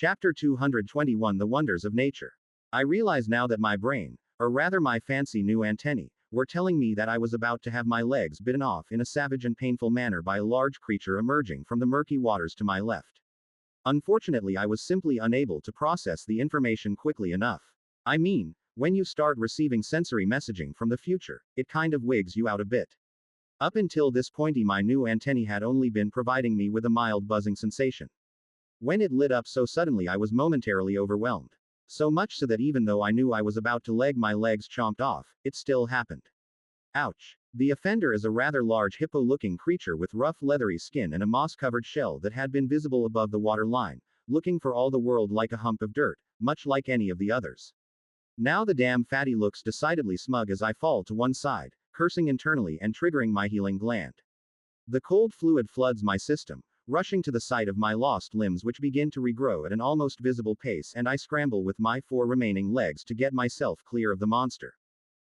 Chapter 221 The Wonders of Nature. I realize now that my brain, or rather my fancy new antennae, were telling me that I was about to have my legs bitten off in a savage and painful manner by a large creature emerging from the murky waters to my left. Unfortunately, I was simply unable to process the information quickly enough. I mean, when you start receiving sensory messaging from the future, it kind of wigs you out a bit. Up until this point, my new antennae had only been providing me with a mild buzzing sensation. When it lit up so suddenly, I was momentarily overwhelmed. So much so that even though I knew I was about to my legs chomped off, it still happened. Ouch. The offender is a rather large hippo-looking creature with rough leathery skin and a moss-covered shell that had been visible above the water line, looking for all the world like a hump of dirt, much like any of the others. Now the damn fatty looks decidedly smug as I fall to one side, cursing internally and triggering my healing gland. The cold fluid floods my system, rushing to the site of my lost limbs, which begin to regrow at an almost visible pace, and I scramble with my 4 remaining legs to get myself clear of the monster.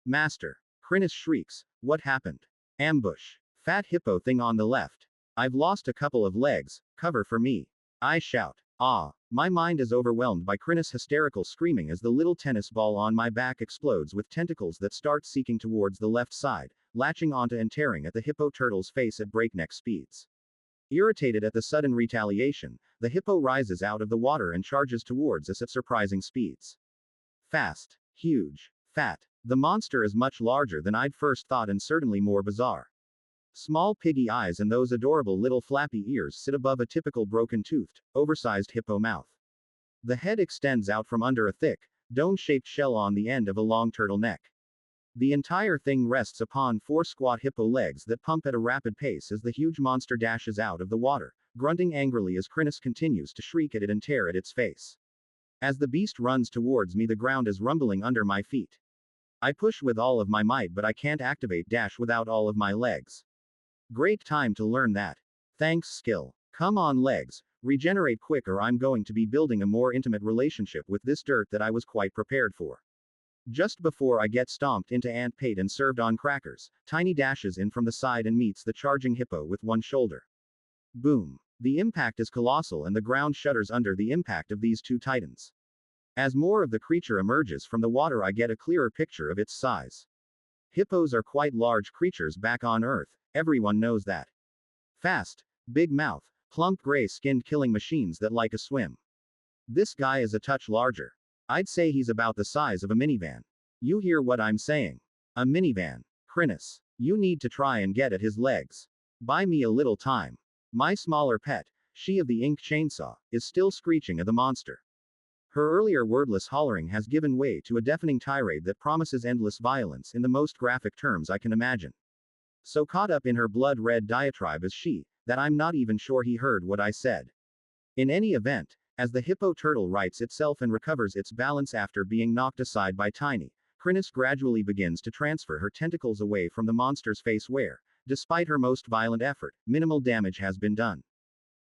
Master. Chrysalis shrieks. What happened? Ambush. Fat hippo thing on the left. I've lost a couple of legs, cover for me. I shout. Ah. My mind is overwhelmed by Chrysalis' hysterical screaming as the little tennis ball on my back explodes with tentacles that start seeking towards the left side, latching onto and tearing at the hippo turtle's face at breakneck speeds. Irritated at the sudden retaliation, the hippo rises out of the water and charges towards us at surprising speeds. Fast. Huge. Fat. The monster is much larger than I'd first thought and certainly more bizarre. Small piggy eyes and those adorable little flappy ears sit above a typical broken-toothed, oversized hippo mouth. The head extends out from under a thick, dome-shaped shell on the end of a long turtle neck. The entire thing rests upon 4 squat hippo legs that pump at a rapid pace as the huge monster dashes out of the water, grunting angrily as Chrysalis continues to shriek at it and tear at its face. As the beast runs towards me, the ground is rumbling under my feet. I push with all of my might, but I can't activate dash without all of my legs. Great time to learn that. Thanks, skill. Come on, legs, regenerate quick, or I'm going to be building a more intimate relationship with this dirt that I was quite prepared for. Just before I get stomped into ant pate and served on crackers, Tiny dashes in from the side and meets the charging hippo with one shoulder. Boom. The impact is colossal and the ground shudders under the impact of these two titans. As more of the creature emerges from the water, I get a clearer picture of its size. Hippos are quite large creatures back on Earth, everyone knows that. Fast, big mouth, plump gray-skinned killing machines that like a swim. This guy is a touch larger. I'd say he's about the size of a minivan. You hear what I'm saying? A minivan. Chrysalis. You need to try and get at his legs. Buy me a little time. My smaller pet, she of the ink chainsaw, is still screeching at the monster. Her earlier wordless hollering has given way to a deafening tirade that promises endless violence in the most graphic terms I can imagine. So caught up in her blood-red diatribe is she, that I'm not even sure he heard what I said. In any event, as the hippo turtle rights itself and recovers its balance after being knocked aside by Tiny, Chrysalis gradually begins to transfer her tentacles away from the monster's face where, despite her most violent effort, minimal damage has been done.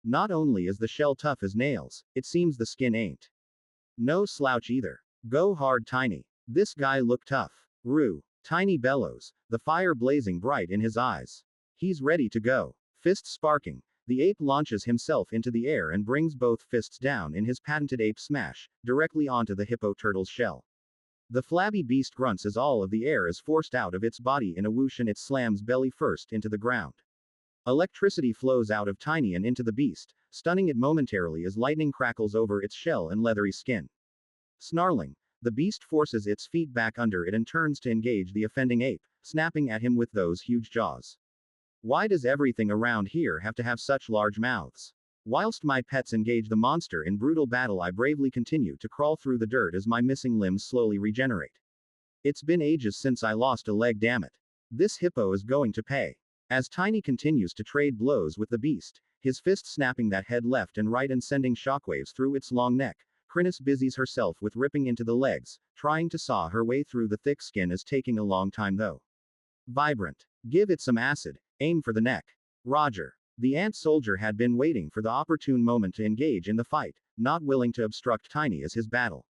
Not only is the shell tough as nails, it seems the skin ain't. No slouch either. Go hard, Tiny. This guy look tough. Roo. Tiny bellows, the fire blazing bright in his eyes. He's ready to go. Fists sparking, the ape launches himself into the air and brings both fists down in his patented ape smash, directly onto the hippo turtle's shell. The flabby beast grunts as all of the air is forced out of its body in a whoosh and it slams belly first into the ground. Electricity flows out of Tiny and into the beast, stunning it momentarily as lightning crackles over its shell and leathery skin. Snarling, the beast forces its feet back under it and turns to engage the offending ape, snapping at him with those huge jaws. Why does everything around here have to have such large mouths? Whilst my pets engage the monster in brutal battle, I bravely continue to crawl through the dirt as my missing limbs slowly regenerate. It's been ages since I lost a leg, damn it. This hippo is going to pay. As Tiny continues to trade blows with the beast, his fist snapping that head left and right and sending shockwaves through its long neck, Chrysalis busies herself with ripping into the legs, trying to saw her way through the thick skin is taking a long time though. Vibrant. Give it some acid. Aim for the neck. Roger. The ant soldier had been waiting for the opportune moment to engage in the fight, not willing to obstruct Tiny as his battle.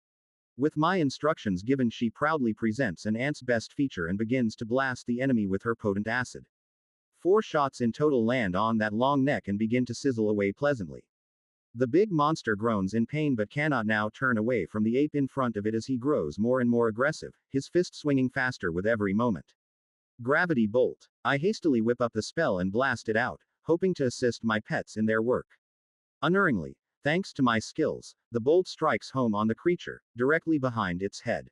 With my instructions given, she proudly presents an ant's best feature and begins to blast the enemy with her potent acid. 4 shots in total land on that long neck and begin to sizzle away pleasantly. The big monster groans in pain but cannot now turn away from the ape in front of it as he grows more and more aggressive, his fist swinging faster with every moment. Gravity Bolt. I hastily whip up the spell and blast it out, hoping to assist my pets in their work. Unerringly, thanks to my skills, the bolt strikes home on the creature, directly behind its head.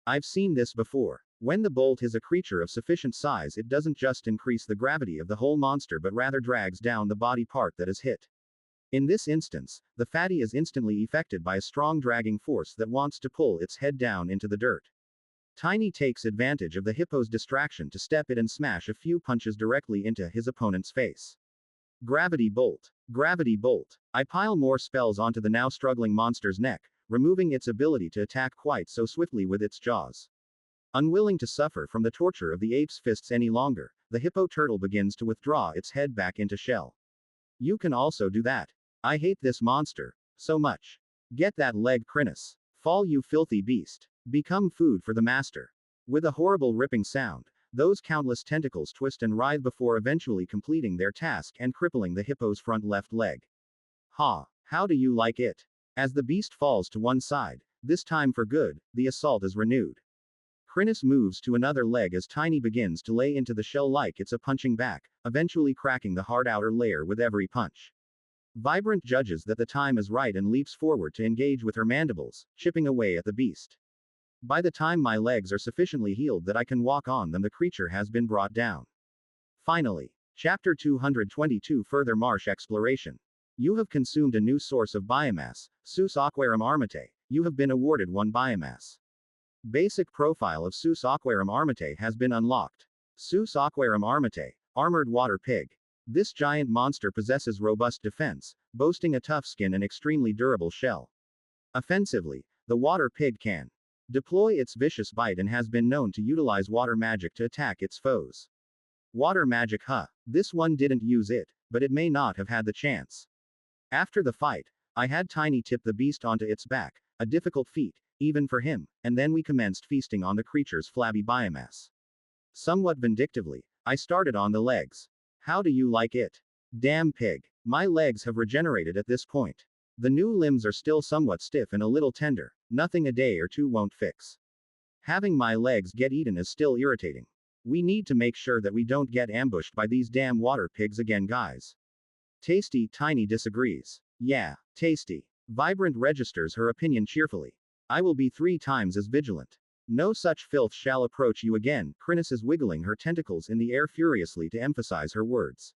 I've seen this before. When the bolt is a creature of sufficient size, it doesn't just increase the gravity of the whole monster but rather drags down the body part that is hit. In this instance, the fatty is instantly affected by a strong dragging force that wants to pull its head down into the dirt. Tiny takes advantage of the hippo's distraction to step it and smash a few punches directly into his opponent's face. Gravity Bolt. Gravity Bolt. I pile more spells onto the now struggling monster's neck, removing its ability to attack quite so swiftly with its jaws. Unwilling to suffer from the torture of the ape's fists any longer, the hippo turtle begins to withdraw its head back into shell. You can also do that. I hate this monster so much. Get that leg, Chrysalis. Fall, you filthy beast. Become food for the master. With a horrible ripping sound, those countless tentacles twist and writhe before eventually completing their task and crippling the hippo's front left leg. Ha! How do you like it? As the beast falls to one side, this time for good, the assault is renewed. Chrysalis moves to another leg as Tiny begins to lay into the shell like it's a punching back, eventually cracking the hard outer layer with every punch. Vibrant judges that the time is right and leaps forward to engage with her mandibles, chipping away at the beast. By the time my legs are sufficiently healed that I can walk on them, the creature has been brought down. Finally. Chapter 222 Further Marsh Exploration. You have consumed a new source of biomass, Sus Aquarum Armate. You have been awarded 1 biomass. Basic profile of Sus Aquarum Armate has been unlocked. Sus Aquarum Armate, Armored Water Pig. This giant monster possesses robust defense, boasting a tough skin and extremely durable shell. Offensively, the water pig can deploy its vicious bite and has been known to utilize water magic to attack its foes. Water magic, huh? This one didn't use it, but it may not have had the chance. After the fight, I had Tiny tip the beast onto its back, a difficult feat, even for him, and then we commenced feasting on the creature's flabby biomass. Somewhat vindictively, I started on the legs. How do you like it? Damn pig. My legs have regenerated at this point. The new limbs are still somewhat stiff and a little tender, nothing a day or two won't fix. Having my legs get eaten is still irritating. We need to make sure that we don't get ambushed by these damn water pigs again, guys. Tasty, Tiny disagrees. Yeah, tasty. Vibrant registers her opinion cheerfully. I will be 3 times as vigilant. No such filth shall approach you again. Chrysalis is wiggling her tentacles in the air furiously to emphasize her words.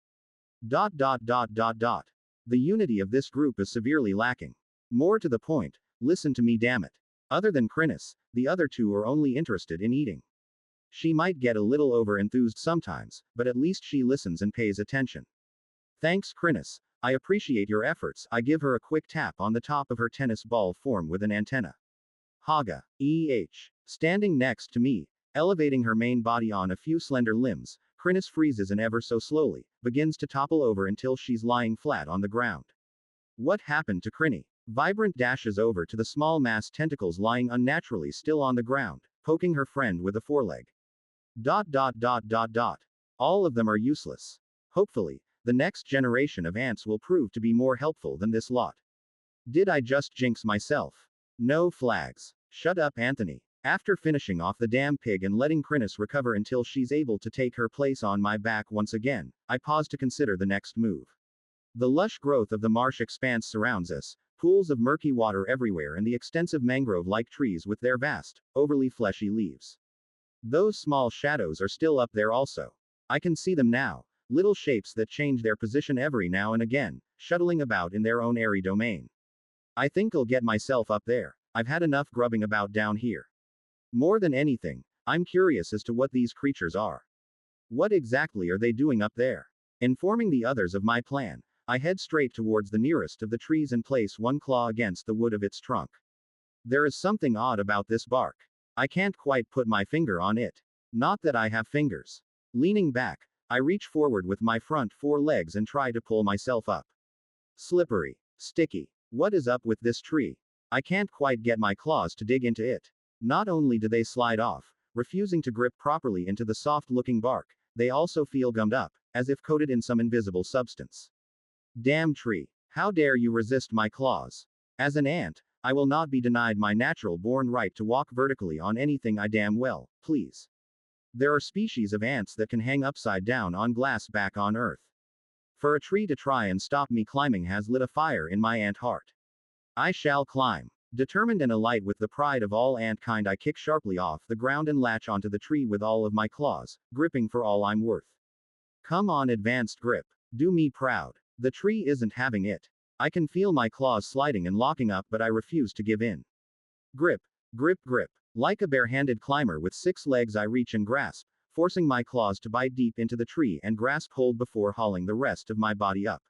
The unity of this group is severely lacking. More to the point, listen to me, damn it. Other than Chrysalis, the other 2 are only interested in eating. She might get a little over-enthused sometimes, but at least she listens and pays attention. Thanks, Chrysalis. I appreciate your efforts. I give her a quick tap on the top of her tennis ball form with an antenna. Haga. Standing next to me, elevating her main body on a few slender limbs, Chrysalis freezes and ever so slowly, begins to topple over until she's lying flat on the ground. What happened to Chrysalis? Vibrant dashes over to the small mass tentacles lying unnaturally still on the ground, poking her friend with a foreleg. All of them are useless. Hopefully, the next generation of ants will prove to be more helpful than this lot. Did I just jinx myself? No flags. Shut up, Anthony. After finishing off the damn pig and letting Chrysalis recover until she's able to take her place on my back once again, I pause to consider the next move. The lush growth of the marsh expanse surrounds us, pools of murky water everywhere and the extensive mangrove-like trees with their vast, overly fleshy leaves. Those small shadows are still up there also. I can see them now, little shapes that change their position every now and again, shuttling about in their own airy domain. I think I'll get myself up there. I've had enough grubbing about down here. More than anything, I'm curious as to what these creatures are. What exactly are they doing up there? Informing the others of my plan, I head straight towards the nearest of the trees and place one claw against the wood of its trunk. There is something odd about this bark. I can't quite put my finger on it. Not that I have fingers. Leaning back, I reach forward with my front 4 legs and try to pull myself up. Slippery. Sticky. What is up with this tree? I can't quite get my claws to dig into it. Not only do they slide off, refusing to grip properly into the soft-looking bark, they also feel gummed up, as if coated in some invisible substance. Damn tree. How dare you resist my claws? As an ant, I will not be denied my natural-born right to walk vertically on anything I damn well please. There are species of ants that can hang upside down on glass back on Earth. For a tree to try and stop me climbing has lit a fire in my ant heart. I shall climb. Determined and alight with the pride of all ant kind, I kick sharply off the ground and latch onto the tree with all of my claws, gripping for all I'm worth. Come on, advanced grip. Do me proud. The tree isn't having it. I can feel my claws sliding and locking up, but I refuse to give in. Grip, grip, grip. Like a bare-handed climber with 6 legs, I reach and grasp, forcing my claws to bite deep into the tree and grasp hold before hauling the rest of my body up.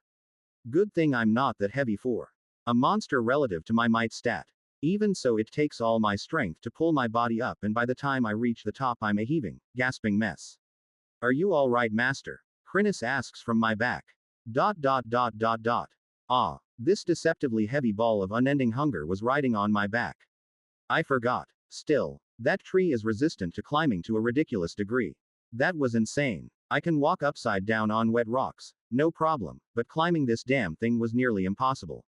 Good thing I'm not that heavy for a monster relative to my might stat. Even so, it takes all my strength to pull my body up, and by the time I reach the top, I'm a heaving, gasping mess. Are you all right, master? Chrysalis asks from my back. Ah, this deceptively heavy ball of unending hunger was riding on my back. I forgot. Still, that tree is resistant to climbing to a ridiculous degree. That was insane. I can walk upside down on wet rocks, no problem, but climbing this damn thing was nearly impossible.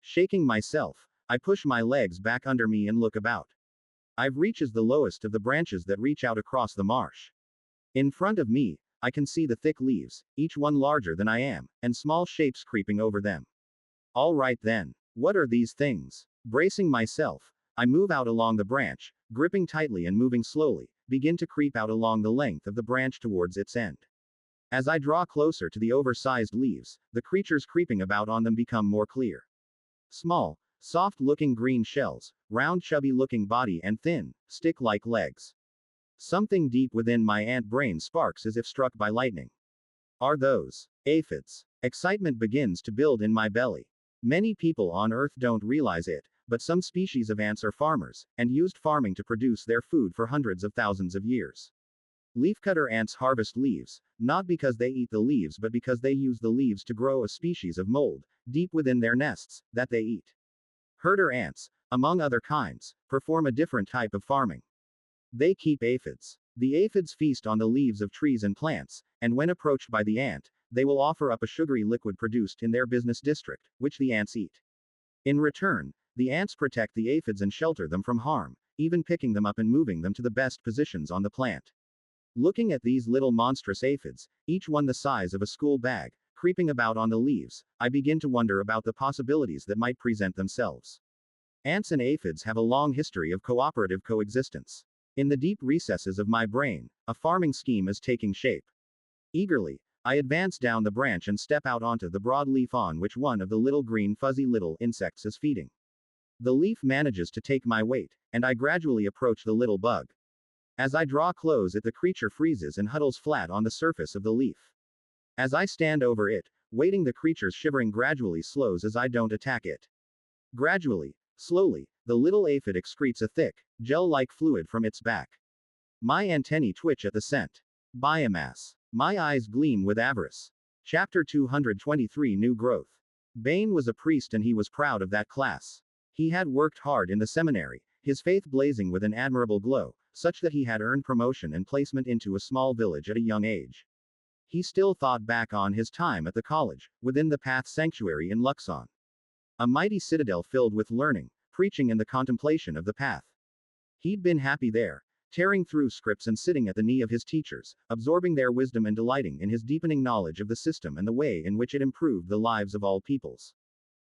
Shaking myself, I push my legs back under me and look about. I've reached the lowest of the branches that reach out across the marsh. In front of me, I can see the thick leaves, each one larger than I am, and small shapes creeping over them. All right then. What are these things? Bracing myself, I move out along the branch, gripping tightly and moving slowly, begin to creep out along the length of the branch towards its end. As I draw closer to the oversized leaves, the creatures creeping about on them become more clear. Small, soft-looking green shells, round chubby-looking body and thin, stick-like legs. Something deep within my ant brain sparks as if struck by lightning. Are those aphids? Excitement begins to build in my belly. Many people on Earth don't realize it, but some species of ants are farmers, and used farming to produce their food for hundreds of thousands of years. Leafcutter ants harvest leaves, not because they eat the leaves but because they use the leaves to grow a species of mold, deep within their nests, that they eat. Herder ants, among other kinds, perform a different type of farming. They keep aphids. The aphids feast on the leaves of trees and plants, and when approached by the ant, they will offer up a sugary liquid produced in their business district, which the ants eat. In return, the ants protect the aphids and shelter them from harm, even picking them up and moving them to the best positions on the plant. Looking at these little monstrous aphids, each one the size of a school bag, creeping about on the leaves, I begin to wonder about the possibilities that might present themselves. Ants and aphids have a long history of cooperative coexistence. In the deep recesses of my brain, a farming scheme is taking shape. Eagerly, I advance down the branch and step out onto the broad leaf on which one of the little green fuzzy little insects is feeding. The leaf manages to take my weight, and I gradually approach the little bug. As I draw close, the creature freezes and huddles flat on the surface of the leaf. As I stand over it, waiting, the creature's shivering gradually slows as I don't attack it. Gradually, slowly, the little aphid excretes a thick, gel-like fluid from its back. My antennae twitch at the scent. Biomass. My eyes gleam with avarice. Chapter 223 New Growth. Bane was a priest and he was proud of that class. He had worked hard in the seminary, his faith blazing with an admirable glow, such that he had earned promotion and placement into a small village at a young age. He still thought back on his time at the college, within the Path Sanctuary in Luxon. A mighty citadel filled with learning, preaching and the contemplation of the path. He'd been happy there, tearing through scripts and sitting at the knee of his teachers, absorbing their wisdom and delighting in his deepening knowledge of the system and the way in which it improved the lives of all peoples.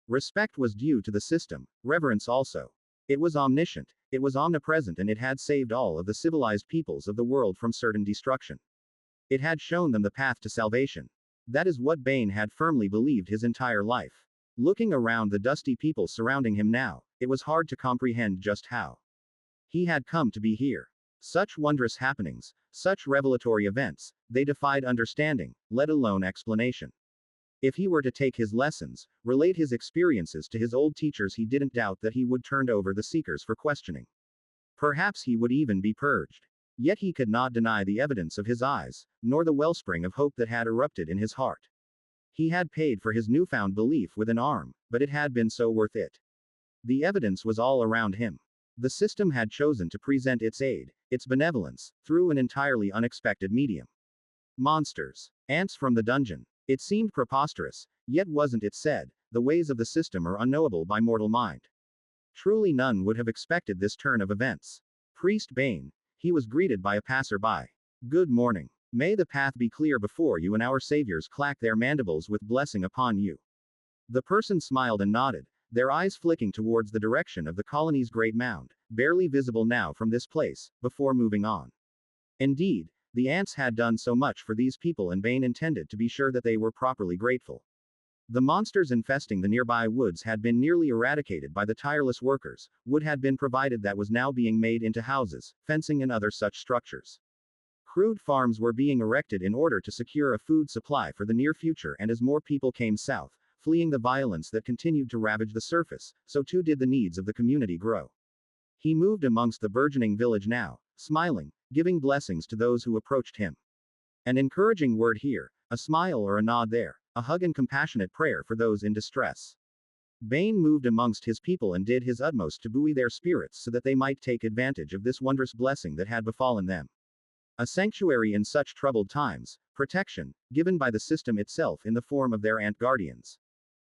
Respect was due to the system, reverence also. It was omniscient, it was omnipresent, and it had saved all of the civilized peoples of the world from certain destruction. It had shown them the path to salvation. That is what Bane had firmly believed his entire life. Looking around the dusty people surrounding him now, it was hard to comprehend just how he had come to be here. Such wondrous happenings, such revelatory events, they defied understanding, let alone explanation. If he were to take his lessons, relate his experiences to his old teachers, he didn't doubt that he would turn over the seekers for questioning. Perhaps he would even be purged. Yet he could not deny the evidence of his eyes, nor the wellspring of hope that had erupted in his heart. He had paid for his newfound belief with an arm, but it had been so worth it. The evidence was all around him. The system had chosen to present its aid, its benevolence, through an entirely unexpected medium. Monsters. Ants from the dungeon. It seemed preposterous, yet wasn't it said, the ways of the system are unknowable by mortal mind. Truly none would have expected this turn of events. Priest Bane. He was greeted by a passerby. Good morning. May the path be clear before you and our saviors clack their mandibles with blessing upon you. The person smiled and nodded, their eyes flicking towards the direction of the colony's great mound, barely visible now from this place, before moving on. Indeed, the ants had done so much for these people and Bane intended to be sure that they were properly grateful. The monsters infesting the nearby woods had been nearly eradicated by the tireless workers, wood had been provided that was now being made into houses, fencing and other such structures. Crude farms were being erected in order to secure a food supply for the near future, and as more people came south, fleeing the violence that continued to ravage the surface, so too did the needs of the community grow. He moved amongst the burgeoning village now, smiling, giving blessings to those who approached him. An encouraging word here, a smile or a nod there, a hug and compassionate prayer for those in distress. Bane moved amongst his people and did his utmost to buoy their spirits so that they might take advantage of this wondrous blessing that had befallen them. A sanctuary in such troubled times, protection, given by the system itself in the form of their ant guardians.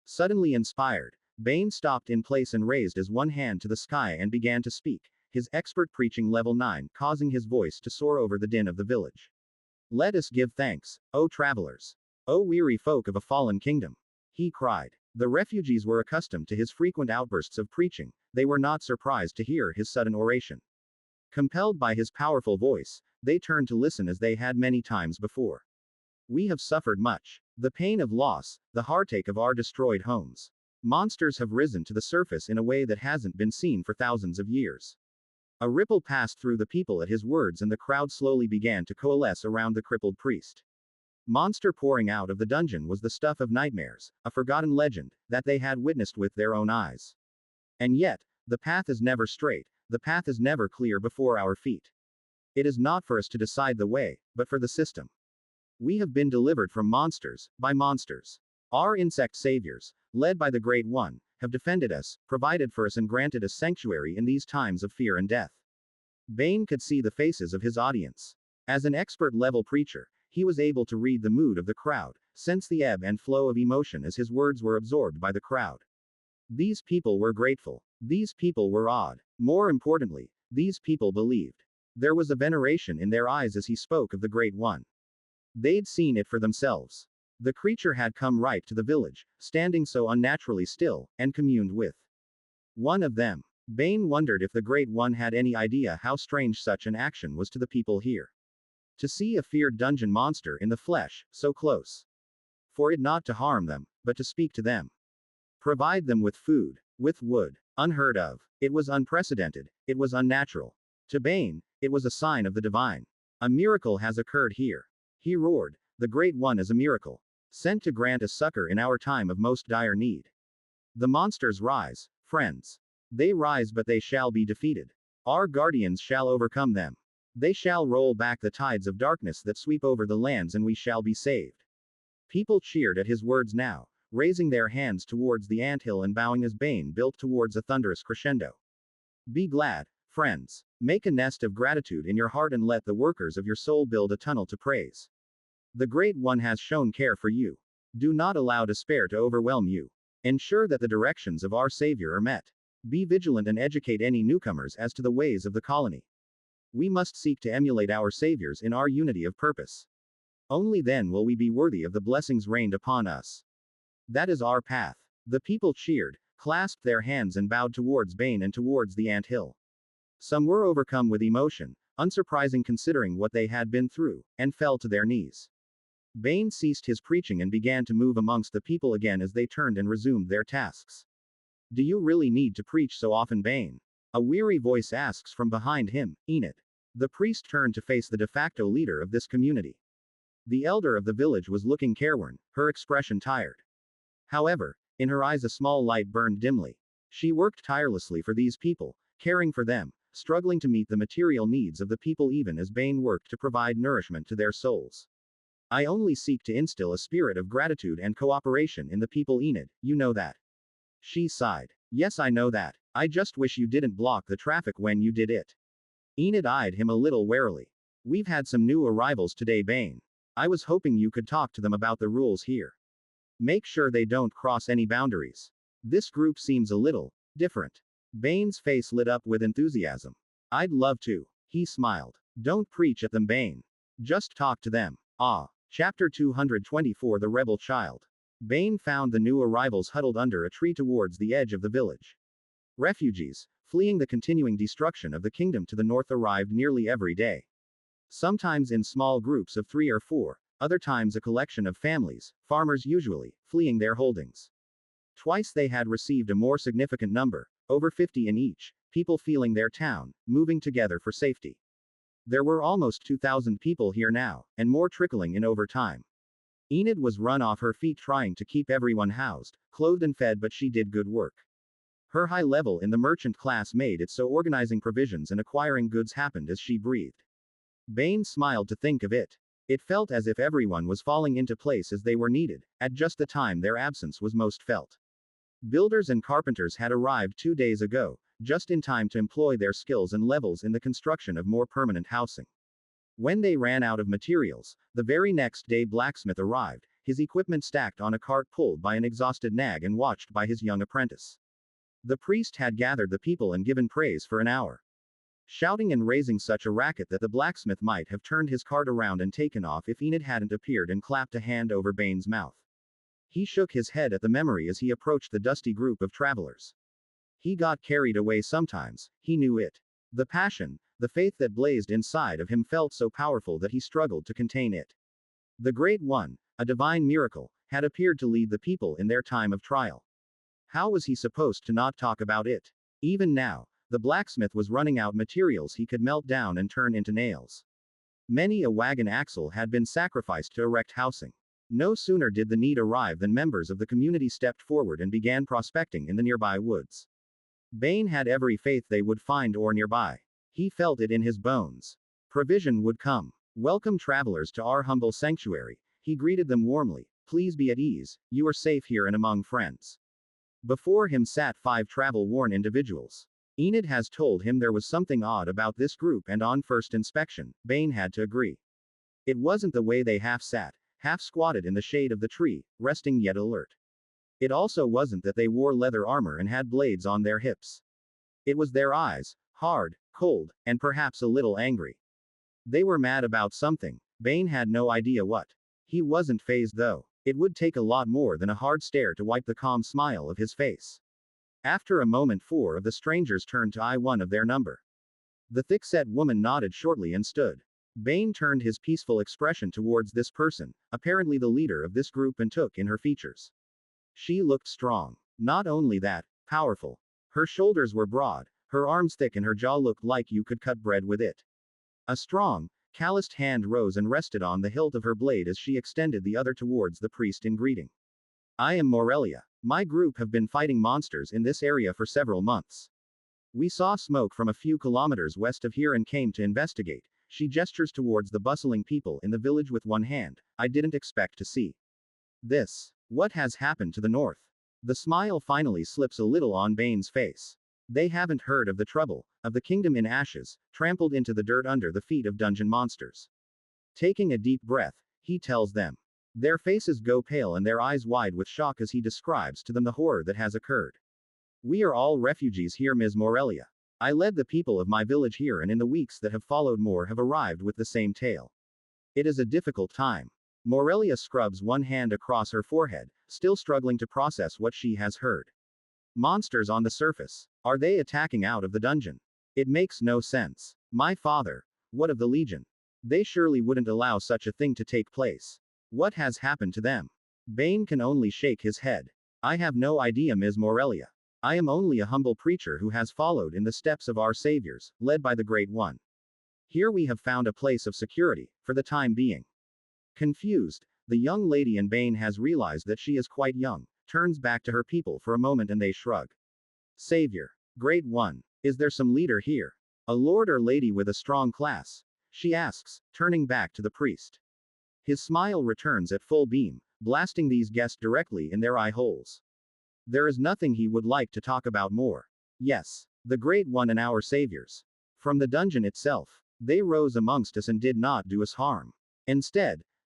Suddenly inspired, Bane stopped in place and raised as one hand to the sky and began to speak, his expert preaching level 9 causing his voice to soar over the din of the village. Let us give thanks, O travelers. O weary folk of a fallen kingdom. He cried. The refugees were accustomed to his frequent outbursts of preaching, they were not surprised to hear his sudden oration. Compelled by his powerful voice, they turned to listen as they had many times before. We have suffered much. The pain of loss, the heartache of our destroyed homes. Monsters have risen to the surface in a way that hasn't been seen for thousands of years. A ripple passed through the people at his words and the crowd slowly began to coalesce around the crippled priest. Monster pouring out of the dungeon was the stuff of nightmares, a forgotten legend, that they had witnessed with their own eyes. And yet, the path is never straight, the path is never clear before our feet. It is not for us to decide the way, but for the system. We have been delivered from monsters, by monsters. Our insect saviors, led by the Great One, have defended us, provided for us and granted us sanctuary in these times of fear and death. Bane could see the faces of his audience. As an expert-level preacher, he was able to read the mood of the crowd, sense the ebb and flow of emotion as his words were absorbed by the crowd. These people were grateful. These people were awed. More importantly, these people believed. There was a veneration in their eyes as he spoke of the Great One. They'd seen it for themselves. The creature had come right to the village, standing so unnaturally still, and communed with one of them. Bane wondered if the Great One had any idea how strange such an action was to the people here. To see a feared dungeon monster in the flesh, so close. For it not to harm them, but to speak to them. Provide them with food, with wood. Unheard of. It was unprecedented, it was unnatural. To Bane, it was a sign of the divine. A miracle has occurred here. He roared, the Great One is a miracle. Sent to grant us succor in our time of most dire need. The monsters rise, friends. They rise but they shall be defeated. Our guardians shall overcome them. They shall roll back the tides of darkness that sweep over the lands and we shall be saved. People cheered at his words now, raising their hands towards the anthill and bowing as Bane built towards a thunderous crescendo. Be glad, friends. Make a nest of gratitude in your heart and let the workers of your soul build a tunnel to praise. The Great One has shown care for you. Do not allow despair to overwhelm you. Ensure that the directions of our Savior are met. Be vigilant and educate any newcomers as to the ways of the colony. We must seek to emulate our saviors in our unity of purpose. Only then will we be worthy of the blessings rained upon us. That is our path. The people cheered, clasped their hands and bowed towards Bane and towards the ant hill. Some were overcome with emotion, unsurprising considering what they had been through, and fell to their knees. Bane ceased his preaching and began to move amongst the people again as they turned and resumed their tasks. Do you really need to preach so often, Bane? A weary voice asks from behind him, Enid. The priest turned to face the de facto leader of this community. The elder of the village was looking careworn, her expression tired. However, in her eyes a small light burned dimly. She worked tirelessly for these people, caring for them, struggling to meet the material needs of the people even as Bane worked to provide nourishment to their souls. I only seek to instill a spirit of gratitude and cooperation in the people, Enid, you know that. She sighed. Yes, I know that. I just wish you didn't block the traffic when you did it. Enid eyed him a little warily. We've had some new arrivals today, Bane. I was hoping you could talk to them about the rules here. Make sure they don't cross any boundaries. This group seems a little different. Bane's face lit up with enthusiasm. I'd love to. He smiled. Don't preach at them, Bane. Just talk to them. Ah. Chapter 224 The Rebel Child. Bane found the new arrivals huddled under a tree towards the edge of the village. Refugees, fleeing the continuing destruction of the kingdom to the north, arrived nearly every day. Sometimes in small groups of 3 or 4, other times a collection of families, farmers usually, fleeing their holdings. Twice they had received a more significant number, over 50 in each, people feeling their town, moving together for safety. There were almost 2,000 people here now, and more trickling in over time. Enid was run off her feet trying to keep everyone housed, clothed and fed, but she did good work. Her high level in the merchant class made it so organizing provisions and acquiring goods happened as she breathed. Bane smiled to think of it. It felt as if everyone was falling into place as they were needed, at just the time their absence was most felt. Builders and carpenters had arrived 2 days ago, just in time to employ their skills and levels in the construction of more permanent housing. When they ran out of materials, the very next day blacksmith arrived, his equipment stacked on a cart pulled by an exhausted nag and watched by his young apprentice. The priest had gathered the people and given praise for an hour, shouting and raising such a racket that the blacksmith might have turned his cart around and taken off if Enid hadn't appeared and clapped a hand over Bane's mouth. He shook his head at the memory as he approached the dusty group of travelers. He got carried away sometimes, he knew it. The passion, the faith that blazed inside of him felt so powerful that he struggled to contain it. The Great One, a divine miracle, had appeared to lead the people in their time of trial. How was he supposed to not talk about it? Even now, the blacksmith was running out materials he could melt down and turn into nails. Many a wagon axle had been sacrificed to erect housing. No sooner did the need arrive than members of the community stepped forward and began prospecting in the nearby woods. Bane had every faith they would find ore nearby. He felt it in his bones. Provision would come. Welcome travelers to our humble sanctuary, he greeted them warmly. Please be at ease, you are safe here and among friends. Before him sat 5 travel-worn individuals. Enid has told him there was something odd about this group, and on first inspection, Bane had to agree. It wasn't the way they half sat, half squatted in the shade of the tree, resting yet alert. It also wasn't that they wore leather armor and had blades on their hips. It was their eyes, hard, cold, and perhaps a little angry. They were mad about something. Bane had no idea what. He wasn't fazed though. It would take a lot more than a hard stare to wipe the calm smile of his face. After a moment 4 of the strangers turned to one of their number. The thick-set woman nodded shortly and stood. Bane turned his peaceful expression towards this person, apparently the leader of this group, and took in her features. She looked strong. Not only that, powerful. Her shoulders were broad, her arms thick, and her jaw looked like you could cut bread with it. A strong, calloused hand rose and rested on the hilt of her blade as she extended the other towards the priest in greeting. I am Morelia. My group have been fighting monsters in this area for several months. We saw smoke from a few kilometers west of here and came to investigate. She gestures towards the bustling people in the village with one hand. I didn't expect to see this. What has happened to the north? The smile finally slips a little on Bane's face. They haven't heard of the trouble, of the kingdom in ashes, trampled into the dirt under the feet of dungeon monsters. Taking a deep breath, he tells them. Their faces go pale and their eyes wide with shock as he describes to them the horror that has occurred. We are all refugees here, Ms. Morelia. I led the people of my village here, and in the weeks that have followed more have arrived with the same tale. It is a difficult time. Morelia scrubs one hand across her forehead, still struggling to process what she has heard. Monsters on the surface. Are they attacking out of the dungeon? It makes no sense. My father. What of the Legion? They surely wouldn't allow such a thing to take place. What has happened to them? Bane can only shake his head. I have no idea, Ms. Morelia. I am only a humble preacher who has followed in the steps of our saviors, led by the Great One. Here we have found a place of security, for the time being. Confused, the young lady, and Bane has realized that she is quite young, turns back to her people for a moment and they shrug. Savior. Great One. Is there some leader here? A lord or lady with a strong class? She asks, turning back to the priest. His smile returns at full beam, blasting these guests directly in their eye holes. There is nothing he would like to talk about more. Yes, the Great One and our saviors. From the dungeon itself, they rose amongst us and did not do us harm. Instead,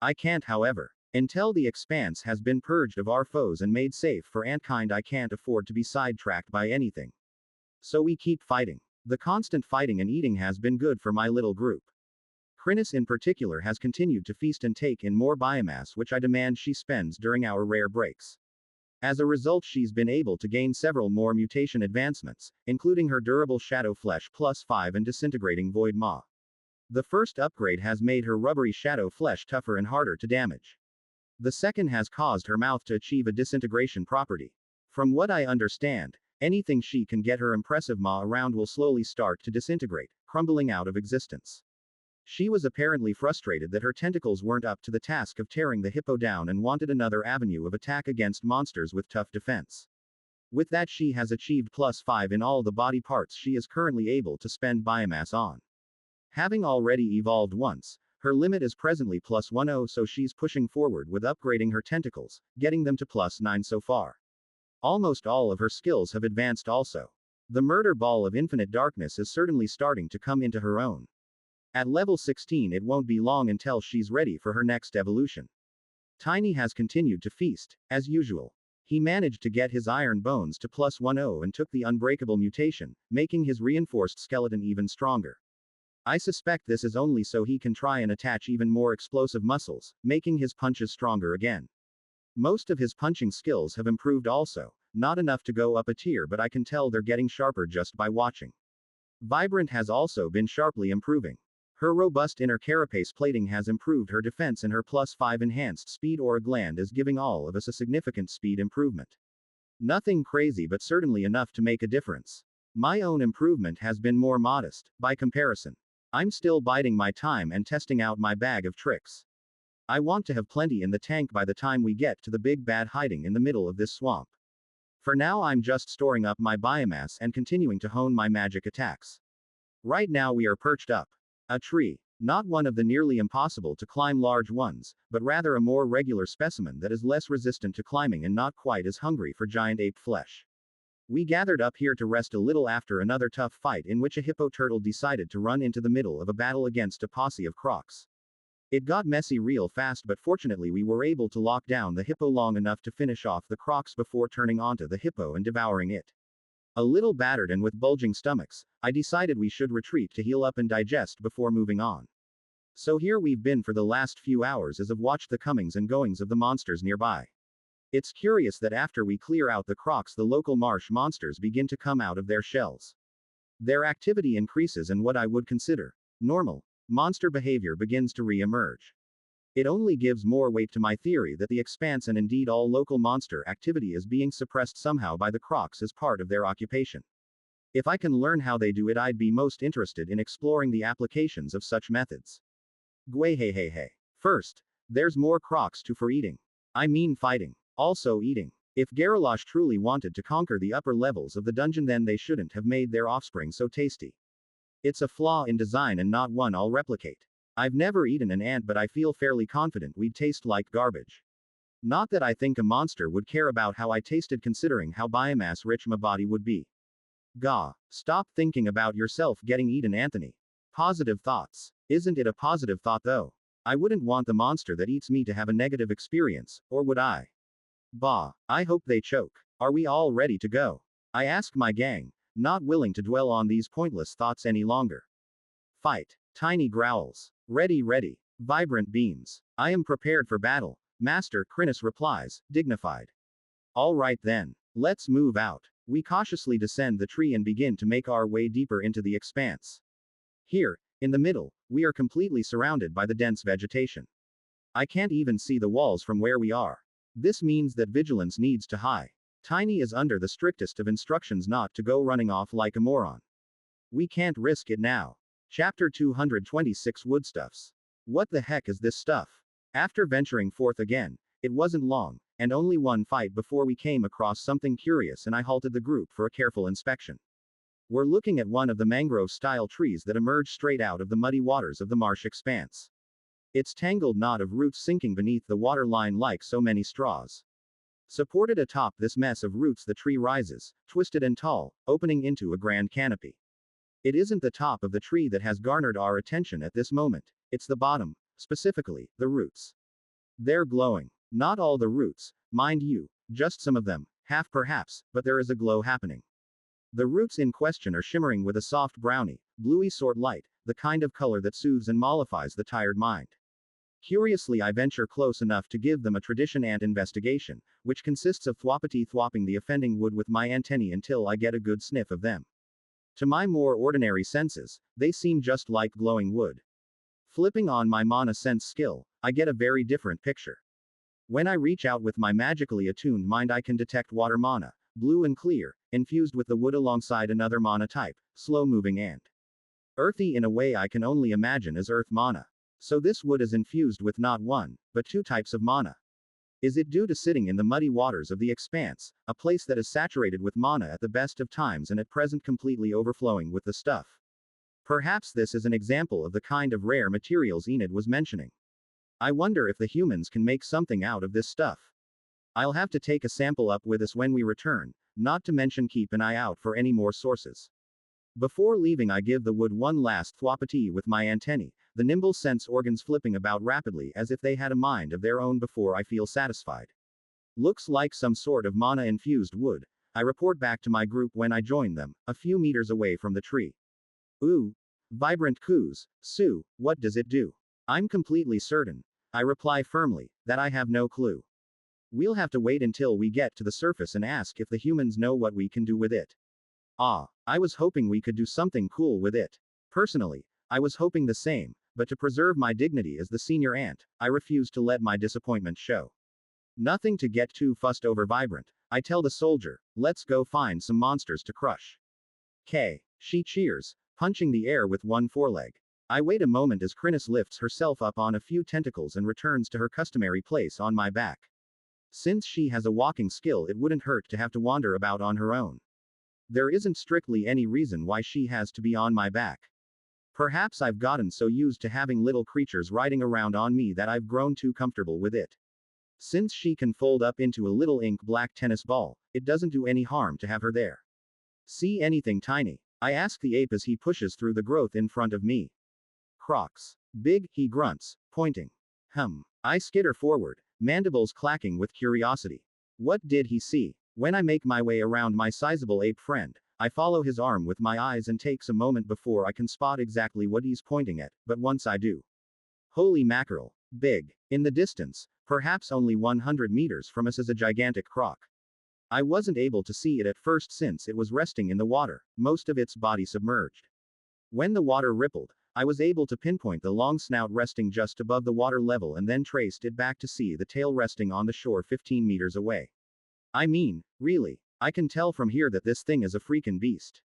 I can't, however. Until the expanse has been purged of our foes and made safe for antkind, I can't afford to be sidetracked by anything. So we keep fighting. The constant fighting and eating has been good for my little group. Chrysalis in particular has continued to feast and take in more biomass, which I demand she spends during our rare breaks. As a result, she's been able to gain several more mutation advancements, including her durable Shadow Flesh +5 and disintegrating Void Maw. The first upgrade has made her rubbery Shadow Flesh tougher and harder to damage. The second has caused her mouth to achieve a disintegration property. From what I understand, anything she can get her impressive maw around will slowly start to disintegrate, crumbling out of existence. She was apparently frustrated that her tentacles weren't up to the task of tearing the hippo down and wanted another avenue of attack against monsters with tough defense. With that, she has achieved +5 in all the body parts she is currently able to spend biomass on. Having already evolved once, her limit is presently +10, so she's pushing forward with upgrading her tentacles, getting them to +9 so far. Almost all of her skills have advanced also. The murder ball of infinite darkness is certainly starting to come into her own. At level 16, it won't be long until she's ready for her next evolution. Tiny has continued to feast, as usual. He managed to get his iron bones to +10 and took the unbreakable mutation, making his reinforced skeleton even stronger. I suspect this is only so he can try and attach even more explosive muscles, making his punches stronger again. Most of his punching skills have improved also, not enough to go up a tier, but I can tell they're getting sharper just by watching. Vibrant has also been sharply improving. Her robust inner carapace plating has improved her defense, and her +5 enhanced speed aura gland is giving all of us a significant speed improvement. Nothing crazy, but certainly enough to make a difference. My own improvement has been more modest, by comparison. I'm still biding my time and testing out my bag of tricks. I want to have plenty in the tank by the time we get to the big bad hiding in the middle of this swamp. For now, I'm just storing up my biomass and continuing to hone my magic attacks. Right now we are perched up a tree. Not one of the nearly impossible to climb large ones, but rather a more regular specimen that is less resistant to climbing and not quite as hungry for giant ape flesh. We gathered up here to rest a little after another tough fight in which a hippo turtle decided to run into the middle of a battle against a posse of crocs. It got messy real fast, but fortunately we were able to lock down the hippo long enough to finish off the crocs before turning onto the hippo and devouring it. A little battered and with bulging stomachs, I decided we should retreat to heal up and digest before moving on. So here we've been for the last few hours as I've watched the comings and goings of the monsters nearby. It's curious that after we clear out the crocs, the local marsh monsters begin to come out of their shells. Their activity increases and what I would consider normal monster behavior begins to re-emerge. It only gives more weight to my theory that the expanse and indeed all local monster activity is being suppressed somehow by the crocs as part of their occupation. If I can learn how they do it, I'd be most interested in exploring the applications of such methods. Gwahehehe. First, there's more crocs for eating. I mean fighting. Also eating. If Geralash truly wanted to conquer the upper levels of the dungeon, then they shouldn't have made their offspring so tasty. It's a flaw in design and not one I'll replicate. I've never eaten an ant, but I feel fairly confident we'd taste like garbage. Not that I think a monster would care about how I tasted, considering how biomass rich my body would be. Gah, stop thinking about yourself getting eaten, Anthony. Positive thoughts. Isn't it a positive thought though? I wouldn't want the monster that eats me to have a negative experience, or would I? Bah, I hope they choke. Are we all ready to go? I ask my gang, not willing to dwell on these pointless thoughts any longer. Fight. Tiny growls. Ready. Vibrant beams. I am prepared for battle, Master, Chrysalis replies, dignified. All right then. Let's move out. We cautiously descend the tree and begin to make our way deeper into the expanse. Here, in the middle, we are completely surrounded by the dense vegetation. I can't even see the walls from where we are. This means that vigilance needs to high. Tiny is under the strictest of instructions not to go running off like a moron. We can't risk it now. Chapter 226 Woodstuffs. What the heck is this stuff? After venturing forth again, it wasn't long, and only one fight before we came across something curious and I halted the group for a careful inspection. We're looking at one of the mangrove-style trees that emerge straight out of the muddy waters of the marsh expanse. Its tangled knot of roots sinking beneath the water line like so many straws. Supported atop this mess of roots, the tree rises, twisted and tall, opening into a grand canopy. It isn't the top of the tree that has garnered our attention at this moment, it's the bottom, specifically, the roots. They're glowing. Not all the roots, mind you, just some of them, half perhaps, but there is a glow happening. The roots in question are shimmering with a soft browny, bluey sort light, the kind of color that soothes and mollifies the tired mind. Curiously, I venture close enough to give them a tradition ant investigation, which consists of thwopping the offending wood with my antennae until I get a good sniff of them. To my more ordinary senses, they seem just like glowing wood. Flipping on my mana sense skill, I get a very different picture. When I reach out with my magically attuned mind, I can detect water mana, blue and clear, infused with the wood alongside another mana type, slow moving and earthy in a way I can only imagine as earth mana. So this wood is infused with not one, but two types of mana. Is it due to sitting in the muddy waters of the expanse, a place that is saturated with mana at the best of times and at present completely overflowing with the stuff? Perhaps this is an example of the kind of rare materials Enid was mentioning. I wonder if the humans can make something out of this stuff. I'll have to take a sample up with us when we return, not to mention keep an eye out for any more sources. Before leaving, I give the wood one last thwoppity with my antennae, the nimble sense organs flipping about rapidly as if they had a mind of their own before I feel satisfied. Looks like some sort of mana-infused wood, I report back to my group when I join them, a few meters away from the tree. Ooh. Vibrant coos, Sue, what does it do? I'm completely certain, I reply firmly, that I have no clue. We'll have to wait until we get to the surface and ask if the humans know what we can do with it. Ah, I was hoping we could do something cool with it. Personally, I was hoping the same, but to preserve my dignity as the senior ant, I refuse to let my disappointment show. Nothing to get too fussed over, Vibrant, I tell the soldier, let's go find some monsters to crush. She cheers, punching the air with one foreleg. I wait a moment as Chrysalis lifts herself up on a few tentacles and returns to her customary place on my back. Since she has a walking skill, it wouldn't hurt to have to wander about on her own. There isn't strictly any reason why she has to be on my back. Perhaps I've gotten so used to having little creatures riding around on me that I've grown too comfortable with it. Since she can fold up into a little ink black tennis ball, it doesn't do any harm to have her there. See anything tiny? I ask the ape as he pushes through the growth in front of me. Crocs. Big, he grunts, pointing. I skitter forward, mandibles clacking with curiosity. What did he see? When I make my way around my sizable ape friend, I follow his arm with my eyes and takes a moment before I can spot exactly what he's pointing at, but once I do. Holy mackerel. Big. In the distance, perhaps only 100 meters from us, is a gigantic croc. I wasn't able to see it at first since it was resting in the water, most of its body submerged. When the water rippled, I was able to pinpoint the long snout resting just above the water level and then traced it back to see the tail resting on the shore 15 meters away. I mean, really, I can tell from here that this thing is a freakin' beast.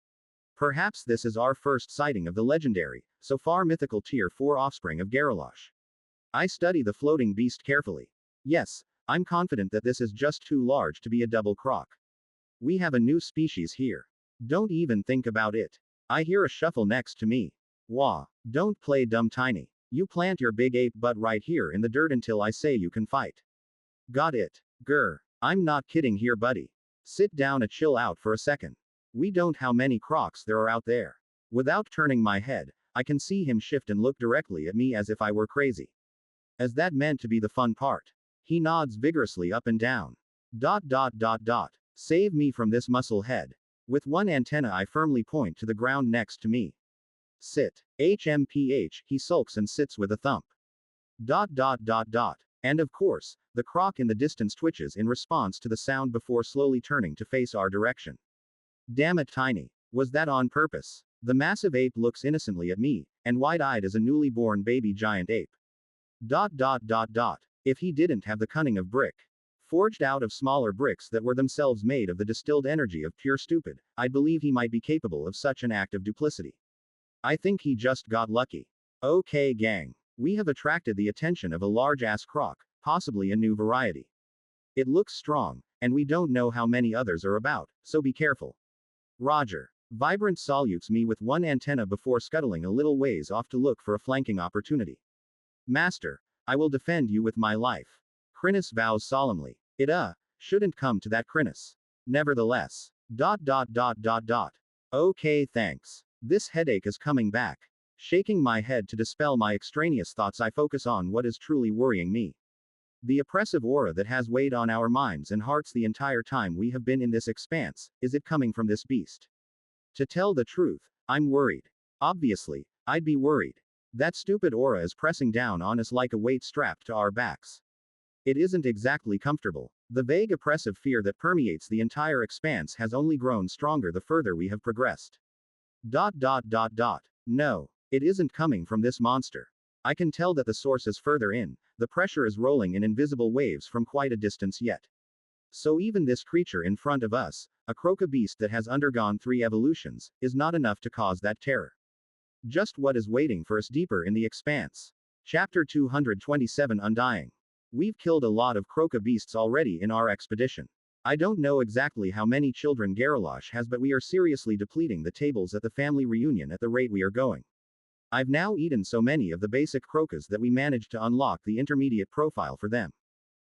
Perhaps this is our first sighting of the legendary, so far mythical tier 4 offspring of Geralash. I study the floating beast carefully. Yes, I'm confident that this is just too large to be a double croc. We have a new species here. Don't even think about it. I hear a shuffle next to me. Wah, don't play dumb, Tiny. You plant your big ape butt right here in the dirt until I say you can fight. Got it. Grr. I'm not kidding here, buddy. Sit down and chill out for a second. We don't how many crocs there are out there. Without turning my head, I can see him shift and look directly at me as if I were crazy. As that meant to be the fun part. He nods vigorously up and down. ... Save me from this muscle head. With one antenna I firmly point to the ground next to me. Sit. HMPH, he sulks and sits with a thump. ... And of course, the croc in the distance twitches in response to the sound before slowly turning to face our direction. Damn it, Tiny. Was that on purpose? The massive ape looks innocently at me, and wide-eyed as a newly born baby giant ape. ... If he didn't have the cunning of brick, forged out of smaller bricks that were themselves made of the distilled energy of pure stupid, I'd believe he might be capable of such an act of duplicity. I think he just got lucky. Okay, gang. We have attracted the attention of a large-ass croc, possibly a new variety. It looks strong, and we don't know how many others are about, so be careful. Roger. Vibrant salutes me with one antenna before scuttling a little ways off to look for a flanking opportunity. Master, I will defend you with my life. Chrysalis vows solemnly. It shouldn't come to that, Chrysalis. Nevertheless. ... Okay, thanks. This headache is coming back. Shaking my head to dispel my extraneous thoughts, I focus on what is truly worrying me. The oppressive aura that has weighed on our minds and hearts the entire time we have been in this expanse, is it coming from this beast? To tell the truth, I'm worried. Obviously, I'd be worried. That stupid aura is pressing down on us like a weight strapped to our backs. It isn't exactly comfortable. The vague oppressive fear that permeates the entire expanse has only grown stronger the further we have progressed. No, it isn't coming from this monster. I can tell that the source is further in, the pressure is rolling in invisible waves from quite a distance yet. So even this creature in front of us, a croca beast that has undergone 3 evolutions, is not enough to cause that terror. Just what is waiting for us deeper in the expanse? Chapter 227 Undying. We've killed a lot of croca beasts already in our expedition. I don't know exactly how many children Geralash has, but we are seriously depleting the tables at the family reunion at the rate we are going. I've now eaten so many of the basic crocas that we managed to unlock the intermediate profile for them.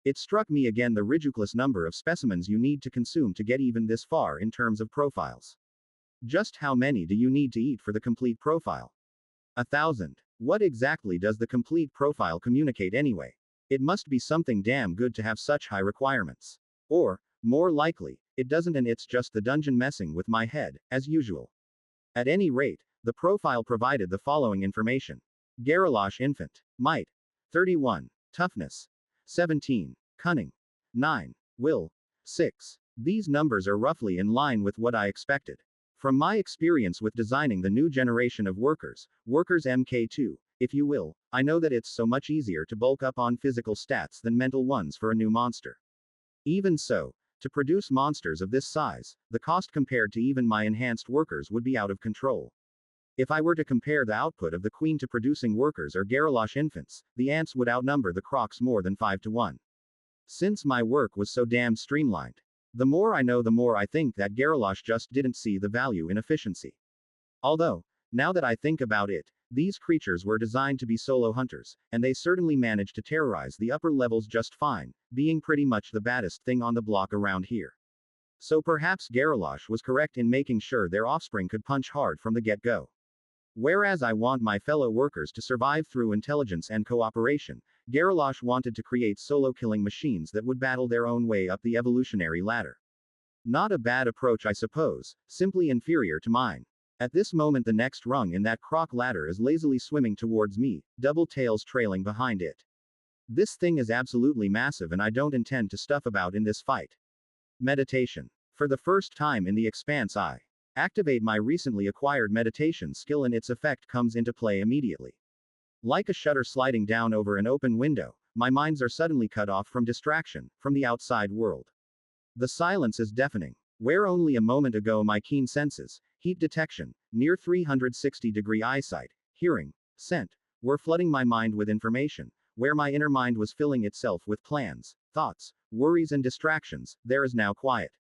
It struck me again the ridiculous number of specimens you need to consume to get even this far in terms of profiles. Just how many do you need to eat for the complete profile? 1,000. What exactly does the complete profile communicate anyway? It must be something damn good to have such high requirements. Or, more likely, it doesn't, and it's just the dungeon messing with my head, as usual. At any rate, the profile provided the following information. Geralash Infant. Might. 31. Toughness. 17. Cunning. 9. Will. 6. These numbers are roughly in line with what I expected. From my experience with designing the new generation of workers MK2, if you will, I know that it's so much easier to bulk up on physical stats than mental ones for a new monster. Even so, to produce monsters of this size, the cost compared to even my enhanced workers would be out of control. If I were to compare the output of the queen to producing workers or Geralash infants, the ants would outnumber the crocs more than 5 to 1. Since my work was so damn streamlined. The more I know, the more I think that Geralash just didn't see the value in efficiency. Although, now that I think about it, these creatures were designed to be solo hunters, and they certainly managed to terrorize the upper levels just fine, being pretty much the baddest thing on the block around here. So perhaps Geralash was correct in making sure their offspring could punch hard from the get-go. Whereas I want my fellow workers to survive through intelligence and cooperation, Geralash wanted to create solo-killing machines that would battle their own way up the evolutionary ladder. Not a bad approach, I suppose, simply inferior to mine. At this moment, the next rung in that croc ladder is lazily swimming towards me, double tails trailing behind it. This thing is absolutely massive, and I don't intend to stuff about in this fight. Meditation. For the first time in the expanse, I activate my recently acquired meditation skill, and its effect comes into play immediately. Like a shutter sliding down over an open window, my minds are suddenly cut off from distraction, from the outside world. The silence is deafening. Where only a moment ago my keen senses, heat detection, near 360-degree eyesight, hearing, scent, were flooding my mind with information, where my inner mind was filling itself with plans, thoughts, worries and distractions, there is now quiet.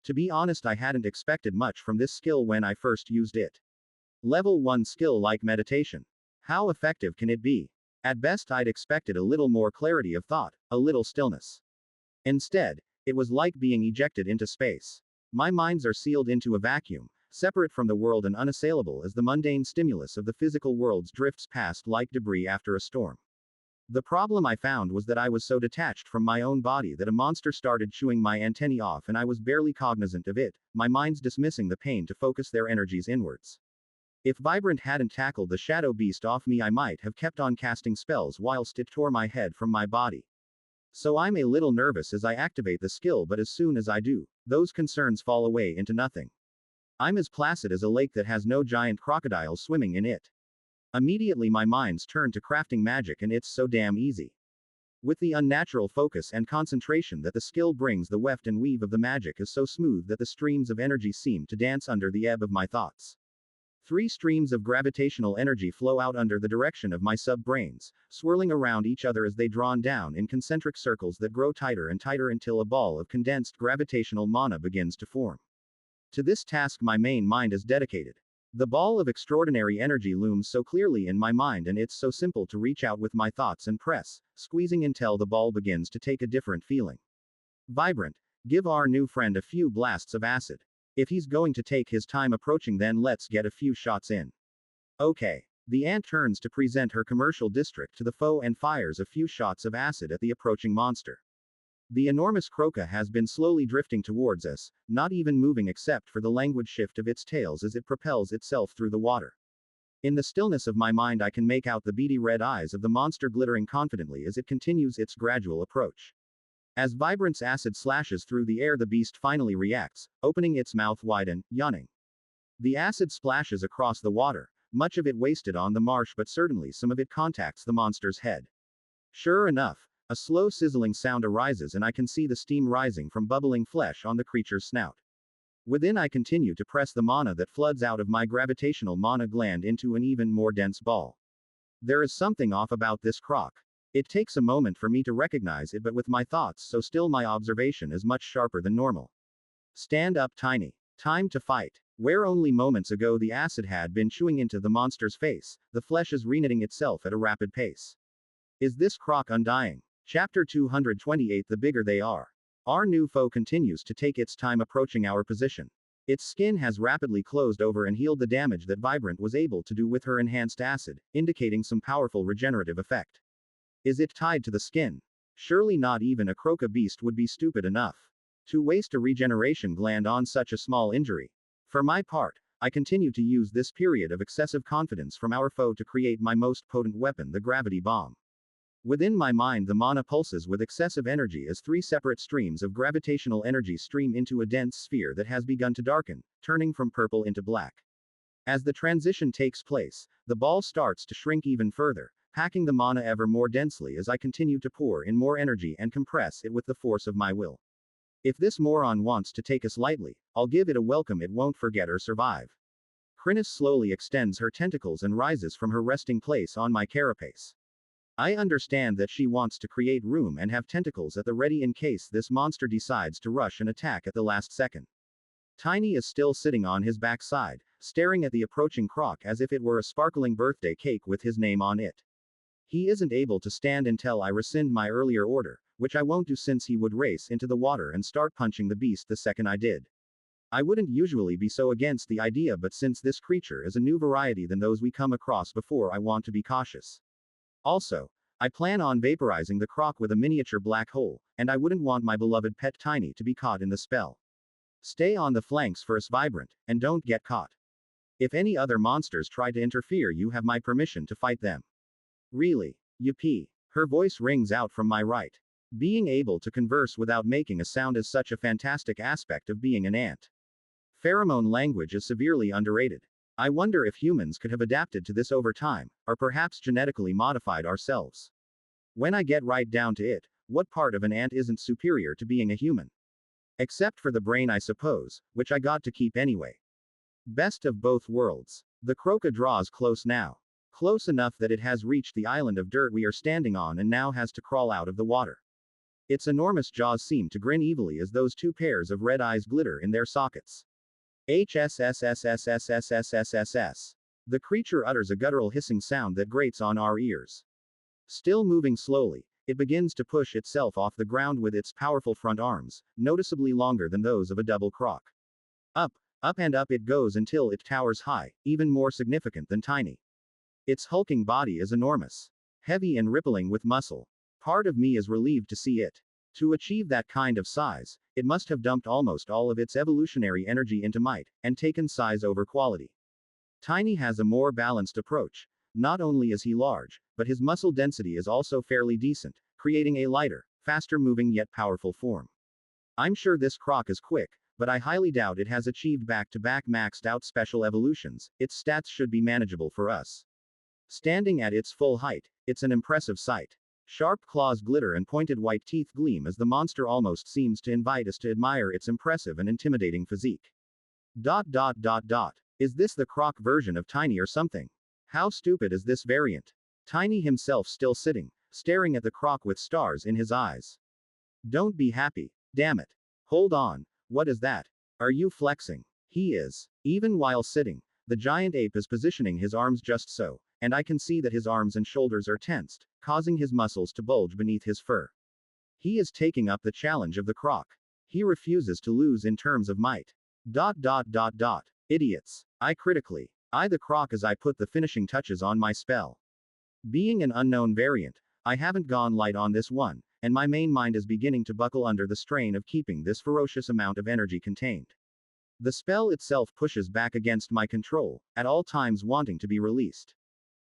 To be honest, I hadn't expected much from this skill when I first used it. Level 1 skill like meditation. How effective can it be? At best, I'd expected a little more clarity of thought, a little stillness. Instead, it was like being ejected into space. My minds are sealed into a vacuum, separate from the world and unassailable as the mundane stimulus of the physical worlds drifts past like debris after a storm. The problem I found was that I was so detached from my own body that a monster started chewing my antennae off and I was barely cognizant of it, my minds dismissing the pain to focus their energies inwards. If Vibrant hadn't tackled the shadow beast off me, I might have kept on casting spells whilst it tore my head from my body. So I'm a little nervous as I activate the skill, but as soon as I do, those concerns fall away into nothing. I'm as placid as a lake that has no giant crocodiles swimming in it. Immediately my mind's turned to crafting magic, and it's so damn easy. With the unnatural focus and concentration that the skill brings, the weft and weave of the magic is so smooth that the streams of energy seem to dance under the ebb of my thoughts. 3 streams of gravitational energy flow out under the direction of my sub-brains, swirling around each other as they drawn down in concentric circles that grow tighter and tighter until a ball of condensed gravitational mana begins to form. To this task my main mind is dedicated. The ball of extraordinary energy looms so clearly in my mind, and it's so simple to reach out with my thoughts and press, squeezing until the ball begins to take a different feeling. Vibrant, give our new friend a few blasts of acid. If he's going to take his time approaching, then let's get a few shots in. Okay. The ant turns to present her commercial district to the foe and fires a few shots of acid at the approaching monster. The enormous croca has been slowly drifting towards us, not even moving except for the languid shift of its tails as it propels itself through the water. In the stillness of my mind I can make out the beady red eyes of the monster glittering confidently as it continues its gradual approach. As vibrant acid slashes through the air the beast finally reacts, opening its mouth wide and yawning. The acid splashes across the water, much of it wasted on the marsh but certainly some of it contacts the monster's head. Sure enough, a slow sizzling sound arises and I can see the steam rising from bubbling flesh on the creature's snout. Within I continue to press the mana that floods out of my gravitational mana gland into an even more dense ball. There is something off about this croc. It takes a moment for me to recognize it, but with my thoughts so still my observation is much sharper than normal. Stand up, Tiny. Time to fight. Where only moments ago the acid had been chewing into the monster's face, the flesh is reknitting itself at a rapid pace. Is this croc undying? Chapter 228. The bigger they are. Our new foe continues to take its time approaching our position. Its skin has rapidly closed over and healed the damage that Vibrant was able to do with her enhanced acid, indicating some powerful regenerative effect. Is it tied to the skin? Surely not even a croca beast would be stupid enough to waste a regeneration gland on such a small injury. For my part, I continue to use this period of excessive confidence from our foe to create my most potent weapon, the gravity bomb. Within my mind the mana pulses with excessive energy as three separate streams of gravitational energy stream into a dense sphere that has begun to darken, turning from purple into black. As the transition takes place, the ball starts to shrink even further, packing the mana ever more densely as I continue to pour in more energy and compress it with the force of my will. If this moron wants to take us lightly, I'll give it a welcome it won't forget or survive. Chrysalis slowly extends her tentacles and rises from her resting place on my carapace. I understand that she wants to create room and have tentacles at the ready in case this monster decides to rush and attack at the last second. Tiny is still sitting on his backside, staring at the approaching croc as if it were a sparkling birthday cake with his name on it. He isn't able to stand until I rescind my earlier order, which I won't do since he would race into the water and start punching the beast the second I did. I wouldn't usually be so against the idea, but since this creature is a new variety than those we come across before, I want to be cautious. Also, I plan on vaporizing the croc with a miniature black hole, and I wouldn't want my beloved pet Tiny to be caught in the spell. Stay on the flanks first, Vibrant, and don't get caught. If any other monsters try to interfere, you have my permission to fight them. Really? Yippee. Her voice rings out from my right. Being able to converse without making a sound is such a fantastic aspect of being an ant. Pheromone language is severely underrated. I wonder if humans could have adapted to this over time, or perhaps genetically modified ourselves. When I get right down to it, what part of an ant isn't superior to being a human? Except for the brain, I suppose, which I got to keep anyway. Best of both worlds. The croca draws close now. Close enough that it has reached the island of dirt we are standing on and now has to crawl out of the water. Its enormous jaws seem to grin evilly as those two pairs of red eyes glitter in their sockets. HSSSSSSSSSS. The creature utters a guttural hissing sound that grates on our ears. Still moving slowly, it begins to push itself off the ground with its powerful front arms, noticeably longer than those of a double croc. Up, up and up it goes until it towers high, even more significant than Tiny. Its hulking body is enormous, heavy and rippling with muscle. Part of me is relieved to see it. To achieve that kind of size, it must have dumped almost all of its evolutionary energy into might, and taken size over quality. Tiny has a more balanced approach. Not only is he large, but his muscle density is also fairly decent, creating a lighter, faster moving yet powerful form. I'm sure this croc is quick, but I highly doubt it has achieved back-to-back maxed out special evolutions. Its stats should be manageable for us. Standing at its full height, it's an impressive sight. Sharp claws glitter and pointed white teeth gleam as the monster almost seems to invite us to admire its impressive and intimidating physique. Is this the croc version of Tiny or something? How stupid is this variant? Tiny himself still sitting, staring at the croc with stars in his eyes. Don't be happy. Damn it. Hold on. What is that? Are you flexing? He is. Even while sitting, the giant ape is positioning his arms just so, and I can see that his arms and shoulders are tensed, causing his muscles to bulge beneath his fur. He is taking up the challenge of the croc. He refuses to lose in terms of might. Idiots. I the croc as I put the finishing touches on my spell. Being an unknown variant, I haven't gone light on this one, and my main mind is beginning to buckle under the strain of keeping this ferocious amount of energy contained. The spell itself pushes back against my control, at all times wanting to be released.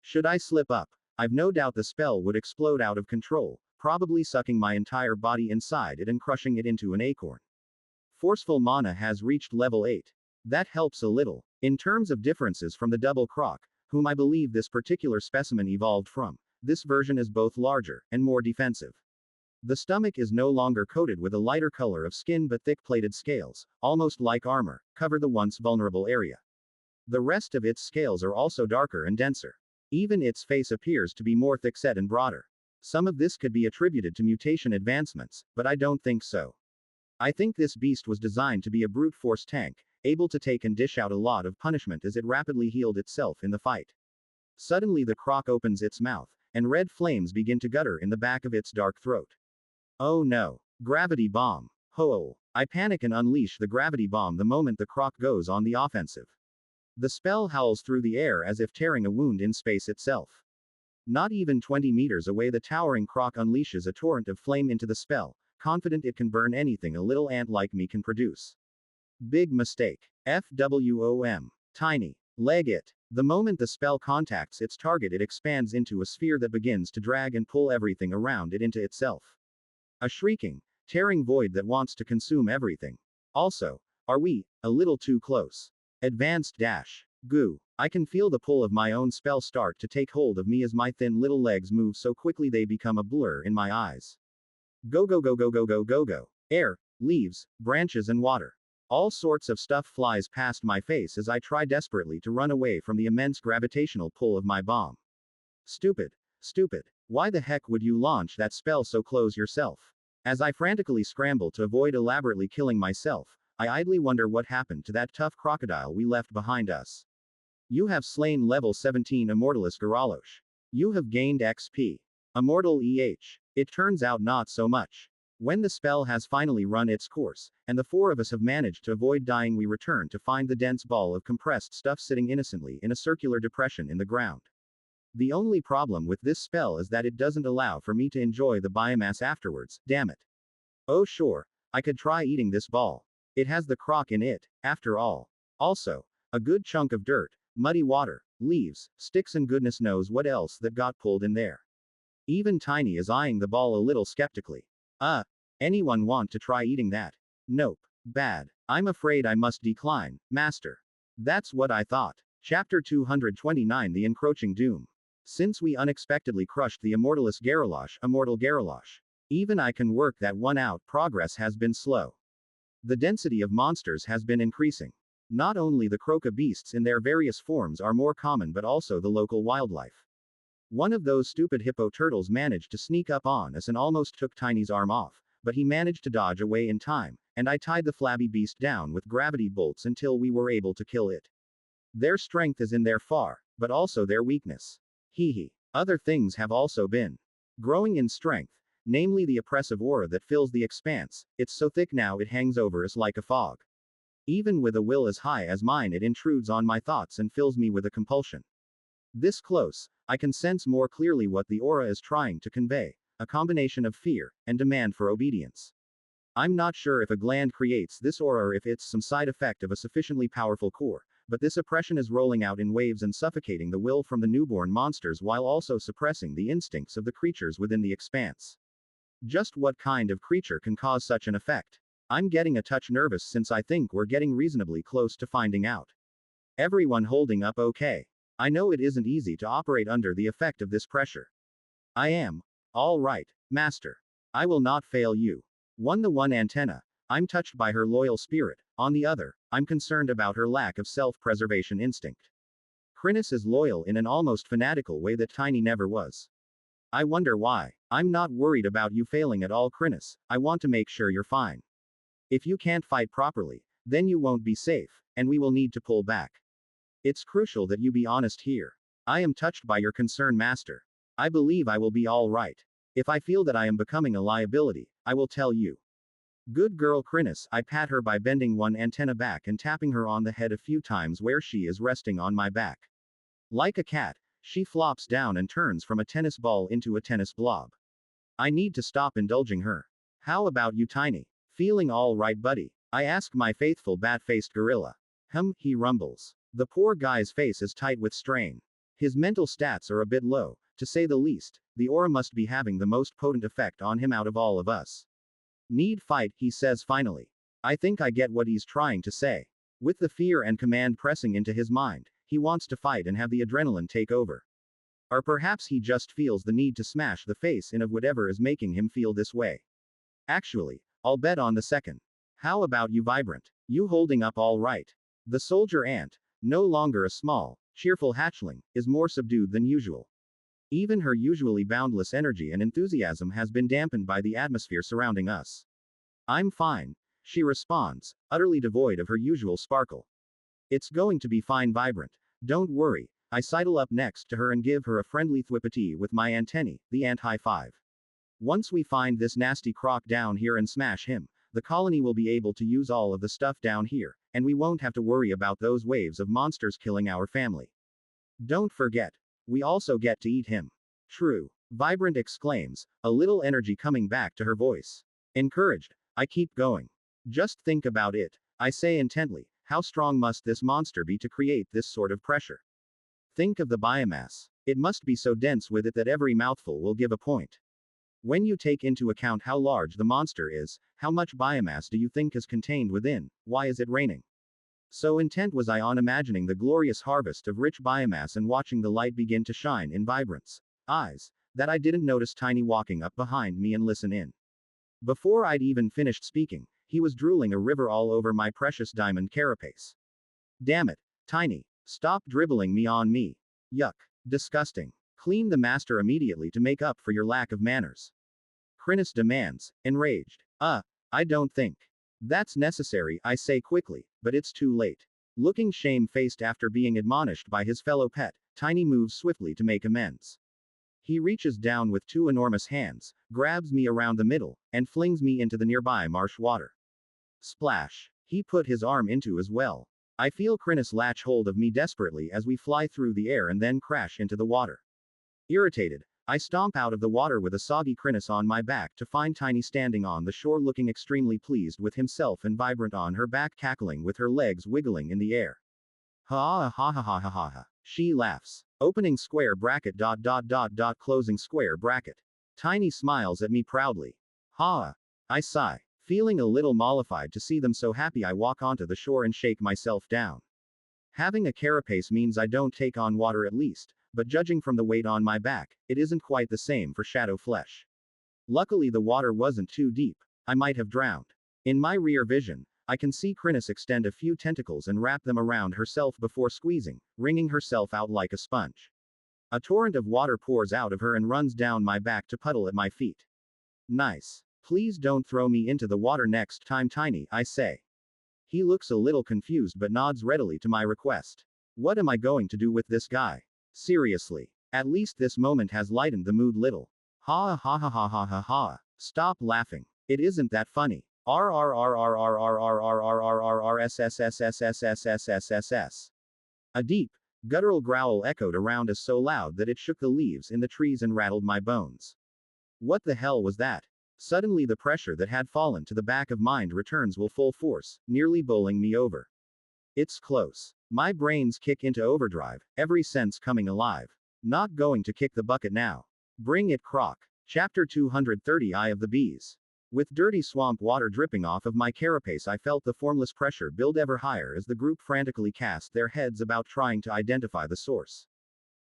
Should I slip up, I've no doubt the spell would explode out of control, probably sucking my entire body inside it and crushing it into an acorn. Forceful mana has reached level 8. That helps a little. In terms of differences from the double croc, whom I believe this particular specimen evolved from, this version is both larger and more defensive. The stomach is no longer coated with a lighter color of skin but thick-plated scales, almost like armor, cover the once vulnerable area. The rest of its scales are also darker and denser. Even its face appears to be more thickset and broader. Some of this could be attributed to mutation advancements, but I don't think so. I think this beast was designed to be a brute force tank, able to take and dish out a lot of punishment as it rapidly healed itself in the fight. Suddenly the croc opens its mouth, and red flames begin to gutter in the back of its dark throat. Oh no. Gravity bomb. Ho! I panic and unleash the gravity bomb the moment the croc goes on the offensive. The spell howls through the air as if tearing a wound in space itself. Not even 20 meters away the towering croc unleashes a torrent of flame into the spell, confident it can burn anything a little ant like me can produce. Big mistake. FWOM. Tiny. Leg it. The moment the spell contacts its target it expands into a sphere that begins to drag and pull everything around it into itself. A shrieking, tearing void that wants to consume everything. Also, are we a little too close? Advanced dash. Goo. I can feel the pull of my own spell start to take hold of me as my thin little legs move so quickly they become a blur in my eyes. Go go go go go go go go. Air, leaves, branches and water. All sorts of stuff flies past my face as I try desperately to run away from the immense gravitational pull of my bomb. Stupid. Stupid. Why the heck would you launch that spell so close yourself? As I frantically scramble to avoid elaborately killing myself, I idly wonder what happened to that tough crocodile we left behind us. You have slain level 17 Immortalis Geralash. You have gained XP. Immortal EH. It turns out not so much. When the spell has finally run its course, and the four of us have managed to avoid dying, we return to find the dense ball of compressed stuff sitting innocently in a circular depression in the ground. The only problem with this spell is that it doesn't allow for me to enjoy the biomass afterwards, damn it. Oh sure, I could try eating this ball. It has the croc in it, after all. Also, a good chunk of dirt, muddy water, leaves, sticks and goodness knows what else that got pulled in there. Even Tiny is eyeing the ball a little skeptically. Anyone want to try eating that? Nope. Bad. I'm afraid I must decline, master. That's what I thought. Chapter 229 The Encroaching Doom. Since we unexpectedly crushed the Immortalis Geralash, Immortal Geralash, even I can work that one out, progress has been slow. The density of monsters has been increasing. Not only the croca beasts in their various forms are more common but also the local wildlife. One of those stupid hippo turtles managed to sneak up on us and almost took Tiny's arm off, but he managed to dodge away in time, and I tied the flabby beast down with gravity bolts until we were able to kill it. Their strength is in their far, but also their weakness. Hee. Other things have also been growing in strength, namely the oppressive aura that fills the expanse. It's so thick now it hangs over us like a fog. Even with a will as high as mine it intrudes on my thoughts and fills me with a compulsion. This close, I can sense more clearly what the aura is trying to convey, a combination of fear and demand for obedience. I'm not sure if a gland creates this aura or if it's some side effect of a sufficiently powerful core, but this oppression is rolling out in waves and suffocating the will from the newborn monsters while also suppressing the instincts of the creatures within the expanse. Just what kind of creature can cause such an effect? I'm getting a touch nervous since I think we're getting reasonably close to finding out. Everyone holding up okay? I know it isn't easy to operate under the effect of this pressure. I am. All right, master. I will not fail you. The one antenna. I'm touched by her loyal spirit. On the other, I'm concerned about her lack of self-preservation instinct. Chrysalis is loyal in an almost fanatical way that Tiny never was. I wonder why. I'm not worried about you failing at all, Chrysalis. I want to make sure you're fine. If you can't fight properly, then you won't be safe, and we will need to pull back. It's crucial that you be honest here. I am touched by your concern, master. I believe I will be all right. If I feel that I am becoming a liability, I will tell you. Good girl Chrysalis, I pat her by bending one antenna back and tapping her on the head a few times where she is resting on my back. Like a cat, she flops down and turns from a tennis ball into a tennis blob. I need to stop indulging her. How about you, Tiny? Feeling all right, buddy? I ask my faithful bat-faced gorilla. He rumbles. The poor guy's face is tight with strain. His mental stats are a bit low, to say the least. The aura must be having the most potent effect on him out of all of us. Need fight, he says finally. I think I get what he's trying to say. With the fear and command pressing into his mind, he wants to fight and have the adrenaline take over. Or perhaps he just feels the need to smash the face in of whatever is making him feel this way. Actually, I'll bet on the second. How about you, Vibrant? You holding up all right? The soldier ant, no longer a small, cheerful hatchling, is more subdued than usual. Even her usually boundless energy and enthusiasm has been dampened by the atmosphere surrounding us. I'm fine, she responds, utterly devoid of her usual sparkle. It's going to be fine, Vibrant. Don't worry. I sidle up next to her and give her a friendly thwippity with my antennae, the ant high five. Once we find this nasty croc down here and smash him, the colony will be able to use all of the stuff down here, and we won't have to worry about those waves of monsters killing our family. Don't forget, we also get to eat him. True, Vibrant exclaims, a little energy coming back to her voice. Encouraged, I keep going. Just think about it, I say intently, how strong must this monster be to create this sort of pressure? Think of the biomass. It must be so dense with it that every mouthful will give a point. When you take into account how large the monster is, how much biomass do you think is contained within? Why is it raining? So intent was I on imagining the glorious harvest of rich biomass and watching the light begin to shine in Vibrant's eyes, that I didn't notice Tiny walking up behind me and listen in. Before I'd even finished speaking, he was drooling a river all over my precious diamond carapace. Damn it, Tiny, stop dribbling me on me. Yuck. Disgusting. Clean the master immediately to make up for your lack of manners. Chrysalis demands, enraged. I don't think that's necessary, I say quickly, but it's too late. Looking shame-faced after being admonished by his fellow pet, Tiny moves swiftly to make amends. He reaches down with two enormous hands, grabs me around the middle, and flings me into the nearby marsh water. Splash. He put his arm into as well. I feel Chrysalis latch hold of me desperately as we fly through the air and then crash into the water. Irritated, I stomp out of the water with a soggy Chrysalis on my back to find Tiny standing on the shore looking extremely pleased with himself and Vibrant on her back cackling with her legs wiggling in the air. Ha ha ha ha ha ha ha. She laughs. Opening square bracket ... closing square bracket. Tiny smiles at me proudly. Ha. I sigh. Feeling a little mollified to see them so happy, I walk onto the shore and shake myself down. Having a carapace means I don't take on water at least, but judging from the weight on my back, it isn't quite the same for shadow flesh. Luckily the water wasn't too deep. I might have drowned. In my rear vision, I can see Chrysalis extend a few tentacles and wrap them around herself before squeezing, wringing herself out like a sponge. A torrent of water pours out of her and runs down my back to puddle at my feet. Nice. Please don't throw me into the water next time, Tiny, I say. He looks a little confused but nods readily to my request. What am I going to do with this guy? Seriously. At least this moment has lightened the mood little. Ha ha ha ha ha ha ha. Stop laughing. It isn't that funny. RRRRRRRRRRRRSSSSSSSSSSS. A deep, guttural growl echoed around us so loud that it shook the leaves in the trees and rattled my bones. What the hell was that? Suddenly the pressure that had fallen to the back of mind returns with full force, nearly bowling me over. It's close. My brains kick into overdrive, every sense coming alive. Not going to kick the bucket now. Bring it, Croc. Chapter 230 Eye of the Bees. With dirty swamp water dripping off of my carapace, I felt the formless pressure build ever higher as the group frantically cast their heads about trying to identify the source.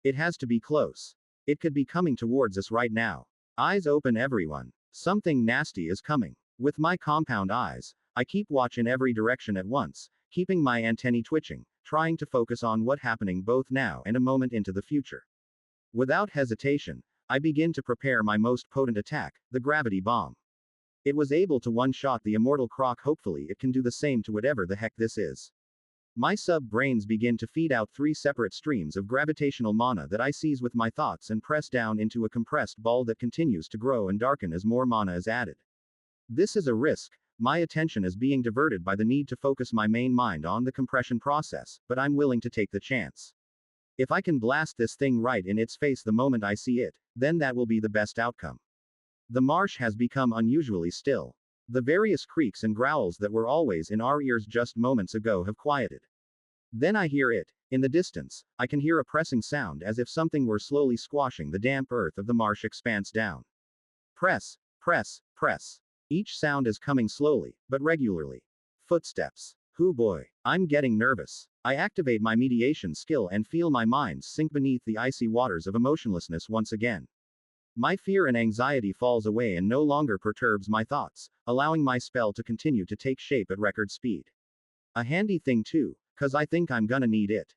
It has to be close. It could be coming towards us right now. Eyes open, everyone. Something nasty is coming. With my compound eyes, I keep watch in every direction at once, keeping my antennae twitching, trying to focus on what's happening both now and a moment into the future. Without hesitation, I begin to prepare my most potent attack, the gravity bomb. It was able to one-shot the immortal croc, hopefully it can do the same to whatever the heck this is. My sub-brains begin to feed out 3 separate streams of gravitational mana that I seize with my thoughts and press down into a compressed ball that continues to grow and darken as more mana is added. This is a risk, my attention is being diverted by the need to focus my main mind on the compression process, but I'm willing to take the chance. If I can blast this thing right in its face the moment I see it, then that will be the best outcome. The marsh has become unusually still. The various creaks and growls that were always in our ears just moments ago have quieted. Then I hear it. In the distance, I can hear a pressing sound as if something were slowly squashing the damp earth of the marsh expanse down. Press, press, press. Each sound is coming slowly, but regularly. Footsteps. Hoo boy. I'm getting nervous. I activate my mediation skill and feel my mind sink beneath the icy waters of emotionlessness once again. My fear and anxiety falls away and no longer perturbs my thoughts, allowing my spell to continue to take shape at record speed. A handy thing too, 'cause I think I'm gonna need it.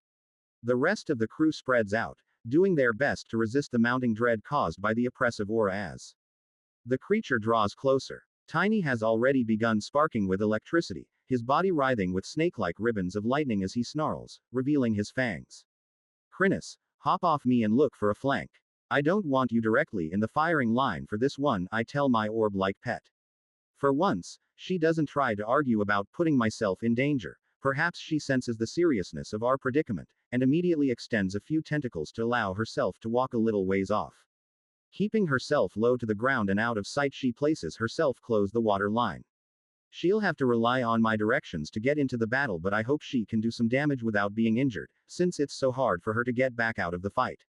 The rest of the crew spreads out, doing their best to resist the mounting dread caused by the oppressive aura as the creature draws closer. Tiny has already begun sparking with electricity, his body writhing with snake-like ribbons of lightning as he snarls, revealing his fangs. Chrysalis, hop off me and look for a flank. I don't want you directly in the firing line for this one, I tell my orb-like pet. For once, she doesn't try to argue about putting myself in danger. Perhaps she senses the seriousness of our predicament, and immediately extends a few tentacles to allow herself to walk a little ways off. Keeping herself low to the ground and out of sight, she places herself close the water line. She'll have to rely on my directions to get into the battle, but I hope she can do some damage without being injured, since it's so hard for her to get back out of the fight.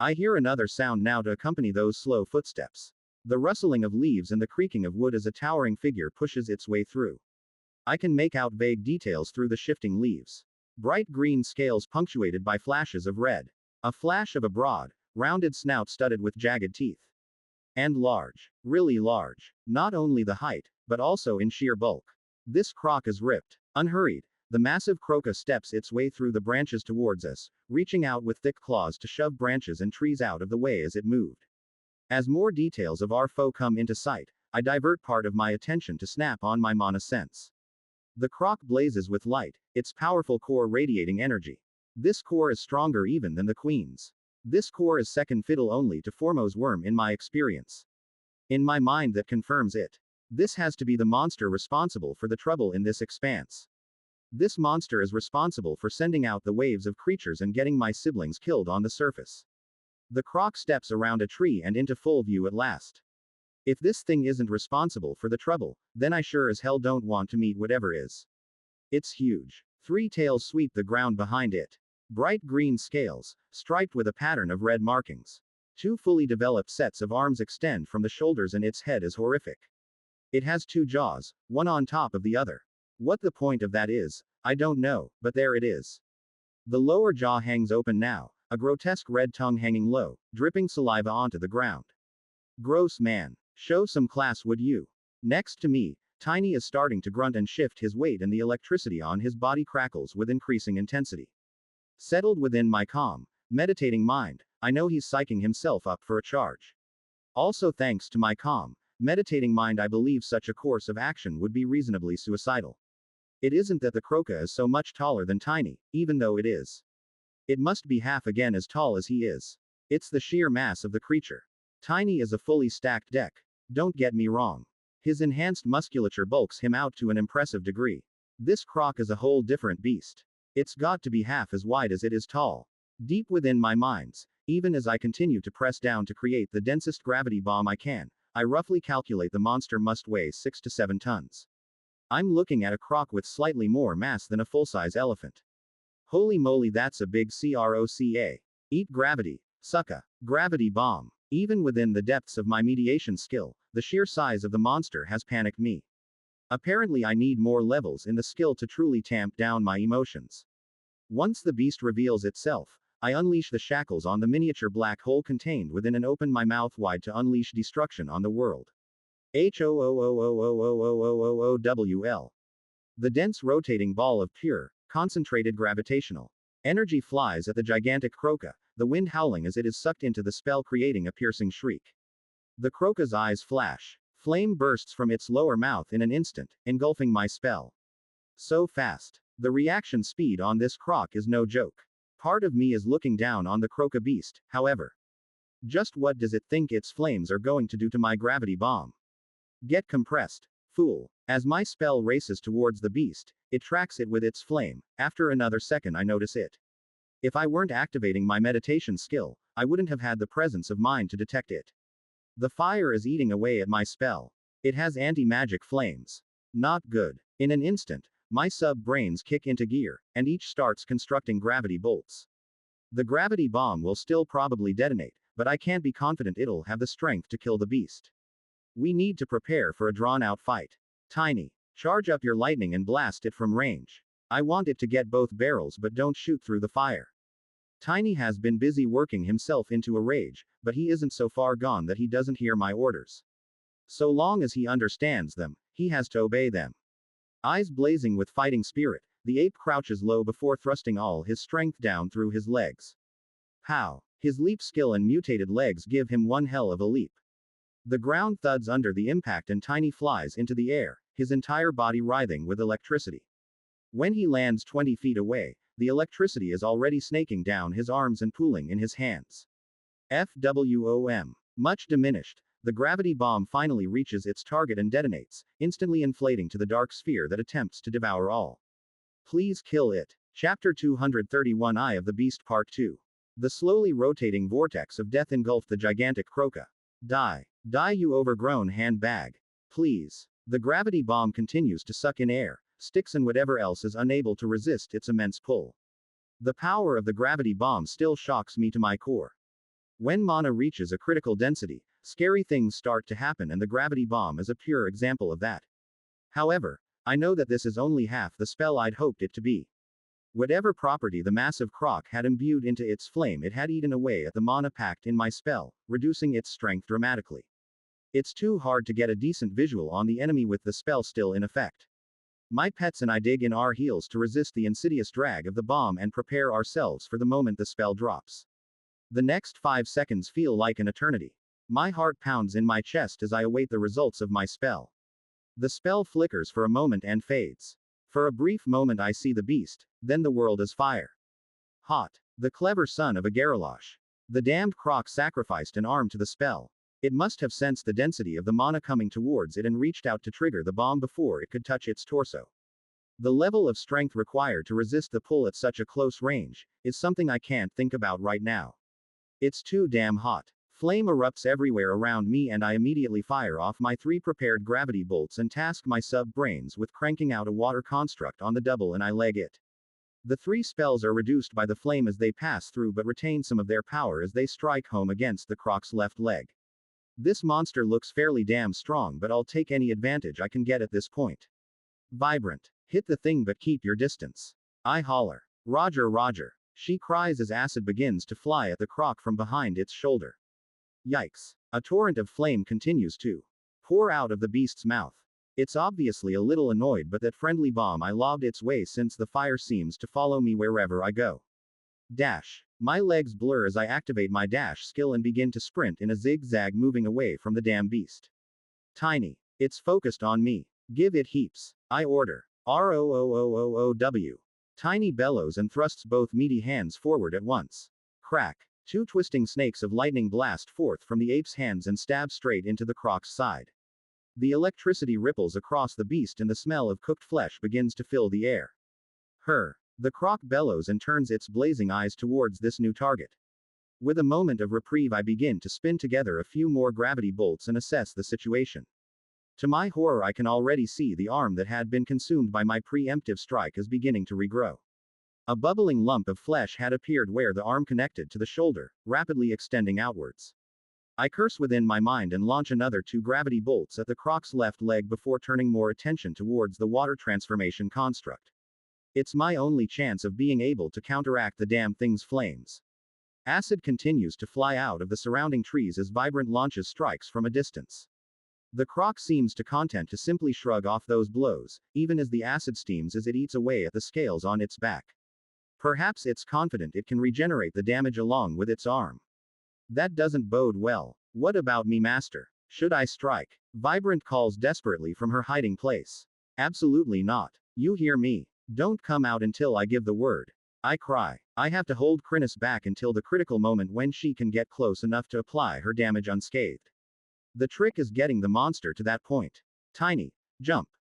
I hear another sound now to accompany those slow footsteps. The rustling of leaves and the creaking of wood as a towering figure pushes its way through. I can make out vague details through the shifting leaves. Bright green scales punctuated by flashes of red. A flash of a broad, rounded snout studded with jagged teeth. And large. Really large. Not only the height, but also in sheer bulk. This croc is ripped. Unhurried, the massive croca steps its way through the branches towards us, reaching out with thick claws to shove branches and trees out of the way as it moved. As more details of our foe come into sight, I divert part of my attention to snap on my mana sense. The croc blazes with light, its powerful core radiating energy. This core is stronger even than the queen's. This core is second fiddle only to Formo's worm in my experience. In my mind that confirms it. This has to be the monster responsible for the trouble in this expanse. This monster is responsible for sending out the waves of creatures and getting my siblings killed on the surface. The croc steps around a tree and into full view at last. If this thing isn't responsible for the trouble, then I sure as hell don't want to meet whatever is. It's huge. 3 tails sweep the ground behind it. Bright green scales, striped with a pattern of red markings. 2 fully developed sets of arms extend from the shoulders and its head is horrific. It has 2 jaws, one on top of the other. What the point of that is, I don't know, but there it is. The lower jaw hangs open now, a grotesque red tongue hanging low, dripping saliva onto the ground. Gross man. Show some class would you? Next to me, Tiny is starting to grunt and shift his weight and the electricity on his body crackles with increasing intensity. Settled within my calm, meditating mind, I know he's psyching himself up for a charge. Also thanks to my calm, meditating mind, I believe such a course of action would be reasonably suicidal. It isn't that the croca is so much taller than Tiny, even though it is. It must be half again as tall as he is. It's the sheer mass of the creature. Tiny is a fully stacked deck. Don't get me wrong. His enhanced musculature bulks him out to an impressive degree. This croc is a whole different beast. It's got to be half as wide as it is tall. Deep within my minds, even as I continue to press down to create the densest gravity bomb I can, I roughly calculate the monster must weigh 6 to 7 tons. I'm looking at a croc with slightly more mass than a full-size elephant. Holy moly, that's a big croca. Eat gravity. Sucka. Gravity bomb. Even within the depths of my mediation skill, the sheer size of the monster has panicked me. Apparently I need more levels in the skill to truly tamp down my emotions. Once the beast reveals itself, I unleash the shackles on the miniature black hole contained within and open my mouth wide to unleash destruction on the world. HOOOOOOOOOOOOWL. The dense rotating ball of pure, concentrated gravitational energy flies at the gigantic croca, the wind howling as it is sucked into the spell, creating a piercing shriek. The croca's eyes flash. Flame bursts from its lower mouth in an instant, engulfing my spell. So fast. The reaction speed on this croc is no joke. Part of me is looking down on the croca beast, however. Just what does it think its flames are going to do to my gravity bomb? Get compressed, fool. As my spell races towards the beast, it tracks it with its flame. After another second I notice it. If I weren't activating my meditation skill, I wouldn't have had the presence of mind to detect it. The fire is eating away at my spell. It has anti-magic flames. Not good. In an instant, my sub-brains kick into gear, and each starts constructing gravity bolts. The gravity bomb will still probably detonate, but I can't be confident it'll have the strength to kill the beast. We need to prepare for a drawn-out fight. Tiny, charge up your lightning and blast it from range. I want it to get both barrels but don't shoot through the fire. Tiny has been busy working himself into a rage, but he isn't so far gone that he doesn't hear my orders. So long as he understands them, he has to obey them. Eyes blazing with fighting spirit, the ape crouches low before thrusting all his strength down through his legs. Pow! His leap skill and mutated legs give him one hell of a leap. The ground thuds under the impact and Tiny flies into the air, his entire body writhing with electricity. When he lands 20 feet away, the electricity is already snaking down his arms and pooling in his hands. FWOM. Much diminished, the gravity bomb finally reaches its target and detonates, instantly inflating to the dark sphere that attempts to devour all. Please kill it. Chapter 231 Eye of the Beast Part 2. The slowly rotating vortex of death engulfed the gigantic croca. Die. Die, you overgrown handbag. Please. The gravity bomb continues to suck in air, sticks and whatever else is unable to resist its immense pull. The power of the gravity bomb still shocks me to my core. When mana reaches a critical density, scary things start to happen, and the gravity bomb is a pure example of that. However, I know that this is only half the spell I'd hoped it to be. Whatever property the massive croc had imbued into its flame, it had eaten away at the mana packed in my spell, reducing its strength dramatically. It's too hard to get a decent visual on the enemy with the spell still in effect. My pets and I dig in our heels to resist the insidious drag of the bomb and prepare ourselves for the moment the spell drops. The next 5 seconds feel like an eternity. My heart pounds in my chest as I await the results of my spell. The spell flickers for a moment and fades. For a brief moment I see the beast, then the world is fire. Hot. The clever son of a Geralash. The damned croc sacrificed an arm to the spell. It must have sensed the density of the mana coming towards it and reached out to trigger the bomb before it could touch its torso. The level of strength required to resist the pull at such a close range is something I can't think about right now. It's too damn hot. Flame erupts everywhere around me and I immediately fire off my 3 prepared gravity bolts and task my sub-brains with cranking out a water construct on the double, and I leg it. The 3 spells are reduced by the flame as they pass through but retain some of their power as they strike home against the croc's left leg. This monster looks fairly damn strong, but I'll take any advantage I can get at this point. Vibrant. Hit the thing but keep your distance. I holler. Roger, Roger. She cries as acid begins to fly at the croc from behind its shoulder. Yikes. A torrent of flame continues to pour out of the beast's mouth. It's obviously a little annoyed, but that friendly bomb I lobbed its way since the fire seems to follow me wherever I go. Dash. My legs blur as I activate my dash skill and begin to sprint in a zigzag, moving away from the damn beast. Tiny. It's focused on me. Give it heaps. I order. ROOOOOW. Tiny bellows and thrusts both meaty hands forward at once. Crack. 2 twisting snakes of lightning blast forth from the ape's hands and stab straight into the croc's side. The electricity ripples across the beast and the smell of cooked flesh begins to fill the air. The croc bellows and turns its blazing eyes towards this new target. With a moment of reprieve I begin to spin together a few more gravity bolts and assess the situation. To my horror I can already see the arm that had been consumed by my preemptive strike is beginning to regrow. A bubbling lump of flesh had appeared where the arm connected to the shoulder, rapidly extending outwards. I curse within my mind and launch another 2 gravity bolts at the croc's left leg before turning more attention towards the water transformation construct. It's my only chance of being able to counteract the damn thing's flames. Acid continues to fly out of the surrounding trees as Vibrant launches strikes from a distance. The croc seems to content to simply shrug off those blows, even as the acid steams as it eats away at the scales on its back. Perhaps it's confident it can regenerate the damage along with its arm. That doesn't bode well. What about me, master? Should I strike? Vibrant calls desperately from her hiding place. Absolutely not. You hear me. Don't come out until I give the word. I cry. I have to hold Chrysalis back until the critical moment when she can get close enough to apply her damage unscathed. The trick is getting the monster to that point. Tiny. Jump.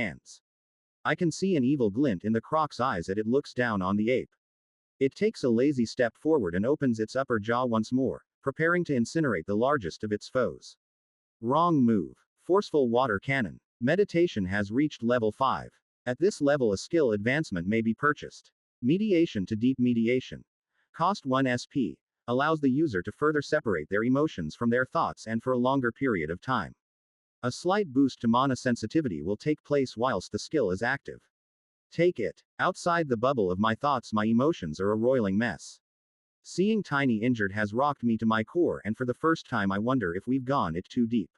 hands. I can see an evil glint in the croc's eyes as it looks down on the ape. It takes a lazy step forward and opens its upper jaw once more, preparing to incinerate the largest of its foes. Wrong move. Forceful water cannon. Meditation has reached level 5. At this level a skill advancement may be purchased. Mediation to deep mediation. Cost 1 SP. Allows the user to further separate their emotions from their thoughts and for a longer period of time. A slight boost to mana sensitivity will take place whilst the skill is active. Take it. Outside the bubble of my thoughts my emotions are a roiling mess. Seeing Tiny injured has rocked me to my core, and for the first time I wonder if we've gone it too deep.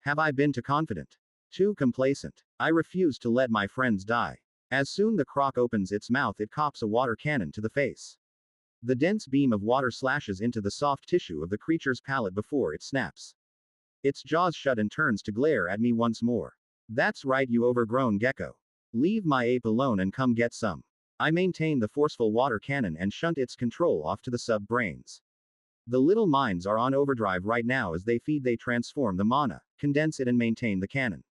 Have I been too confident? Too complacent? I refuse to let my friends die. As soon the croc opens its mouth it cops a water cannon to the face. The dense beam of water slashes into the soft tissue of the creature's palate before it snaps. Its jaws shut and turns to glare at me once more. That's right, you overgrown gecko. Leave my ape alone and come get some. I maintain the forceful water cannon and shunt its control off to the sub-brains. The little minds are on overdrive right now as they transform the mana, condense it and maintain the cannon.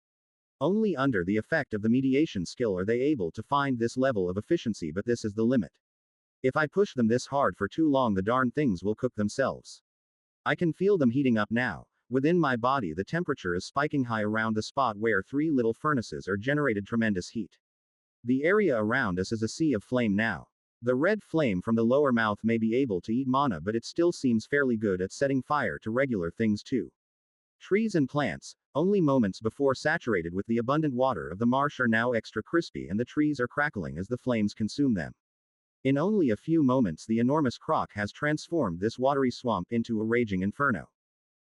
Only under the effect of the mediation skill are they able to find this level of efficiency, but this is the limit. If I push them this hard for too long the darn things will cook themselves. I can feel them heating up now. Within my body the temperature is spiking high around the spot where 3 little furnaces are generated tremendous heat. The area around us is a sea of flame now. The red flame from the lower mouth may be able to eat mana, but it still seems fairly good at setting fire to regular things too. Trees and plants, only moments before saturated with the abundant water of the marsh, are now extra crispy and the trees are crackling as the flames consume them. In only a few moments the enormous croc has transformed this watery swamp into a raging inferno.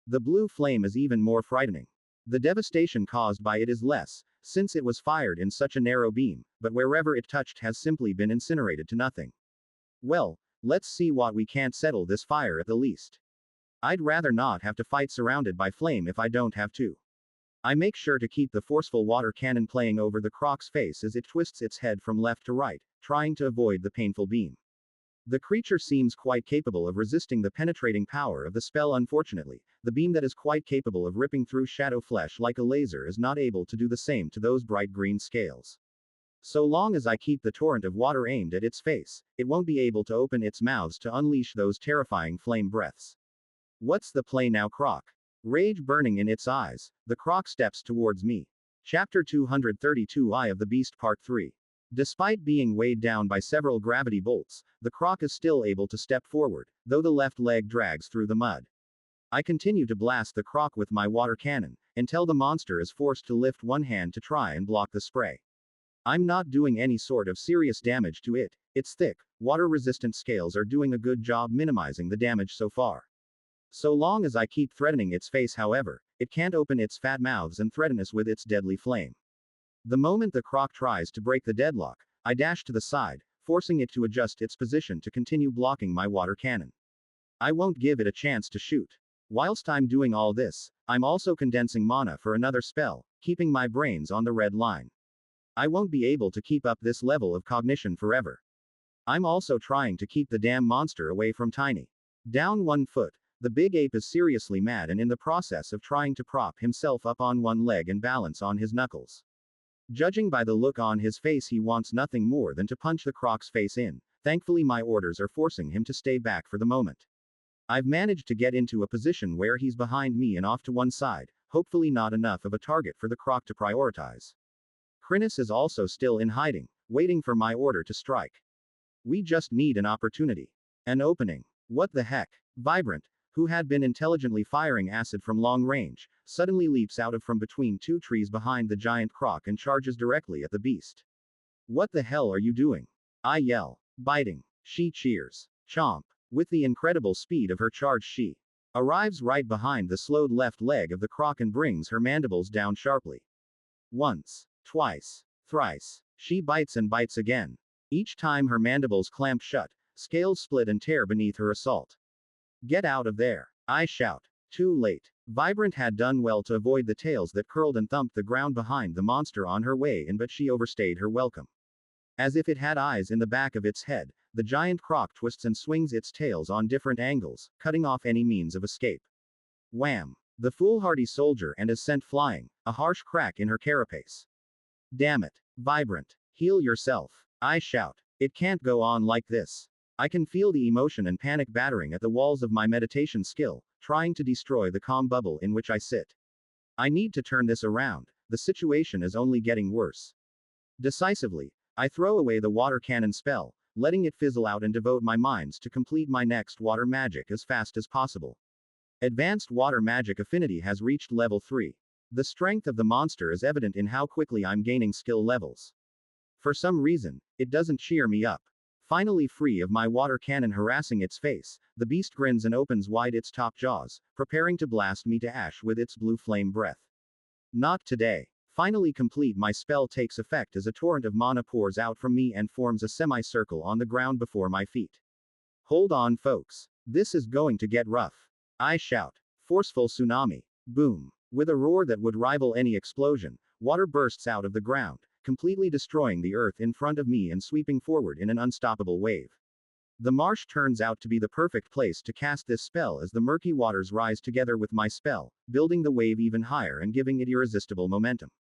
The blue flame is even more frightening. The devastation caused by it is less, since it was fired in such a narrow beam, but wherever it touched has simply been incinerated to nothing. Well, let's see what we can't settle this fire at the least. I'd rather not have to fight surrounded by flame if I don't have to. I make sure to keep the forceful water cannon playing over the croc's face as it twists its head from left to right, trying to avoid the painful beam. The creature seems quite capable of resisting the penetrating power of the spell. Unfortunately, the beam that is quite capable of ripping through shadow flesh like a laser is not able to do the same to those bright green scales. So long as I keep the torrent of water aimed at its face, it won't be able to open its mouths to unleash those terrifying flame breaths. What's the play now, croc? Rage burning in its eyes, the croc steps towards me. Chapter 232 Eye of the Beast Part 3. Despite being weighed down by several gravity bolts, the croc is still able to step forward, though the left leg drags through the mud. I continue to blast the croc with my water cannon, until the monster is forced to lift one hand to try and block the spray. I'm not doing any sort of serious damage to it. Its thick, water-resistant scales are doing a good job minimizing the damage so far. So long as I keep threatening its face, however, it can't open its fat mouths and threaten us with its deadly flame. The moment the croc tries to break the deadlock, I dash to the side, forcing it to adjust its position to continue blocking my water cannon. I won't give it a chance to shoot. Whilst I'm doing all this, I'm also condensing mana for another spell, keeping my brains on the red line. I won't be able to keep up this level of cognition forever. I'm also trying to keep the damn monster away from Tiny. Down 1 foot, the big ape is seriously mad and in the process of trying to prop himself up on one leg and balance on his knuckles. Judging by the look on his face, he wants nothing more than to punch the croc's face in. Thankfully my orders are forcing him to stay back for the moment. I've managed to get into a position where he's behind me and off to one side, hopefully not enough of a target for the croc to prioritize. Chrysalis is also still in hiding, waiting for my order to strike. We just need an opportunity. An opening. What the heck? Vibrant, who had been intelligently firing acid from long range, suddenly leaps out of from between two trees behind the giant croc and charges directly at the beast. What the hell are you doing? I yell. Biting. She cheers. Chomp. With the incredible speed of her charge, she arrives right behind the slowed left leg of the croc and brings her mandibles down sharply. Once, twice, thrice. She bites and bites again. Each time her mandibles clamp shut, scales split and tear beneath her assault. Get out of there, I shout. Too late. Vibrant had done well to avoid the tails that curled and thumped the ground behind the monster on her way in, but she overstayed her welcome. As if it had eyes in the back of its head, the giant croc twists and swings its tails on different angles, cutting off any means of escape. Wham! The foolhardy soldier and is sent flying, a harsh crack in her carapace. Damn it. Vibrant. Heal yourself. I shout. It can't go on like this. I can feel the emotion and panic battering at the walls of my meditation skill, trying to destroy the calm bubble in which I sit. I need to turn this around. The situation is only getting worse. Decisively, I throw away the water cannon spell, letting it fizzle out and devote my minds to complete my next water magic as fast as possible. Advanced water magic affinity has reached level 3. The strength of the monster is evident in how quickly I'm gaining skill levels. For some reason, it doesn't cheer me up. Finally free of my water cannon harassing its face, the beast grins and opens wide its top jaws, preparing to blast me to ash with its blue flame breath. Not today. Finally complete, my spell takes effect as a torrent of mana pours out from me and forms a semicircle on the ground before my feet. Hold on, folks. This is going to get rough. I shout. Forceful tsunami. Boom. With a roar that would rival any explosion, water bursts out of the ground, completely destroying the earth in front of me and sweeping forward in an unstoppable wave. The marsh turns out to be the perfect place to cast this spell as the murky waters rise together with my spell, building the wave even higher and giving it irresistible momentum.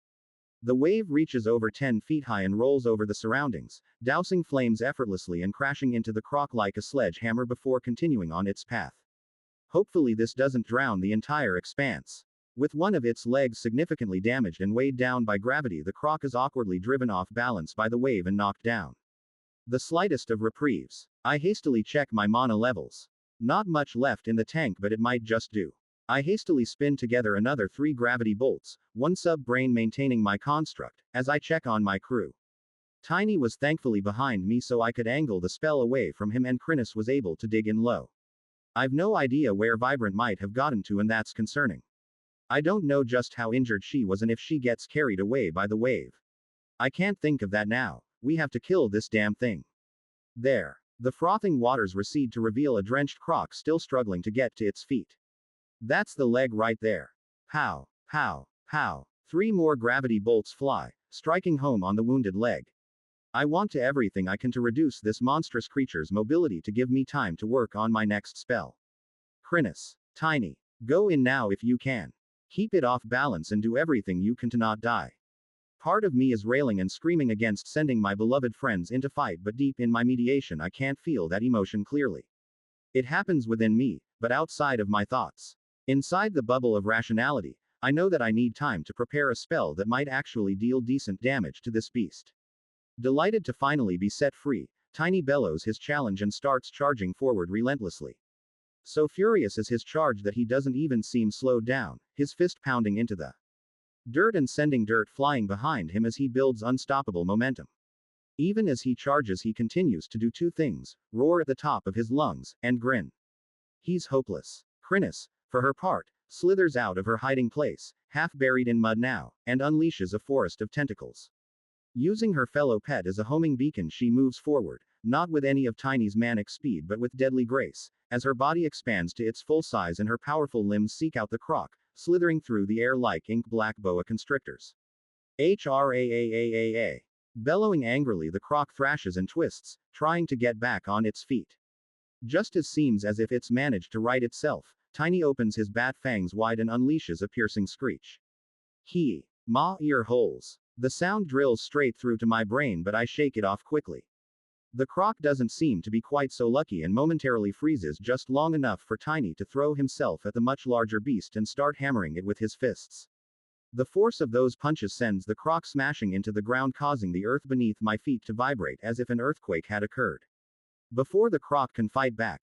The wave reaches over 10 feet high and rolls over the surroundings, dousing flames effortlessly and crashing into the croc like a sledgehammer before continuing on its path. Hopefully this doesn't drown the entire expanse. With one of its legs significantly damaged and weighed down by gravity, the croc is awkwardly driven off balance by the wave and knocked down. The slightest of reprieves. I hastily check my mana levels. Not much left in the tank, but it might just do. I hastily spin together another 3 gravity bolts, one sub-brain maintaining my construct, as I check on my crew. Tiny was thankfully behind me so I could angle the spell away from him, and Chrysalis was able to dig in low. I've no idea where Vibrant might have gotten to, and that's concerning. I don't know just how injured she was and if she gets carried away by the wave. I can't think of that now. We have to kill this damn thing. There. The frothing waters recede to reveal a drenched croc still struggling to get to its feet. That's the leg right there. Pow, pow, pow. 3 more gravity bolts fly, striking home on the wounded leg. I want to everything I can to reduce this monstrous creature's mobility to give me time to work on my next spell. Chrysalis. Tiny. Go in now if you can. Keep it off balance and do everything you can to not die. Part of me is railing and screaming against sending my beloved friends into fight, but deep in my mediation I can't feel that emotion clearly. It happens within me, but outside of my thoughts. Inside the bubble of rationality, I know that I need time to prepare a spell that might actually deal decent damage to this beast. Delighted to finally be set free, Tiny bellows his challenge and starts charging forward relentlessly. So furious is his charge that he doesn't even seem slowed down, his fist pounding into the dirt and sending dirt flying behind him as he builds unstoppable momentum. Even as he charges, he continues to do 2 things: roar at the top of his lungs, and grin. He's hopeless. Chrysalis, for her part, slithers out of her hiding place, half buried in mud now, and unleashes a forest of tentacles. Using her fellow pet as a homing beacon, she moves forward, not with any of Tiny's manic speed but with deadly grace, as her body expands to its full size and her powerful limbs seek out the croc, slithering through the air like ink black boa constrictors. Hraaaaa. Bellowing angrily, the croc thrashes and twists, trying to get back on its feet. Just as seems as if it's managed to right itself, Tiny opens his bat fangs wide and unleashes a piercing screech. He. Ma ear holes. The sound drills straight through to my brain, but I shake it off quickly. The croc doesn't seem to be quite so lucky and momentarily freezes just long enough for Tiny to throw himself at the much larger beast and start hammering it with his fists. The force of those punches sends the croc smashing into the ground, causing the earth beneath my feet to vibrate as if an earthquake had occurred. Before the croc can fight back,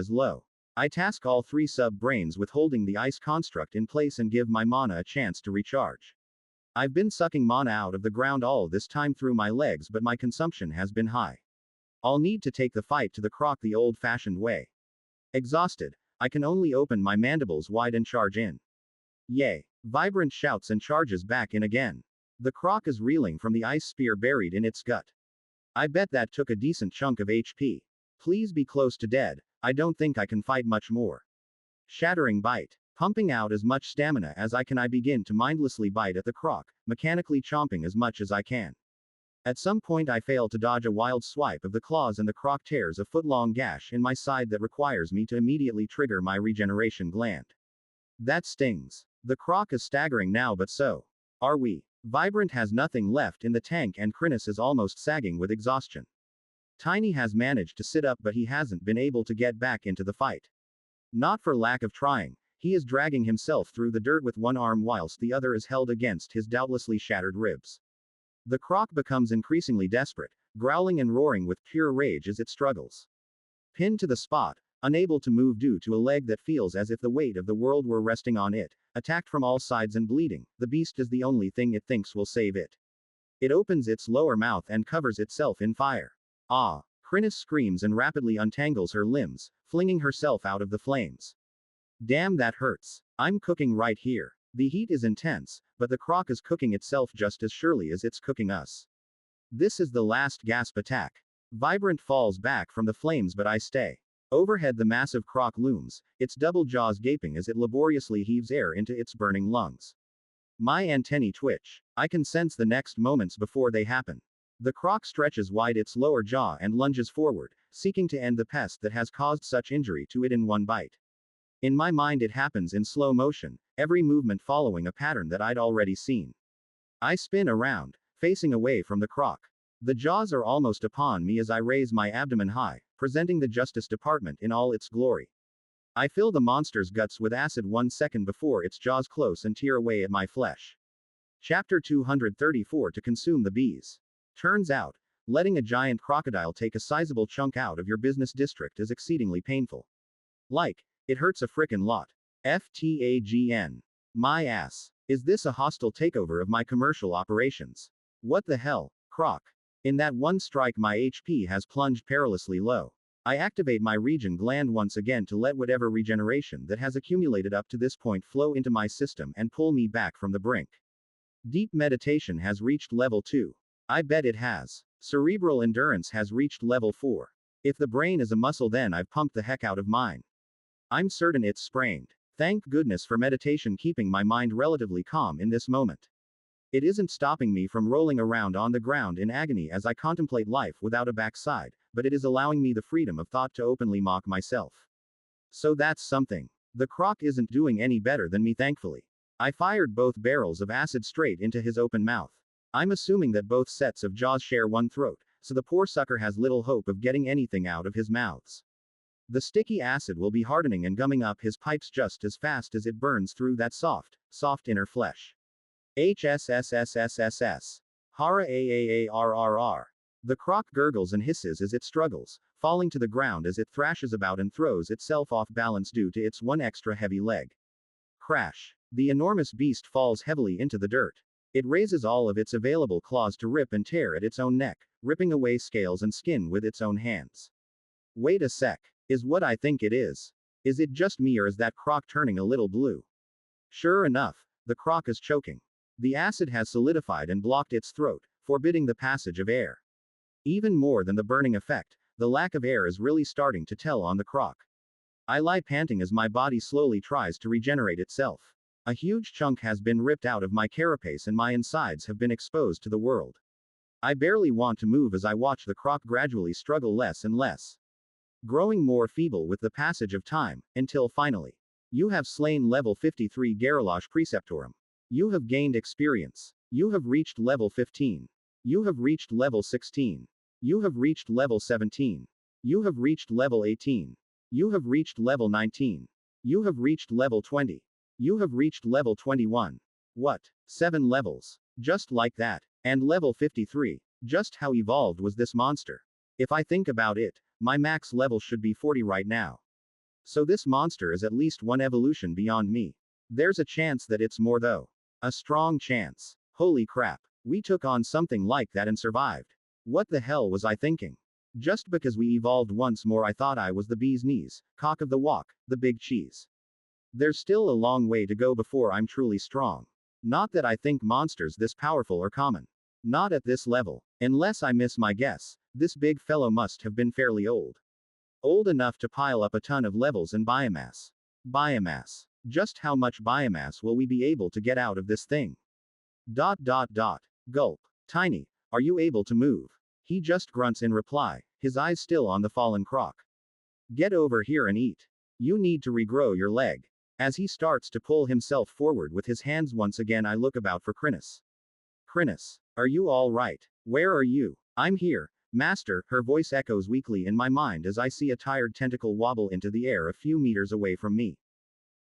as low. I task all 3 sub-brains with holding the ice construct in place and give my mana a chance to recharge. I've been sucking mana out of the ground all this time through my legs, but my consumption has been high. I'll need to take the fight to the croc the old-fashioned way. Exhausted, I can only open my mandibles wide and charge in. Yay! Vibrant shouts and charges back in again. The croc is reeling from the ice spear buried in its gut. I bet that took a decent chunk of HP. Please be close to dead, I don't think I can fight much more. Shattering bite. Pumping out as much stamina as I can, I begin to mindlessly bite at the croc, mechanically chomping as much as I can. At some point I fail to dodge a wild swipe of the claws and the croc tears a foot-long gash in my side that requires me to immediately trigger my regeneration gland. That stings. The croc is staggering now, but so are we. Vibrant has nothing left in the tank and Chrysalis is almost sagging with exhaustion. Tiny has managed to sit up, but he hasn't been able to get back into the fight. Not for lack of trying. He is dragging himself through the dirt with one arm whilst the other is held against his doubtlessly shattered ribs. The croc becomes increasingly desperate, growling and roaring with pure rage as it struggles. Pinned to the spot, unable to move due to a leg that feels as if the weight of the world were resting on it, attacked from all sides and bleeding, the beast is the only thing it thinks will save it. It opens its lower mouth and covers itself in fire. Ah! Chrysalis screams and rapidly untangles her limbs, flinging herself out of the flames. Damn, that hurts. I'm cooking right here. The heat is intense, but the croc is cooking itself just as surely as it's cooking us. This is the last gasp attack. Vibrant falls back from the flames, but I stay. Overhead the massive croc looms, its double jaws gaping as it laboriously heaves air into its burning lungs. My antennae twitch. I can sense the next moments before they happen. The croc stretches wide its lower jaw and lunges forward, seeking to end the pest that has caused such injury to it in one bite. In my mind it happens in slow motion, every movement following a pattern that I'd already seen. I spin around, facing away from the croc. The jaws are almost upon me as I raise my abdomen high, presenting the Justice Department in all its glory. I fill the monster's guts with acid 1 second before its jaws close and tear away at my flesh. Chapter 234 To consume the bees. Turns out, letting a giant crocodile take a sizable chunk out of your business district is exceedingly painful. It hurts a frickin' lot. FTAGN. My ass. Is this a hostile takeover of my commercial operations? What the hell, croc? In that one strike my HP has plunged perilously low. I activate my regen gland once again to let whatever regeneration that has accumulated up to this point flow into my system and pull me back from the brink. Deep meditation has reached level 2. I bet it has. Cerebral endurance has reached level 4. If the brain is a muscle, then I've pumped the heck out of mine. I'm certain it's sprained. Thank goodness for meditation keeping my mind relatively calm in this moment. It isn't stopping me from rolling around on the ground in agony as I contemplate life without a backside, but it is allowing me the freedom of thought to openly mock myself. So that's something. The croc isn't doing any better than me, thankfully. I fired both barrels of acid straight into his open mouth. I'm assuming that both sets of jaws share one throat, so the poor sucker has little hope of getting anything out of his mouths. The sticky acid will be hardening and gumming up his pipes just as fast as it burns through that soft inner flesh. HSSSSSS. Hara AAARRR. The croc gurgles and hisses as it struggles, falling to the ground as it thrashes about and throws itself off balance due to its one extra heavy leg. Crash. The enormous beast falls heavily into the dirt. It raises all of its available claws to rip and tear at its own neck, ripping away scales and skin with its own hands. Wait a sec. Is what I think it is. Is it just me, or is that croc turning a little blue? Sure enough, the croc is choking. The acid has solidified and blocked its throat, forbidding the passage of air. Even more than the burning effect, the lack of air is really starting to tell on the croc. I lie panting as my body slowly tries to regenerate itself. A huge chunk has been ripped out of my carapace and my insides have been exposed to the world. I barely want to move as I watch the croc gradually struggle less and less, growing more feeble with the passage of time, until finally. You have slain level 53 Geralash Preceptorum. You have gained experience. You have reached level 15. You have reached level 16. You have reached level 17. You have reached level 18. You have reached level 19. You have reached level 20. You have reached level 21. What? 7 levels. Just like that. And level 53. Just how evolved was this monster? If I think about it, my max level should be 40 right now. So this monster is at least one evolution beyond me. There's a chance that it's more though. A strong chance. Holy crap. We took on something like that and survived. What the hell was I thinking? Just because we evolved once more I thought I was the bee's knees, cock of the walk, the big cheese. There's still a long way to go before I'm truly strong. Not that I think monsters this powerful are common. Not at this level. Unless I miss my guess, this big fellow must have been fairly old. Old enough to pile up a ton of levels and biomass. Biomass. Just how much biomass will we be able to get out of this thing? ... Gulp. Tiny, are you able to move? He just grunts in reply, his eyes still on the fallen croc. Get over here and eat. You need to regrow your leg. As he starts to pull himself forward with his hands once again I look about for Chrysalis. Chrysalis, are you all right? Where are you? I'm here, master, her voice echoes weakly in my mind as I see a tired tentacle wobble into the air a few meters away from me.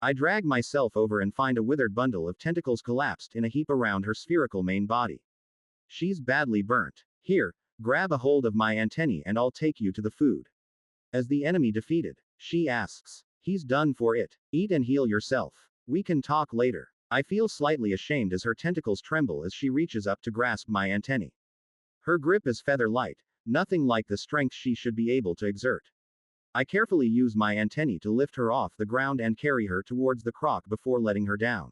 I drag myself over and find a withered bundle of tentacles collapsed in a heap around her spherical main body. She's badly burnt. Here, grab a hold of my antennae and I'll take you to the food. As the enemy defeated, she asks. He's done for it. Eat and heal yourself. We can talk later. I feel slightly ashamed as her tentacles tremble as she reaches up to grasp my antennae. Her grip is feather light, nothing like the strength she should be able to exert. I carefully use my antennae to lift her off the ground and carry her towards the croc before letting her down.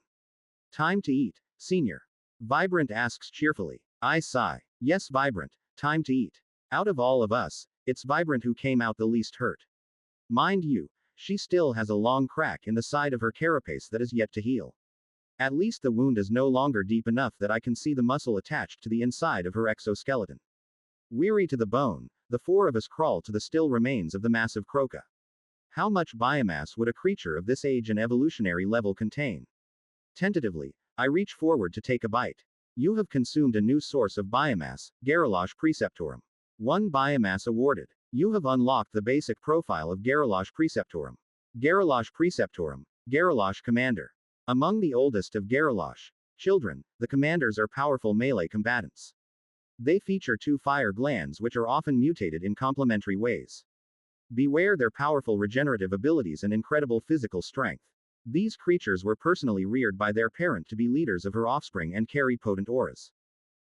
Time to eat, senior. Vibrant asks cheerfully. I sigh. Yes, Vibrant, time to eat. Out of all of us, it's Vibrant who came out the least hurt. Mind you, she still has a long crack in the side of her carapace that is yet to heal. At least the wound is no longer deep enough that I can see the muscle attached to the inside of her exoskeleton. Weary to the bone, the four of us crawl to the still remains of the massive croca. How much biomass would a creature of this age and evolutionary level contain? Tentatively, I reach forward to take a bite. You have consumed a new source of biomass, Geralash Preceptorum. 1 biomass awarded. You have unlocked the basic profile of Geralash Preceptorum. Geralash Preceptorum, Geralash Commander. Among the oldest of Geralash children, the commanders are powerful melee combatants. They feature 2 fire glands which are often mutated in complementary ways. Beware their powerful regenerative abilities and incredible physical strength. These creatures were personally reared by their parent to be leaders of her offspring and carry potent auras.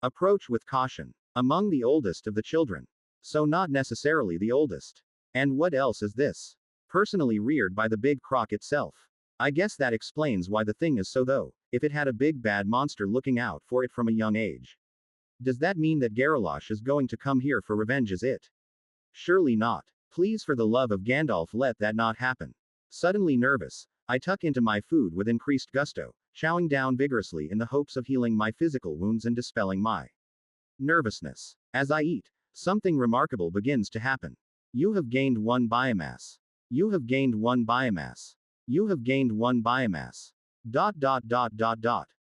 Approach with caution. Among the oldest of the children. So not necessarily the oldest. And what else is this? Personally reared by the big croc itself. I guess that explains why the thing is so though, if it had a big bad monster looking out for it from a young age. Does that mean that Geralash is going to come here for revenge is it? Surely not. Please for the love of Gandalf let that not happen. Suddenly nervous, I tuck into my food with increased gusto, chowing down vigorously in the hopes of healing my physical wounds and dispelling my nervousness. As I eat, something remarkable begins to happen. You have gained 1 biomass. You have gained 1 biomass. You have gained 1 biomass. ...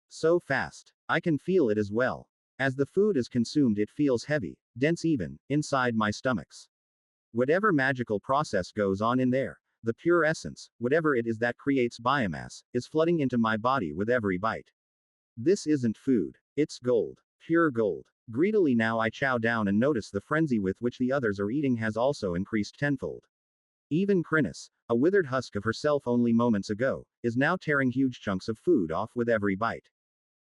So fast. I can feel it as well. As the food is consumed it feels heavy, dense even, inside my stomachs. Whatever magical process goes on in there, the pure essence, whatever it is that creates biomass, is flooding into my body with every bite. This isn't food. It's gold. Pure gold. Greedily now I chow down and notice the frenzy with which the others are eating has also increased tenfold. Even Chrysalis, a withered husk of herself only moments ago, is now tearing huge chunks of food off with every bite.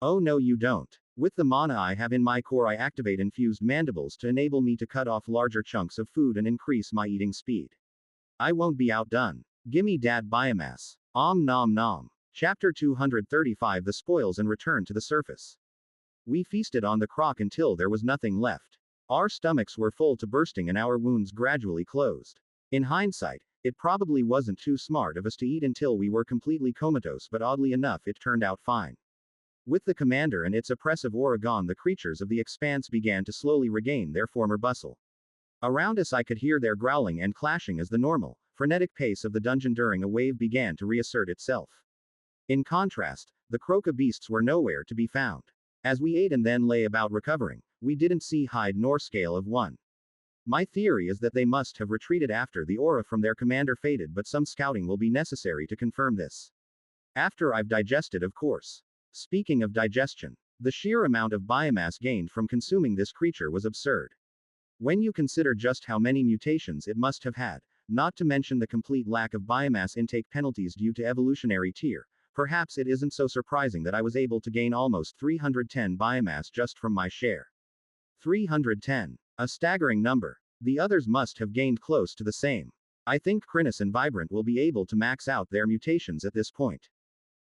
Oh no you don't. With the mana I have in my core I activate infused mandibles to enable me to cut off larger chunks of food and increase my eating speed. I won't be outdone. Gimme dat biomass. Om nom nom. Chapter 235 The Spoils and Return to the Surface. We feasted on the croc until there was nothing left. Our stomachs were full to bursting and our wounds gradually closed. In hindsight, it probably wasn't too smart of us to eat until we were completely comatose, but oddly enough it turned out fine. With the commander and its oppressive aura gone, the creatures of the expanse began to slowly regain their former bustle. Around us I could hear their growling and clashing as the normal, frenetic pace of the dungeon during a wave began to reassert itself. In contrast, the croca beasts were nowhere to be found. As we ate and then lay about recovering, we didn't see hide nor scale of one. My theory is that they must have retreated after the aura from their commander faded, but some scouting will be necessary to confirm this. After I've digested, of course. Speaking of digestion, the sheer amount of biomass gained from consuming this creature was absurd. When you consider just how many mutations it must have had, not to mention the complete lack of biomass intake penalties due to evolutionary tier. Perhaps it isn't so surprising that I was able to gain almost 310 biomass just from my share. 310. A staggering number. The others must have gained close to the same. I think Chrysalis and Vibrant will be able to max out their mutations at this point.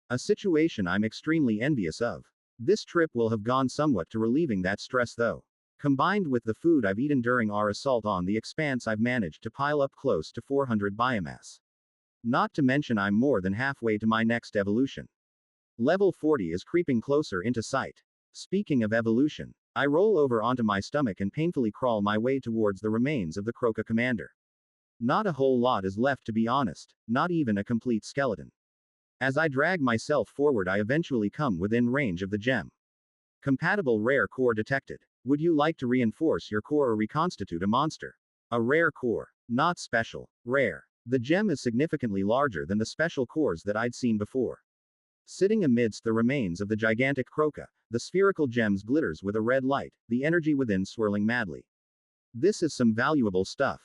A situation I'm extremely envious of. This trip will have gone somewhat to relieving that stress though. Combined with the food I've eaten during our assault on the expanse, I've managed to pile up close to 400 biomass. Not to mention I'm more than halfway to my next evolution. Level 40 is creeping closer into sight. Speaking of evolution, I roll over onto my stomach and painfully crawl my way towards the remains of the Croca commander. Not a whole lot is left, to be honest, not even a complete skeleton. As I drag myself forward, I eventually come within range of the gem. Compatible rare core detected. Would you like to reinforce your core or reconstitute a monster? A rare core. Not special. Rare. The gem is significantly larger than the special cores that I'd seen before. Sitting amidst the remains of the gigantic Croca, the spherical gems glitters with a red light, the energy within swirling madly. This is some valuable stuff.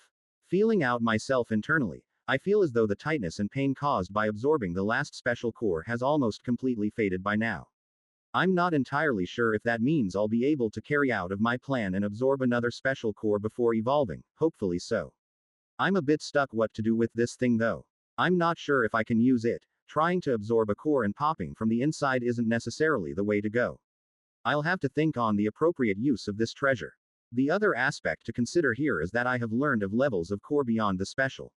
Feeling out myself internally, I feel as though the tightness and pain caused by absorbing the last special core has almost completely faded by now. I'm not entirely sure if that means I'll be able to carry out of my plan and absorb another special core before evolving, hopefully so. I'm a bit stuck what to do with this thing though. I'm not sure if I can use it. Trying to absorb a core and popping from the inside isn't necessarily the way to go. I'll have to think on the appropriate use of this treasure. The other aspect to consider here is that I have learned of levels of core beyond the special.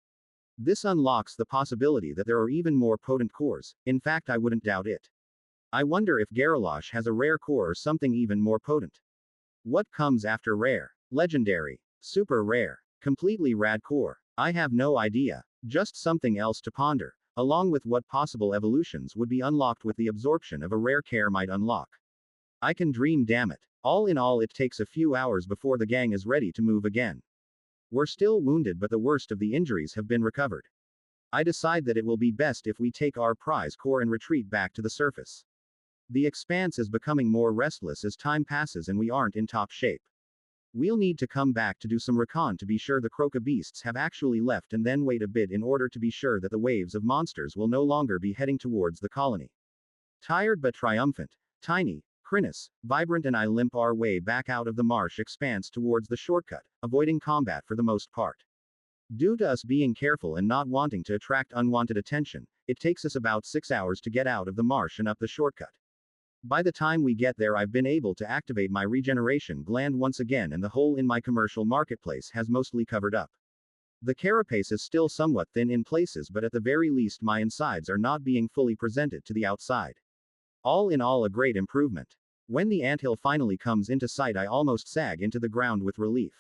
This unlocks the possibility that there are even more potent cores, in fact I wouldn't doubt it. I wonder if Geralash has a rare core or something even more potent. What comes after rare? Legendary. Super rare. Completely rad core. I have no idea. Just something else to ponder, along with what possible evolutions would be unlocked with the absorption of a rare core might unlock. I can dream, damn it. All in all, it takes a few hours before the gang is ready to move again. We're still wounded, but the worst of the injuries have been recovered. I decide that it will be best if we take our prize core and retreat back to the surface. The expanse is becoming more restless as time passes and we aren't in top shape. We'll need to come back to do some recon to be sure the Croca beasts have actually left, and then wait a bit in order to be sure that the waves of monsters will no longer be heading towards the colony. Tired but triumphant, Tiny, Chrysalis, Vibrant and I limp our way back out of the marsh expanse towards the shortcut, avoiding combat for the most part. Due to us being careful and not wanting to attract unwanted attention, it takes us about 6 hours to get out of the marsh and up the shortcut. By the time we get there, I've been able to activate my regeneration gland once again, and the hole in my commercial marketplace has mostly covered up. The carapace is still somewhat thin in places, but at the very least my insides are not being fully presented to the outside. All in all, a great improvement. When the anthill finally comes into sight, I almost sag into the ground with relief.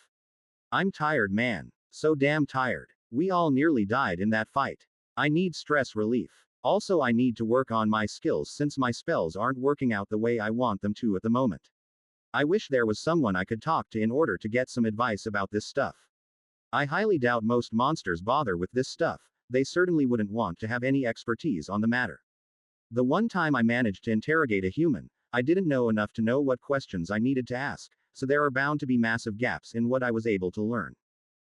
I'm tired, man. So damn tired. We all nearly died in that fight. I need stress relief. Also, I need to work on my skills since my spells aren't working out the way I want them to at the moment. I wish there was someone I could talk to in order to get some advice about this stuff. I highly doubt most monsters bother with this stuff. They certainly wouldn't want to have any expertise on the matter. The one time I managed to interrogate a human, I didn't know enough to know what questions I needed to ask, so there are bound to be massive gaps in what I was able to learn.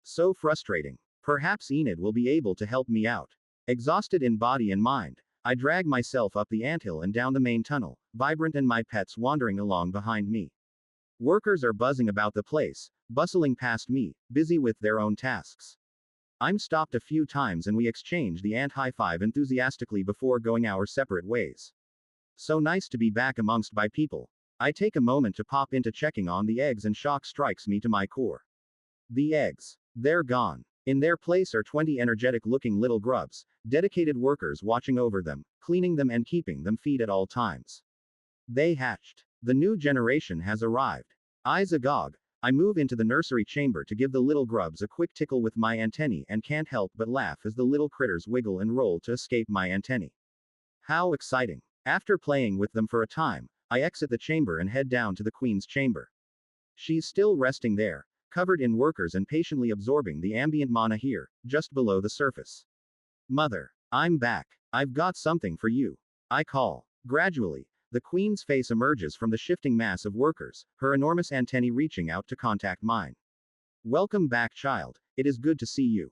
So frustrating. Perhaps Enid will be able to help me out. Exhausted in body and mind, I drag myself up the anthill and down the main tunnel, Vibrant and my pets wandering along behind me. Workers are buzzing about the place, bustling past me, busy with their own tasks. I'm stopped a few times and we exchange the ant high five enthusiastically before going our separate ways. So nice to be back amongst by people. I take a moment to pop into checking on the eggs and shock strikes me to my core. The eggs. They're gone. In their place are 20 energetic-looking little grubs, dedicated workers watching over them, cleaning them and keeping them fed at all times. They hatched. The new generation has arrived. Eyes agog, I move into the nursery chamber to give the little grubs a quick tickle with my antennae and can't help but laugh as the little critters wiggle and roll to escape my antennae. How exciting. After playing with them for a time, I exit the chamber and head down to the queen's chamber. She's still resting there, covered in workers and patiently absorbing the ambient mana here, just below the surface. Mother, I'm back. I've got something for you. I call. Gradually, the queen's face emerges from the shifting mass of workers, her enormous antennae reaching out to contact mine. Welcome back, child. It is good to see you.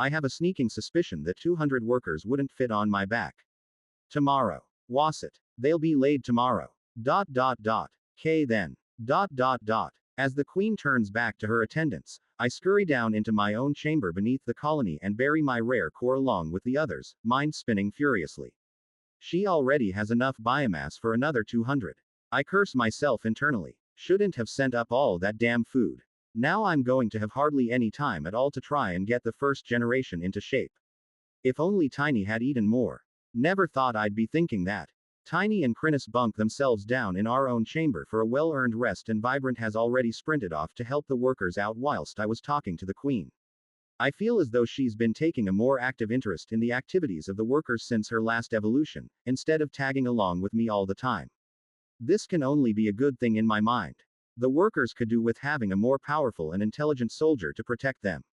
I have a sneaking suspicion that 200 workers wouldn't fit on my back. Tomorrow. Wasset. They'll be laid tomorrow. K then. As the queen turns back to her attendants, I scurry down into my own chamber beneath the colony and bury my rare core along with the others, mind spinning furiously. She already has enough biomass for another 200. I curse myself internally. Shouldn't have sent up all that damn food. Now I'm going to have hardly any time at all to try and get the first generation into shape. If only Tiny had eaten more. Never thought I'd be thinking that. Tiny and Chrysalis bunk themselves down in our own chamber for a well-earned rest, and Vibrant has already sprinted off to help the workers out whilst I was talking to the queen. I feel as though she's been taking a more active interest in the activities of the workers since her last evolution, instead of tagging along with me all the time. This can only be a good thing in my mind. The workers could do with having a more powerful and intelligent soldier to protect them.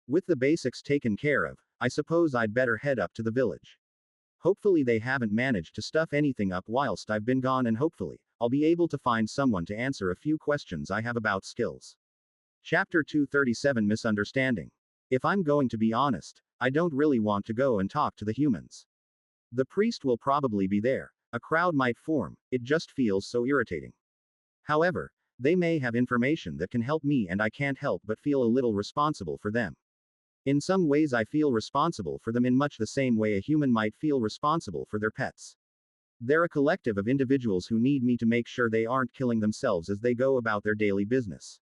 With the basics taken care of, I suppose I'd better head up to the village. Hopefully they haven't managed to stuff anything up whilst I've been gone, and hopefully, I'll be able to find someone to answer a few questions I have about skills. Chapter 237 Misunderstanding. If I'm going to be honest, I don't really want to go and talk to the humans. The priest will probably be there. A crowd might form, it just feels so irritating. However, they may have information that can help me, and I can't help but feel a little responsible for them. In some ways I feel responsible for them in much the same way a human might feel responsible for their pets. They're a collective of individuals who need me to make sure they aren't killing themselves as they go about their daily business.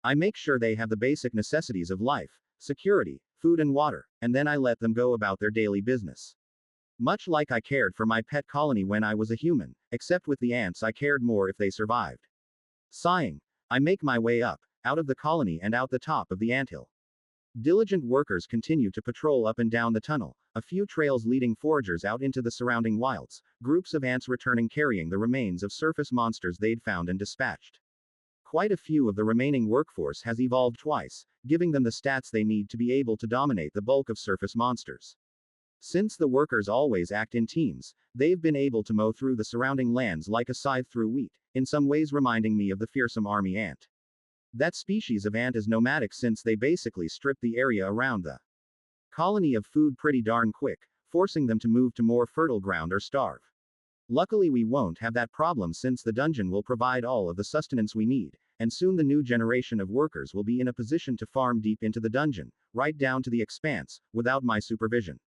I make sure they have the basic necessities of life, security, food and water, and then I let them go about their daily business. Much like I cared for my pet colony when I was a human, except with the ants I cared more if they survived. Sighing, I make my way up, out of the colony and out the top of the anthill. Diligent workers continue to patrol up and down the tunnel, a few trails leading foragers out into the surrounding wilds, groups of ants returning carrying the remains of surface monsters they'd found and dispatched. Quite a few of the remaining workforce has evolved twice, giving them the stats they need to be able to dominate the bulk of surface monsters. Since the workers always act in teams, they've been able to mow through the surrounding lands like a scythe through wheat, in some ways reminding me of the fearsome army ant. That species of ant is nomadic since they basically strip the area around the colony of food pretty darn quick, forcing them to move to more fertile ground or starve. Luckily we won't have that problem since the dungeon will provide all of the sustenance we need, and soon the new generation of workers will be in a position to farm deep into the dungeon, right down to the expanse, without my supervision.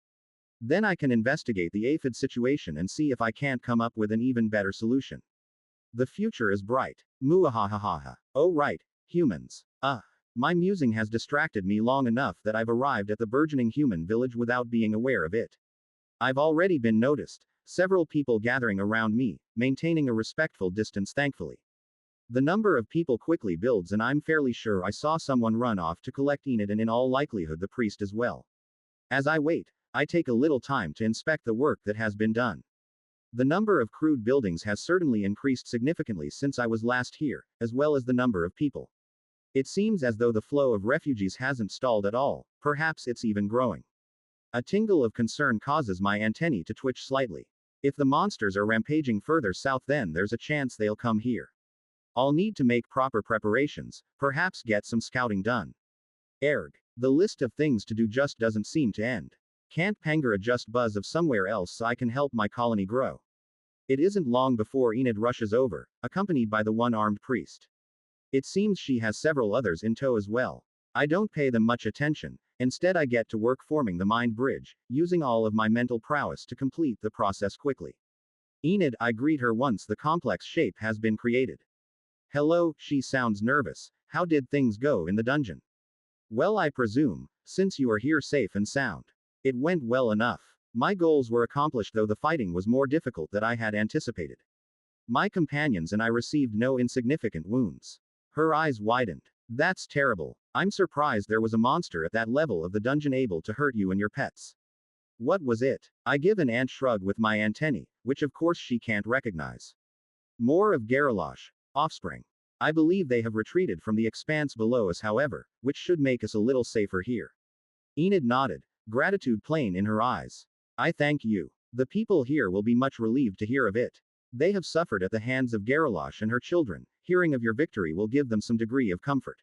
Then I can investigate the Aphid situation and see if I can't come up with an even better solution. The future is bright. Muahahaha. Oh right. Humans. My musing has distracted me long enough that I've arrived at the burgeoning human village without being aware of it. I've already been noticed, several people gathering around me, maintaining a respectful distance thankfully. The number of people quickly builds, and I'm fairly sure I saw someone run off to collect Enid, and in all likelihood the priest as well. As I wait, I take a little time to inspect the work that has been done. The number of crude buildings has certainly increased significantly since I was last here, as well as the number of people. It seems as though the flow of refugees hasn't stalled at all, perhaps it's even growing. A tingle of concern causes my antennae to twitch slightly. If the monsters are rampaging further south, then there's a chance they'll come here. I'll need to make proper preparations, perhaps get some scouting done. Erg. The list of things to do just doesn't seem to end. Can't Pangera just buzz of somewhere else so I can help my colony grow? It isn't long before Enid rushes over, accompanied by the one-armed priest. It seems she has several others in tow as well. I don't pay them much attention, instead I get to work forming the mind bridge, using all of my mental prowess to complete the process quickly. Enid, I greet her once the complex shape has been created. Hello, she sounds nervous. How did things go in the dungeon? Well, I presume, since you are here safe and sound. It went well enough. My goals were accomplished, though the fighting was more difficult than I had anticipated. My companions and I received no insignificant wounds. Her eyes widened. That's terrible. I'm surprised there was a monster at that level of the dungeon able to hurt you and your pets. What was it? I give an ant shrug with my antennae, which of course she can't recognize. More of Geralash offspring. I believe they have retreated from the expanse below us, however, which should make us a little safer here. Enid nodded, gratitude plain in her eyes. I thank you. The people here will be much relieved to hear of it. They have suffered at the hands of Geralash and her children. Hearing of your victory will give them some degree of comfort.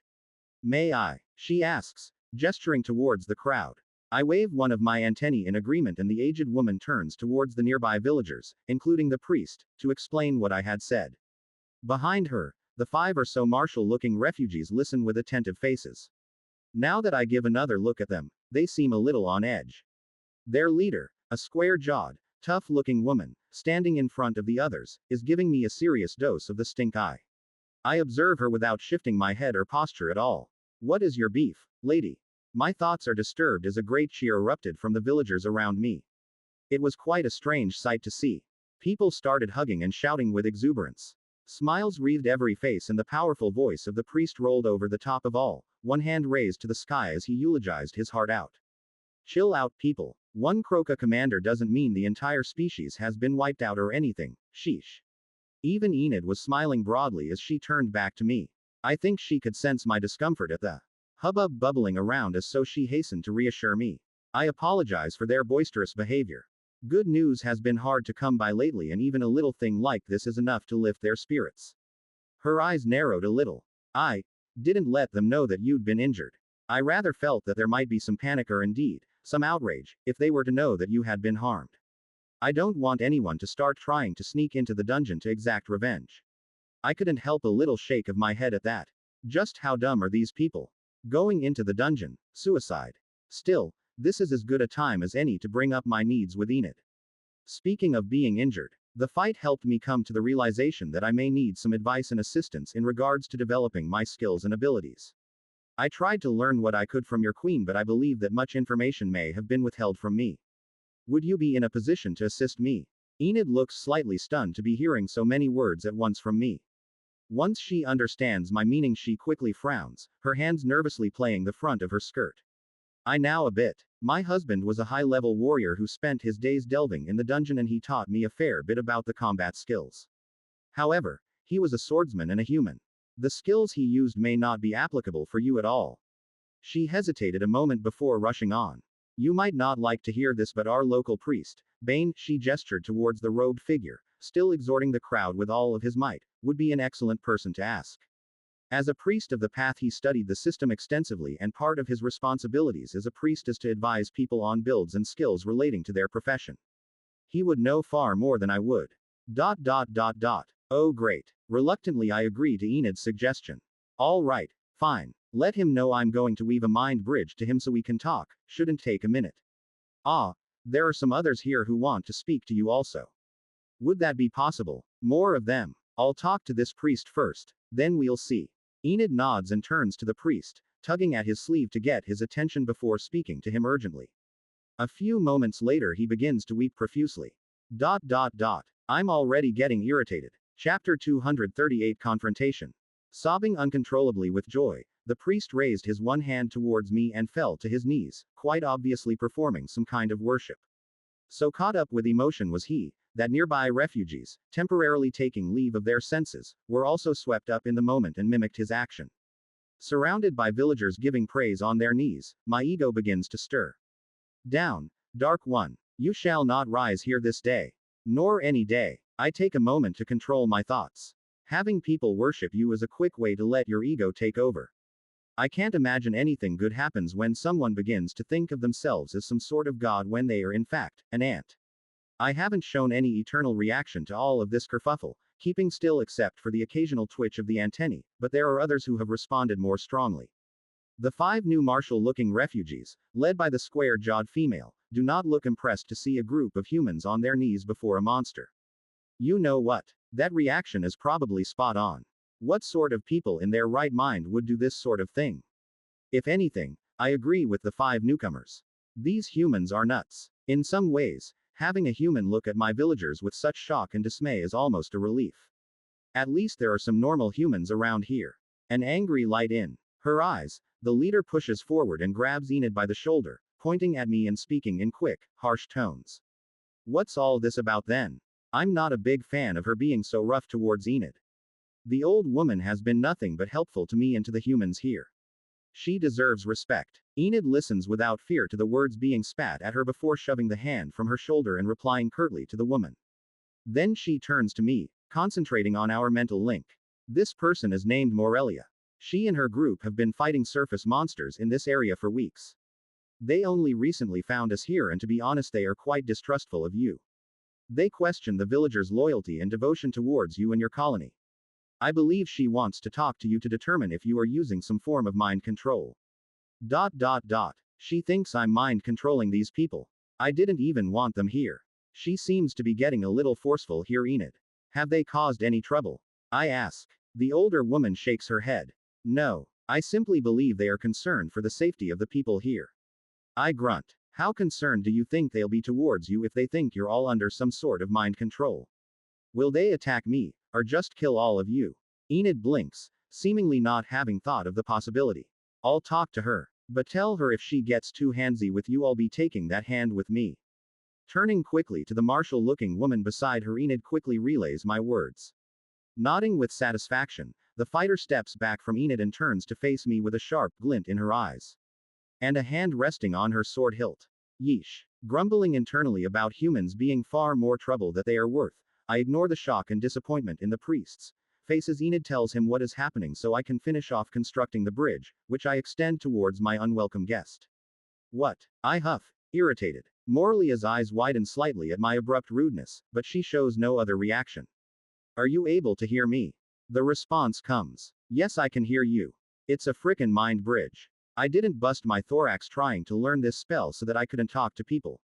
May I? She asks, gesturing towards the crowd. I wave one of my antennae in agreement and the aged woman turns towards the nearby villagers, including the priest, to explain what I had said. Behind her, the 5 or so martial-looking refugees listen with attentive faces. Now that I give another look at them, they seem a little on edge. Their leader, a square-jawed, tough-looking woman, standing in front of the others, is giving me a serious dose of the stink eye. I observe her without shifting my head or posture at all. What is your beef, lady? My thoughts are disturbed as a great cheer erupted from the villagers around me. It was quite a strange sight to see. People started hugging and shouting with exuberance. Smiles wreathed every face and the powerful voice of the priest rolled over the top of all, one hand raised to the sky as he eulogized his heart out. Chill out, people. One Croca commander doesn't mean the entire species has been wiped out or anything, sheesh. Even Enid was smiling broadly as she turned back to me. I think she could sense my discomfort at the hubbub bubbling around us, so she hastened to reassure me. I apologize for their boisterous behavior. Good news has been hard to come by lately, and even a little thing like this is enough to lift their spirits. Her eyes narrowed a little. I didn't let them know that you'd been injured. I rather felt that there might be some panic or indeed, some outrage, if they were to know that you had been harmed. I don't want anyone to start trying to sneak into the dungeon to exact revenge. I couldn't help a little shake of my head at that. Just how dumb are these people? Going into the dungeon, suicide. Still, this is as good a time as any to bring up my needs with Enid. Speaking of being injured, the fight helped me come to the realization that I may need some advice and assistance in regards to developing my skills and abilities. I tried to learn what I could from your queen, but I believe that much information may have been withheld from me. Would you be in a position to assist me? Enid looks slightly stunned to be hearing so many words at once from me. Once she understands my meaning, she quickly frowns, her hands nervously playing the front of her skirt. I now a bit. My husband was a high-level warrior who spent his days delving in the dungeon, and he taught me a fair bit about the combat skills. However, he was a swordsman and a human. The skills he used may not be applicable for you at all. She hesitated a moment before rushing on. You might not like to hear this, but our local priest, Bane, she gestured towards the robed figure, still exhorting the crowd with all of his might, would be an excellent person to ask. As a priest of the path, he studied the system extensively, and part of his responsibilities as a priest is to advise people on builds and skills relating to their profession. He would know far more than I would. Oh great. Reluctantly I agree to Enid's suggestion. All right, fine. Let him know I'm going to weave a mind bridge to him so we can talk, shouldn't take a minute. Ah, there are some others here who want to speak to you also. Would that be possible? More of them. I'll talk to this priest first, then we'll see. Enid nods and turns to the priest, tugging at his sleeve to get his attention before speaking to him urgently. A few moments later he begins to weep profusely. I'm already getting irritated. Chapter 238 Confrontation. Sobbing uncontrollably with joy, the priest raised his one hand towards me and fell to his knees, quite obviously performing some kind of worship. So caught up with emotion was he, that nearby refugees, temporarily taking leave of their senses, were also swept up in the moment and mimicked his action. Surrounded by villagers giving praise on their knees, my ego begins to stir. Down, Dark One. You shall not rise here this day. Nor any day. I take a moment to control my thoughts. Having people worship you is a quick way to let your ego take over. I can't imagine anything good happens when someone begins to think of themselves as some sort of god when they are in fact an ant. I haven't shown any eternal reaction to all of this kerfuffle, keeping still except for the occasional twitch of the antennae, but there are others who have responded more strongly. The 5 new martial-looking refugees, led by the square-jawed female, do not look impressed to see a group of humans on their knees before a monster. You know what? That reaction is probably spot on. What sort of people in their right mind would do this sort of thing? If anything, I agree with the 5 newcomers. These humans are nuts. In some ways, having a human look at my villagers with such shock and dismay is almost a relief. At least there are some normal humans around here. An angry light in her eyes, the leader pushes forward and grabs Enid by the shoulder, pointing at me and speaking in quick, harsh tones. What's all this about then? I'm not a big fan of her being so rough towards Enid. The old woman has been nothing but helpful to me and to the humans here. She deserves respect. Enid listens without fear to the words being spat at her before shoving the hand from her shoulder and replying curtly to the woman. Then she turns to me, concentrating on our mental link. This person is named Morelia. She and her group have been fighting surface monsters in this area for weeks. They only recently found us here, and to be honest, they are quite distrustful of you. They question the villagers' loyalty and devotion towards you and your colony. I believe she wants to talk to you to determine if you are using some form of mind control. She thinks I'm mind controlling these people. I didn't even want them here. She seems to be getting a little forceful here, Enid. Have they caused any trouble? I ask. The older woman shakes her head. No. I simply believe they are concerned for the safety of the people here. I grunt. How concerned do you think they'll be towards you if they think you're all under some sort of mind control? Will they attack me, or just kill all of you? Enid blinks, seemingly not having thought of the possibility. I'll talk to her. But tell her if she gets too handsy with you, I'll be taking that hand with me. Turning quickly to the martial-looking woman beside her, Enid quickly relays my words. Nodding with satisfaction, the fighter steps back from Enid and turns to face me with a sharp glint in her eyes. And a hand resting on her sword hilt. Yeesh. Grumbling internally about humans being far more trouble than they are worth, I ignore the shock and disappointment in the priest's face as Enid tells him what is happening so I can finish off constructing the bridge, which I extend towards my unwelcome guest. What? I huff, irritated. Moralia's eyes widen slightly at my abrupt rudeness, but she shows no other reaction. Are you able to hear me? The response comes. Yes, I can hear you. It's a frickin' mind bridge. I didn't bust my thorax trying to learn this spell so that I couldn't talk to people.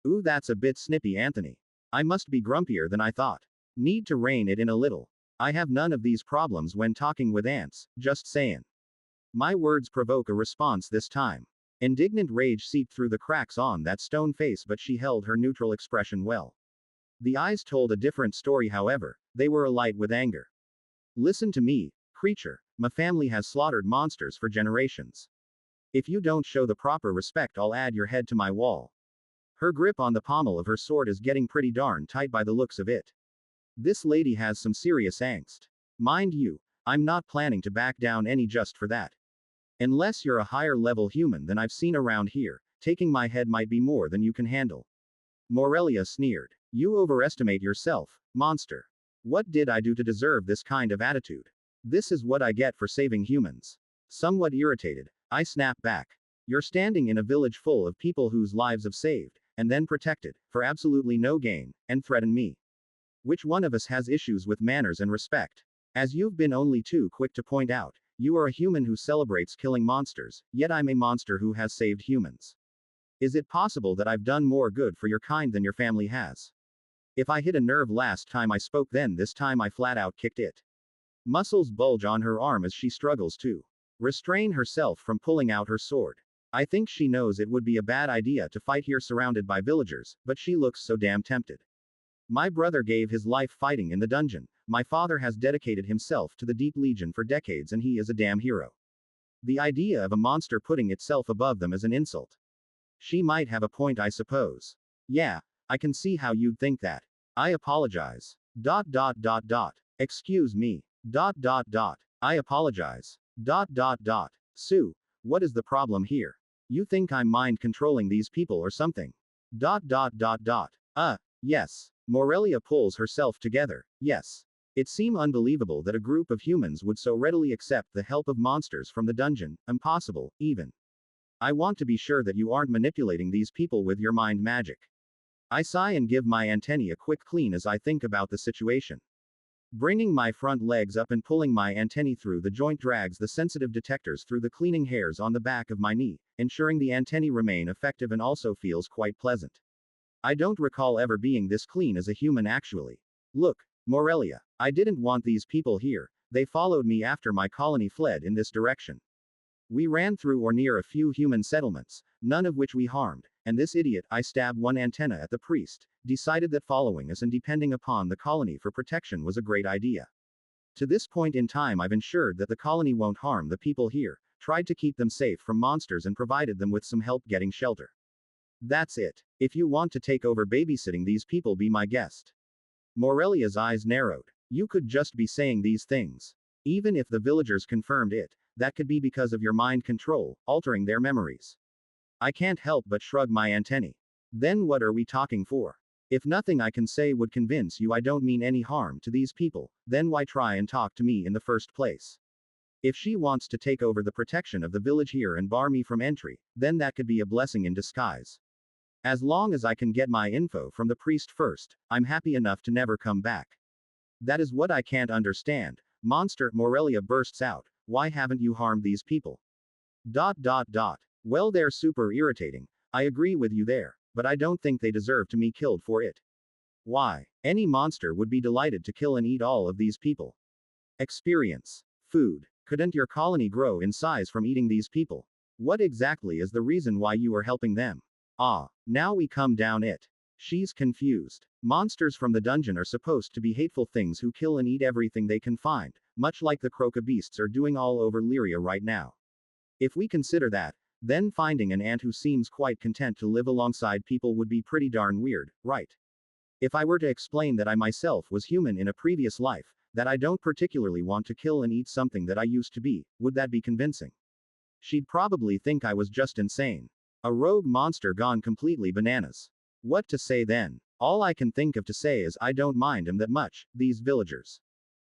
Ooh, that's a bit snippy, Anthony. I must be grumpier than I thought. Need to rein it in a little. I have none of these problems when talking with ants, just saying. My words provoke a response this time. Indignant rage seeped through the cracks on that stone face, but she held her neutral expression well. The eyes told a different story, however. They were alight with anger. Listen to me, creature. My family has slaughtered monsters for generations. If you don't show the proper respect, I'll add your head to my wall. Her grip on the pommel of her sword is getting pretty darn tight by the looks of it. This lady has some serious angst. Mind you, I'm not planning to back down any just for that. Unless you're a higher level human than I've seen around here, taking my head might be more than you can handle. Morelia sneered. You overestimate yourself, monster. What did I do to deserve this kind of attitude? This is what I get for saving humans. Somewhat irritated, I snap back. You're standing in a village full of people whose lives I've saved, and then protected, for absolutely no gain, and threaten me. Which one of us has issues with manners and respect? As you've been only too quick to point out, you are a human who celebrates killing monsters, yet I'm a monster who has saved humans. Is it possible that I've done more good for your kind than your family has? If I hit a nerve last time I spoke, then this time I flat out kicked it. Muscles bulge on her arm as she struggles to restrain herself from pulling out her sword. I think she knows it would be a bad idea to fight here surrounded by villagers, but she looks so damn tempted. My brother gave his life fighting in the dungeon. My father has dedicated himself to the Deep Legion for decades, and he is a damn hero. The idea of a monster putting itself above them is an insult. She might have a point, I suppose. Yeah, I can see how you'd think that. I apologize. Excuse me. I apologize. Sue, what is the problem here? You think I'm mind controlling these people or something? Yes. Morelia pulls herself together. Yes. It seems unbelievable that a group of humans would so readily accept the help of monsters from the dungeon. Impossible, even. I want to be sure that you aren't manipulating these people with your mind magic. I sigh and give my antennae a quick clean as I think about the situation. Bringing my front legs up and pulling my antennae through the joint drags the sensitive detectors through the cleaning hairs on the back of my knee, ensuring the antennae remain effective and also feels quite pleasant. I don't recall ever being this clean as a human actually. Look, Morelia, I didn't want these people here. They followed me after my colony fled in this direction. We ran through or near a few human settlements, none of which we harmed, and this idiot, I stabbed one antenna at the priest, decided that following us and depending upon the colony for protection was a great idea. To this point in time I've ensured that the colony won't harm the people here, tried to keep them safe from monsters and provided them with some help getting shelter. That's it. If you want to take over babysitting these people, be my guest. Morelia's eyes narrowed. You could just be saying these things. Even if the villagers confirmed it, that could be because of your mind control, altering their memories. I can't help but shrug my antennae. Then what are we talking for? If nothing I can say would convince you I don't mean any harm to these people, then why try and talk to me in the first place? If she wants to take over the protection of the village here and bar me from entry, then that could be a blessing in disguise. As long as I can get my info from the priest first, I'm happy enough to never come back. That is what I can't understand. Monster, Morelia bursts out. Why haven't you harmed these people? ... Well, they're super irritating. I agree with you there, but I don't think they deserve to be killed for it. Why? Any monster would be delighted to kill and eat all of these people. Experience. Food. Couldn't your colony grow in size from eating these people? What exactly is the reason why you are helping them? Ah, now we come down it. She's confused. Monsters from the dungeon are supposed to be hateful things who kill and eat everything they can find, much like the croca beasts are doing all over Lyria right now. If we consider that, then finding an ant who seems quite content to live alongside people would be pretty darn weird, right? If I were to explain that I myself was human in a previous life, that I don't particularly want to kill and eat something that I used to be, would that be convincing? She'd probably think I was just insane. A rogue monster gone completely bananas. What to say then? All I can think of to say is I don't mind them that much, these villagers.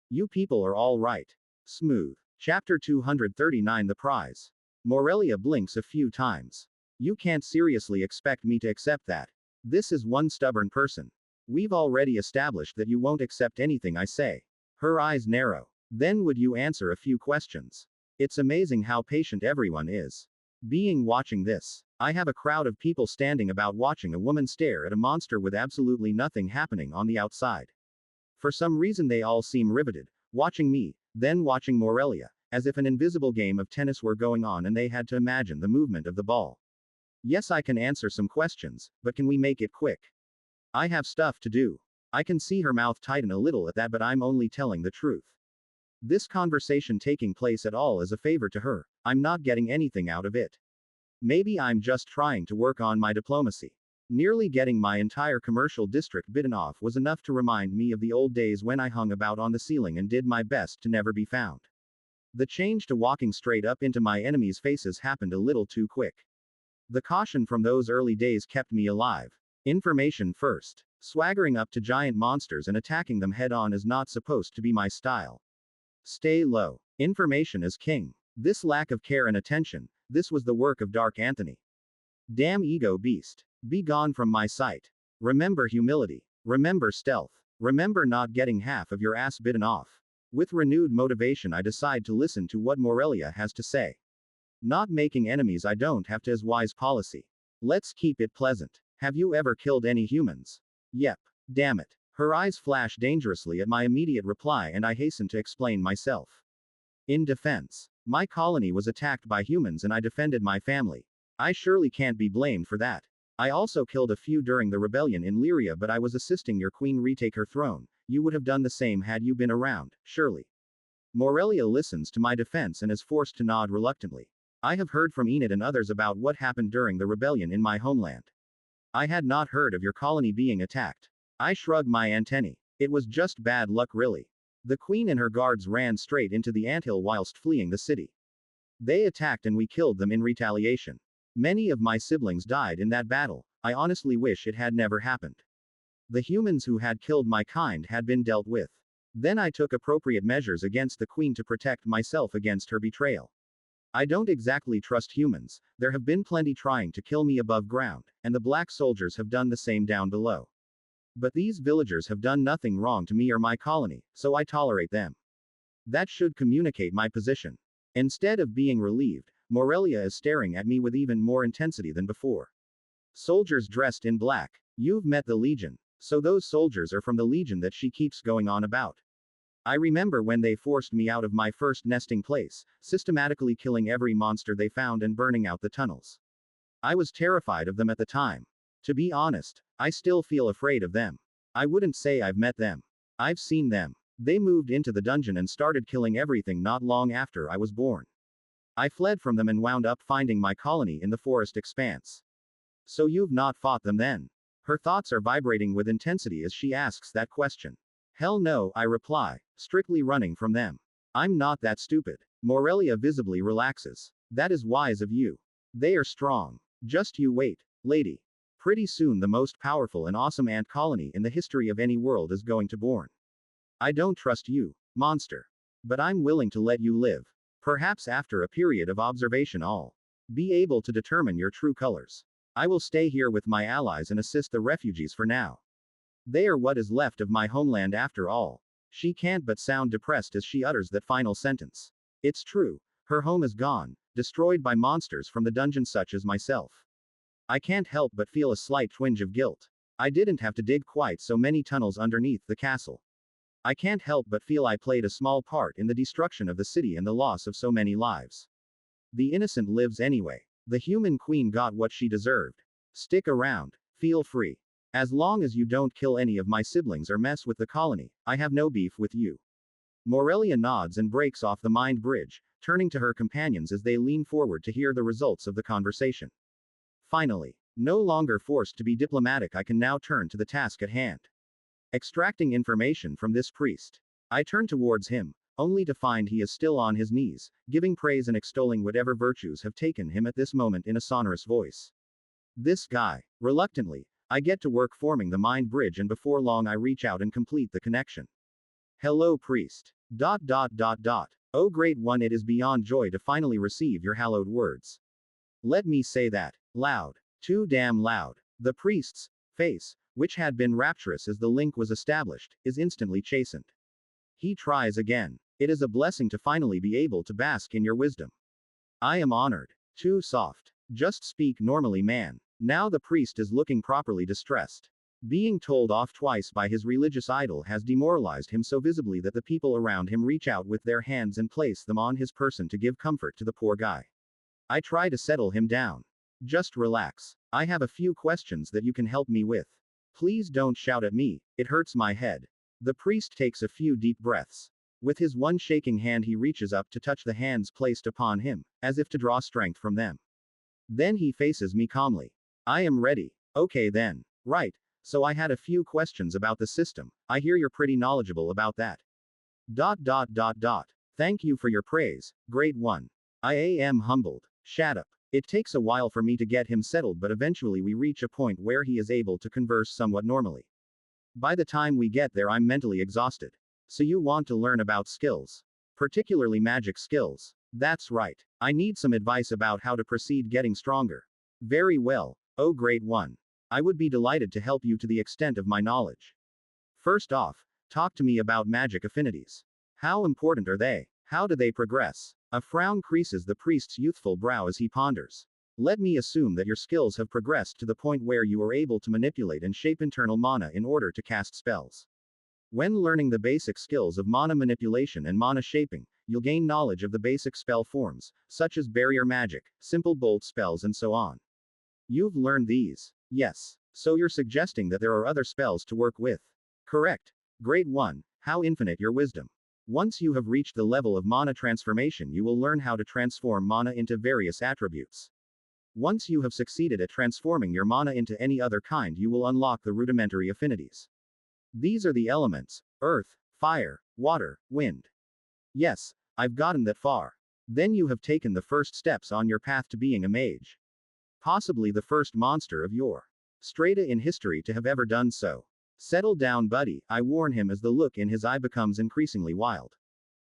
You people are all right. Smooth. Chapter 239 The Prize. Morelia blinks a few times. You can't seriously expect me to accept that. This is one stubborn person. We've already established that you won't accept anything I say. Her eyes narrow. Then would you answer a few questions? It's amazing how patient everyone is. Watching this. I have a crowd of people standing about watching a woman stare at a monster with absolutely nothing happening on the outside. For some reason they all seem riveted, watching me, then watching Morelia, as if an invisible game of tennis were going on and they had to imagine the movement of the ball. Yes, I can answer some questions, but can we make it quick? I have stuff to do. I can see her mouth tighten a little at that, but I'm only telling the truth. This conversation taking place at all is a favor to her. I'm not getting anything out of it. Maybe I'm just trying to work on my diplomacy. Nearly getting my entire commercial district bitten off was enough to remind me of the old days when I hung about on the ceiling and did my best to never be found. The change to walking straight up into my enemies' faces happened a little too quick. The caution from those early days kept me alive. Information first. Swaggering up to giant monsters and attacking them head on is not supposed to be my style. Stay low. Information is king. This lack of care and attention, this was the work of Dark Anthony. Damn ego beast. Be gone from my sight. Remember humility. Remember stealth. Remember not getting half of your ass bitten off. With renewed motivation I decide to listen to what Morelia has to say. Not making enemies I don't have to is wise policy. Let's keep it pleasant. Have you ever killed any humans? Yep. Damn it. Her eyes flash dangerously at my immediate reply and I hasten to explain myself. In defense. My colony was attacked by humans and I defended my family. I surely can't be blamed for that. I also killed a few during the rebellion in Lyria, but I was assisting your queen retake her throne. You would have done the same had you been around, surely. Morelia listens to my defense and is forced to nod reluctantly. I have heard from Enid and others about what happened during the rebellion in my homeland. I had not heard of your colony being attacked. I shrug my antennae. It was just bad luck really. The queen and her guards ran straight into the anthill whilst fleeing the city. They attacked and we killed them in retaliation. Many of my siblings died in that battle. I honestly wish it had never happened. The humans who had killed my kind had been dealt with. Then I took appropriate measures against the queen to protect myself against her betrayal. I don't exactly trust humans. There have been plenty trying to kill me above ground, and the black soldiers have done the same down below. But these villagers have done nothing wrong to me or my colony, so I tolerate them. That should communicate my position. Instead of being relieved, Morelia is staring at me with even more intensity than before. Soldiers dressed in black. You've met the Legion. So those soldiers are from the Legion that she keeps going on about. I remember when they forced me out of my first nesting place, systematically killing every monster they found and burning out the tunnels. I was terrified of them at the time. To be honest, I still feel afraid of them. I wouldn't say I've met them. I've seen them. They moved into the dungeon and started killing everything not long after I was born. I fled from them and wound up finding my colony in the forest expanse. So you've not fought them then? Her thoughts are vibrating with intensity as she asks that question. Hell no, I reply, strictly running from them. I'm not that stupid. Morelia visibly relaxes. That is wise of you. They are strong. Just you wait, lady. Pretty soon the most powerful and awesome ant colony in the history of any world is going to born. I don't trust you, monster. But I'm willing to let you live. Perhaps after a period of observation I'll be able to determine your true colors. I will stay here with my allies and assist the refugees for now. They are what is left of my homeland after all. She can't but sound depressed as she utters that final sentence. It's true. Her home is gone, destroyed by monsters from the dungeon such as myself. I can't help but feel a slight twinge of guilt. I didn't have to dig quite so many tunnels underneath the castle. I can't help but feel I played a small part in the destruction of the city and the loss of so many lives. The innocent lives anyway. The human queen got what she deserved. Stick around. Feel free. As long as you don't kill any of my siblings or mess with the colony, I have no beef with you. Morelia nods and breaks off the mind bridge, turning to her companions as they lean forward to hear the results of the conversation. Finally, no longer forced to be diplomatic, I can now turn to the task at hand. Extracting information from this priest. I turn towards him, only to find he is still on his knees, giving praise and extolling whatever virtues have taken him at this moment in a sonorous voice. This guy. Reluctantly, I get to work forming the mind bridge, and before long I reach out and complete the connection. Hello, priest. ... Oh great one, it is beyond joy to finally receive your hallowed words. Let me say that. Loud. Too damn loud. The priest's face, which had been rapturous as the link was established, is instantly chastened. He tries again. It is a blessing to finally be able to bask in your wisdom. I am honored. Too soft. Just speak normally, man. Now the priest is looking properly distressed. Being told off twice by his religious idol has demoralized him so visibly that the people around him reach out with their hands and place them on his person to give comfort to the poor guy. I try to settle him down. Just relax. I have a few questions that you can help me with. Please don't shout at me, it hurts my head. The priest takes a few deep breaths. With his one shaking hand he reaches up to touch the hands placed upon him, as if to draw strength from them. Then he faces me calmly. I am ready. Okay then. Right. So I had a few questions about the system. I hear you're pretty knowledgeable about that. ... Thank you for your praise, great one. I am humbled. Shut up. It takes a while for me to get him settled, but eventually we reach a point where he is able to converse somewhat normally. By the time we get there I'm mentally exhausted. So you want to learn about skills? Particularly magic skills? That's right. I need some advice about how to proceed getting stronger. Very well. Oh great one. I would be delighted to help you to the extent of my knowledge. First off, talk to me about magic affinities. How important are they? How do they progress? A frown creases the priest's youthful brow as he ponders. Let me assume that your skills have progressed to the point where you are able to manipulate and shape internal mana in order to cast spells. When learning the basic skills of mana manipulation and mana shaping, you'll gain knowledge of the basic spell forms, such as barrier magic, simple bolt spells and so on. You've learned these. Yes. So you're suggesting that there are other spells to work with. Correct. Great one. How infinite your wisdom. Once you have reached the level of mana transformation you will learn how to transform mana into various attributes. Once you have succeeded at transforming your mana into any other kind you will unlock the rudimentary affinities. These are the elements: earth, fire, water, wind. Yes, I've gotten that far. Then you have taken the first steps on your path to being a mage. Possibly the first monster of your strata in history to have ever done so. Settle down, buddy, I warn him as the look in his eye becomes increasingly wild.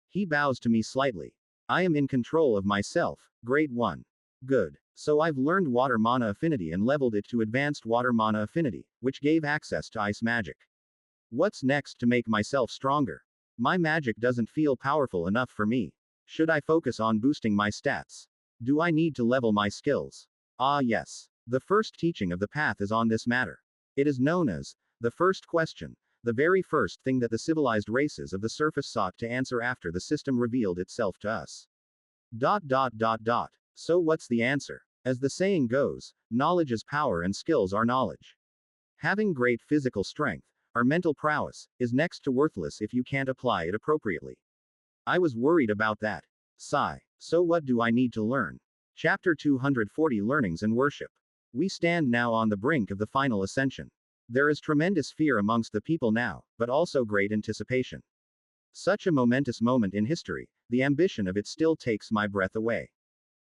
He bows to me slightly. I am in control of myself, great one. Good. So I've learned water mana affinity and leveled it to advanced water mana affinity, which gave access to ice magic. What's next to make myself stronger? My magic doesn't feel powerful enough for me. Should I focus on boosting my stats? Do I need to level my skills? Ah yes. The first teaching of the path is on this matter. It is known as the first question, the very first thing that the civilized races of the surface sought to answer after the system revealed itself to us. ... So what's the answer? As the saying goes, knowledge is power and skills are knowledge. Having great physical strength, or mental prowess, is next to worthless if you can't apply it appropriately. I was worried about that. Sigh. So what do I need to learn? Chapter 240 Learnings and Worship. We stand now on the brink of the final ascension. There is tremendous fear amongst the people now, but also great anticipation. Such a momentous moment in history, the ambition of it still takes my breath away.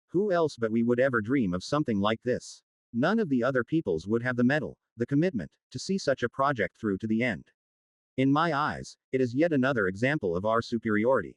Who else but we would ever dream of something like this? None of the other peoples would have the mettle, the commitment, to see such a project through to the end. In my eyes, it is yet another example of our superiority.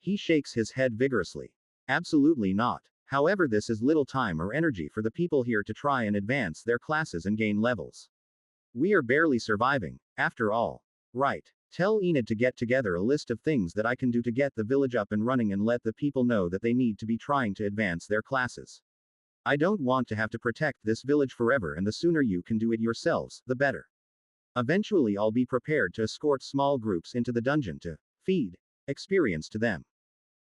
He shakes his head vigorously. Absolutely not. However, this is little time or energy for the people here to try and advance their classes and gain levels. We are barely surviving, after all. Right. Tell Enid to get together a list of things that I can do to get the village up and running and let the people know that they need to be trying to advance their classes. I don't want to have to protect this village forever, and the sooner you can do it yourselves, the better. Eventually I'll be prepared to escort small groups into the dungeon to feed experience to them.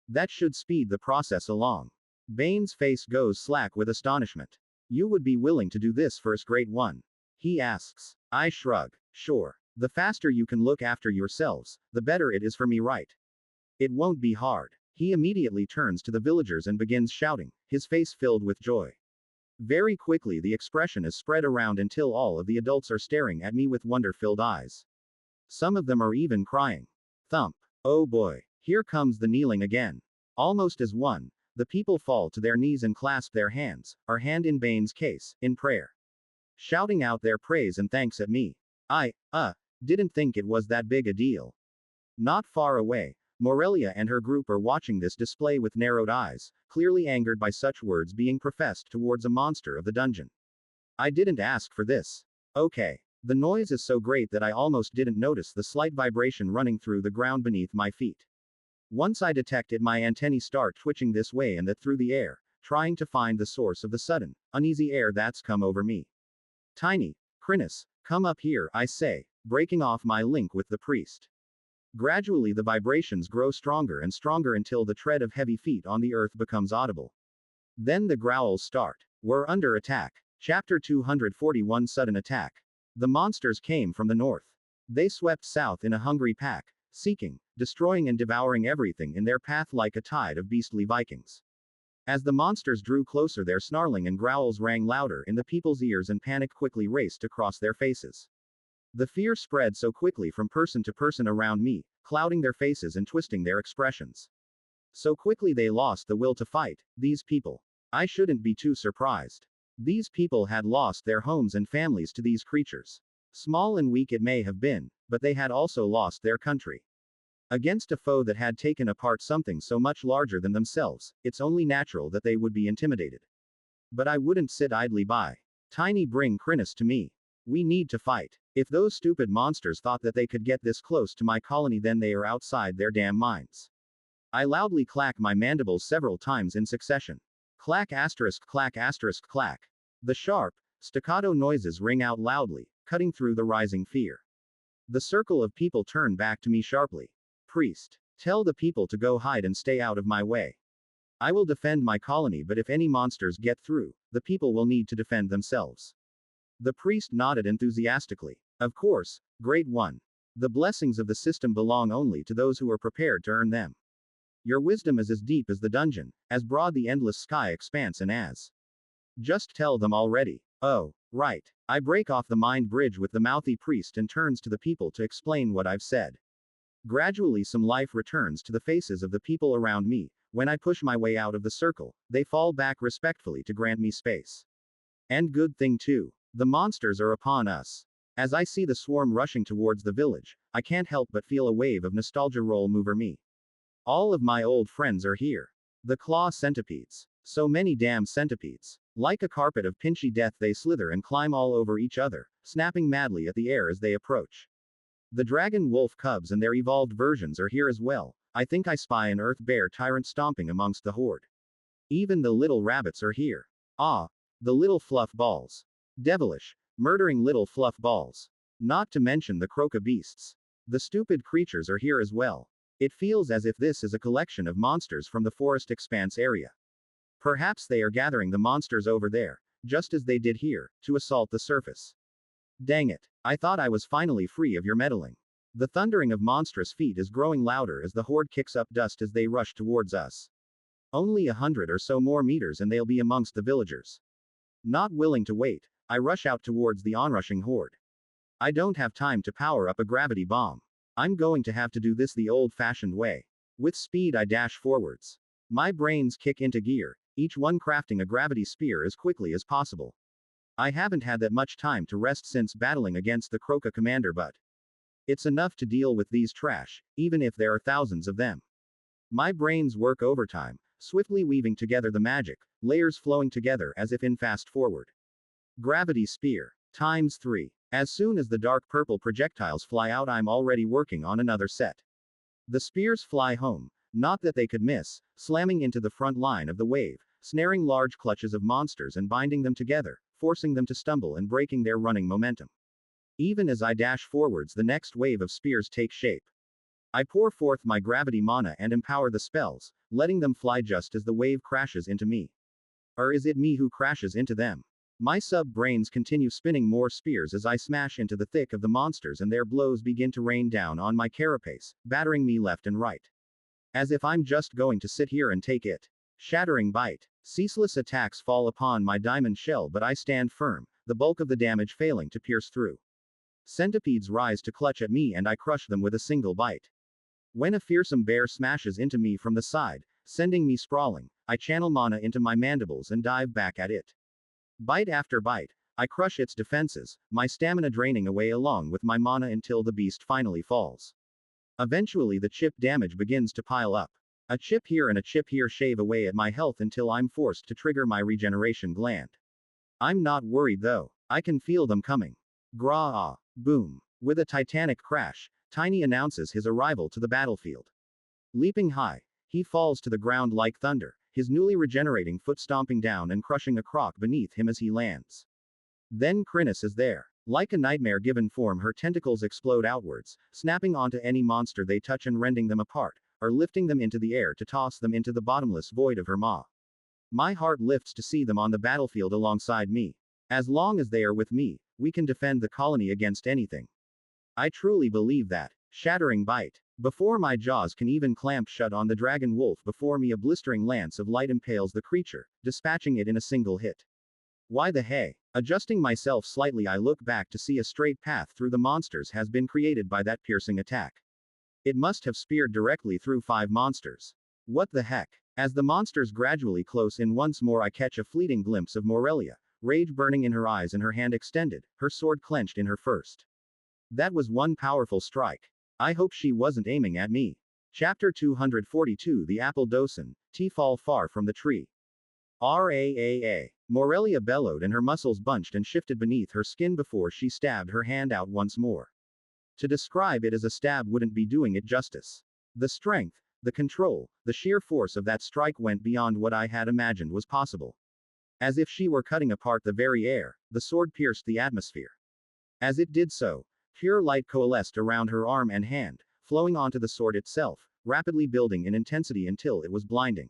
That should speed the process along. Bane's face goes slack with astonishment. You would be willing to do this first, Great One? He asks. I shrug. Sure. The faster you can look after yourselves, the better it is for me, right? It won't be hard. He immediately turns to the villagers and begins shouting, his face filled with joy. Very quickly the expression is spread around until all of the adults are staring at me with wonder-filled eyes. Some of them are even crying. Thump. Oh boy. Here comes the kneeling again. Almost as one, the people fall to their knees and clasp their hands, our hand in Bane's case, in prayer. Shouting out their praise and thanks at me. I didn't think it was that big a deal. Not far away, Morelia and her group are watching this display with narrowed eyes, clearly angered by such words being professed towards a monster of the dungeon. I didn't ask for this. Okay. The noise is so great that I almost didn't notice the slight vibration running through the ground beneath my feet. Once I detect it, my antennae start twitching this way and that through the air, trying to find the source of the sudden, uneasy air that's come over me. Tiny, Chrysalis, come up here, I say, breaking off my link with the priest. Gradually the vibrations grow stronger and stronger until the tread of heavy feet on the earth becomes audible. Then the growls start. We're under attack. Chapter 241 Sudden Attack. The monsters came from the north. They swept south in a hungry pack, seeking, destroying and devouring everything in their path like a tide of beastly Vikings. As the monsters drew closer, their snarling and growls rang louder in the people's ears and panic quickly raced across their faces. The fear spread so quickly from person to person around me, clouding their faces and twisting their expressions. So quickly they lost the will to fight, these people. I shouldn't be too surprised. These people had lost their homes and families to these creatures. Small and weak it may have been, but they had also lost their country. Against a foe that had taken apart something so much larger than themselves, it's only natural that they would be intimidated. But I wouldn't sit idly by. Tiny, bring Chrysalis to me. We need to fight. If those stupid monsters thought that they could get this close to my colony, then they are outside their damn minds. I loudly clack my mandibles several times in succession. Clack asterisk clack asterisk clack. The sharp, staccato noises ring out loudly, cutting through the rising fear. The circle of people turn back to me sharply. Priest, tell the people to go hide and stay out of my way. I will defend my colony, but if any monsters get through, the people will need to defend themselves. The priest nodded enthusiastically. Of course, Great One. The blessings of the system belong only to those who are prepared to earn them. Your wisdom is as deep as the dungeon, as broad the endless sky expanse, and as. Just tell them already. Oh, right. I break off the mind bridge with the mouthy priest and turns to the people to explain what I've said. Gradually some life returns to the faces of the people around me. When I push my way out of the circle, they fall back respectfully to grant me space. And good thing too. The monsters are upon us. As I see the swarm rushing towards the village, I can't help but feel a wave of nostalgia roll over me. All of my old friends are here. The claw centipedes. So many damn centipedes. Like a carpet of pinchy death they slither and climb all over each other, snapping madly at the air as they approach. The dragon wolf cubs and their evolved versions are here as well. I think I spy an earth bear tyrant stomping amongst the horde. Even the little rabbits are here. Ah, the little fluff balls. Devilish, murdering little fluff balls. Not to mention the croca beasts. The stupid creatures are here as well. It feels as if this is a collection of monsters from the forest expanse area. Perhaps they are gathering the monsters over there, just as they did here, to assault the surface. Dang it. I thought I was finally free of your meddling. The thundering of monstrous feet is growing louder as the horde kicks up dust as they rush towards us. Only 100 or so more meters and they'll be amongst the villagers. Not willing to wait, I rush out towards the onrushing horde. I don't have time to power up a gravity bomb. I'm going to have to do this the old-fashioned way. With speed I dash forwards. My brains kick into gear, each one crafting a gravity spear as quickly as possible. I haven't had that much time to rest since battling against the Croca commander, but it's enough to deal with these trash, even if there are thousands of them. My brains work overtime, swiftly weaving together the magic, layers flowing together as if in fast forward. Gravity Spear. Times 3. As soon as the dark purple projectiles fly out, I'm already working on another set. The spears fly home, not that they could miss, slamming into the front line of the wave, snaring large clutches of monsters and binding them together, forcing them to stumble and breaking their running momentum. Even as I dash forwards, the next wave of spears take shape. I pour forth my gravity mana and empower the spells, letting them fly just as the wave crashes into me. Or is it me who crashes into them? My sub-brains continue spinning more spears as I smash into the thick of the monsters, and their blows begin to rain down on my carapace, battering me left and right. As if I'm just going to sit here and take it. Shattering Bite. Ceaseless attacks fall upon my diamond shell, but I stand firm, the bulk of the damage failing to pierce through. Centipedes rise to clutch at me and I crush them with a single bite. When a fearsome bear smashes into me from the side, sending me sprawling, I channel mana into my mandibles and dive back at it. Bite after bite, I crush its defenses, my stamina draining away along with my mana until the beast finally falls. Eventually the chip damage begins to pile up. A chip here and a chip here shave away at my health until I'm forced to trigger my regeneration gland. I'm not worried though, I can feel them coming. Gra-ah. Boom. With a titanic crash, Tiny announces his arrival to the battlefield. Leaping high, he falls to the ground like thunder, his newly regenerating foot stomping down and crushing a croc beneath him as he lands. Then Chrysalis is there. Like a nightmare given form, her tentacles explode outwards, snapping onto any monster they touch and rending them apart, or lifting them into the air to toss them into the bottomless void of her maw. My heart lifts to see them on the battlefield alongside me. As long as they are with me, we can defend the colony against anything. I truly believe that. Shattering Bite. Before my jaws can even clamp shut on the dragon wolf before me, a blistering lance of light impales the creature, dispatching it in a single hit. Why the hey? Adjusting myself slightly, I look back to see a straight path through the monsters has been created by that piercing attack. It must have speared directly through 5 monsters. What the heck? As the monsters gradually close in once more, I catch a fleeting glimpse of Morelia, rage burning in her eyes and her hand extended, her sword clenched in her fist. That was one powerful strike. I hope she wasn't aiming at me. Chapter 242. The Apple Dosen. Tea fall far from the tree. Raa. Morelia bellowed and her muscles bunched and shifted beneath her skin before she stabbed her hand out once more. To describe it as a stab wouldn't be doing it justice. The strength, the control, the sheer force of that strike went beyond what I had imagined was possible. As if she were cutting apart the very air, the sword pierced the atmosphere. As it did so, pure light coalesced around her arm and hand, flowing onto the sword itself, rapidly building in intensity until it was blinding.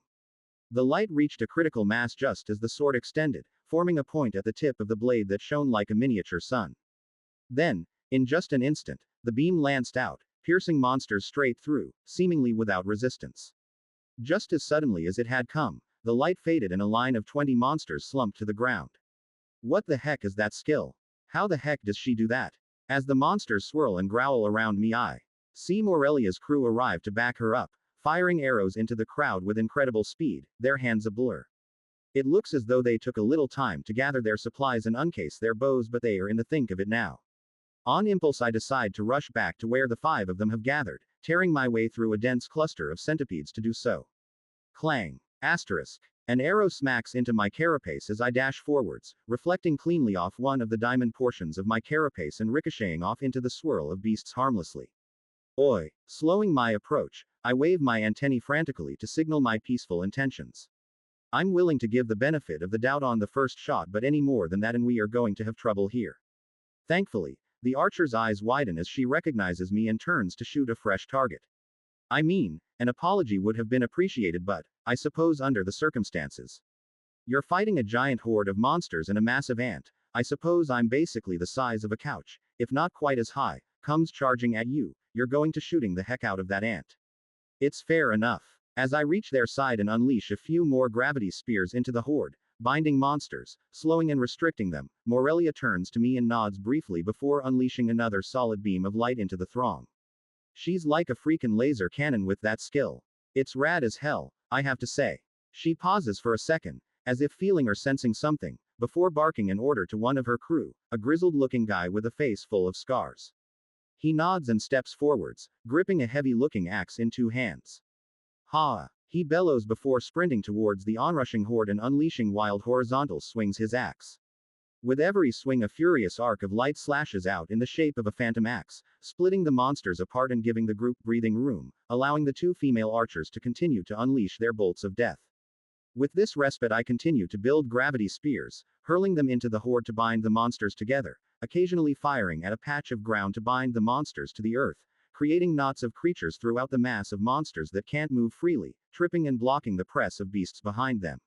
The light reached a critical mass just as the sword extended, forming a point at the tip of the blade that shone like a miniature sun. Then, in just an instant, the beam lanced out, piercing monsters straight through, seemingly without resistance. Just as suddenly as it had come, the light faded and a line of 20 monsters slumped to the ground. What the heck is that skill? How the heck does she do that? As the monsters swirl and growl around me, I see Morelia's crew arrive to back her up, firing arrows into the crowd with incredible speed, their hands a blur. It looks as though they took a little time to gather their supplies and uncase their bows, but they are in the thick of it now. On impulse, I decide to rush back to where the 5 of them have gathered, tearing my way through a dense cluster of centipedes to do so. Clang. Asterisk. An arrow smacks into my carapace as I dash forwards, reflecting cleanly off one of the diamond portions of my carapace and ricocheting off into the swirl of beasts harmlessly. Oi! Slowing my approach, I wave my antennae frantically to signal my peaceful intentions. I'm willing to give the benefit of the doubt on the first shot, but any more than that and we are going to have trouble here. Thankfully, the archer's eyes widen as she recognizes me and turns to shoot a fresh target. I mean, an apology would have been appreciated, but, I suppose under the circumstances. You're fighting a giant horde of monsters and a massive ant, I suppose I'm basically the size of a couch, if not quite as high, comes charging at you, you're going to shooting the heck out of that ant. It's fair enough. As I reach their side and unleash a few more gravity spears into the horde, binding monsters, slowing and restricting them, Morelia turns to me and nods briefly before unleashing another solid beam of light into the throng. She's like a freaking laser cannon with that skill. It's rad as hell, I have to say. She pauses for a second, as if feeling or sensing something, before barking an order to one of her crew, a grizzled-looking guy with a face full of scars. He nods and steps forwards, gripping a heavy-looking axe in 2 hands. Ha! He bellows before sprinting towards the onrushing horde and unleashing wild horizontal swings his axe. With every swing a furious arc of light slashes out in the shape of a phantom axe, splitting the monsters apart and giving the group breathing room, allowing the two female archers to continue to unleash their bolts of death. With this respite I continue to build gravity spears, hurling them into the horde to bind the monsters together, occasionally firing at a patch of ground to bind the monsters to the earth, creating knots of creatures throughout the mass of monsters that can't move freely, tripping and blocking the press of beasts behind them.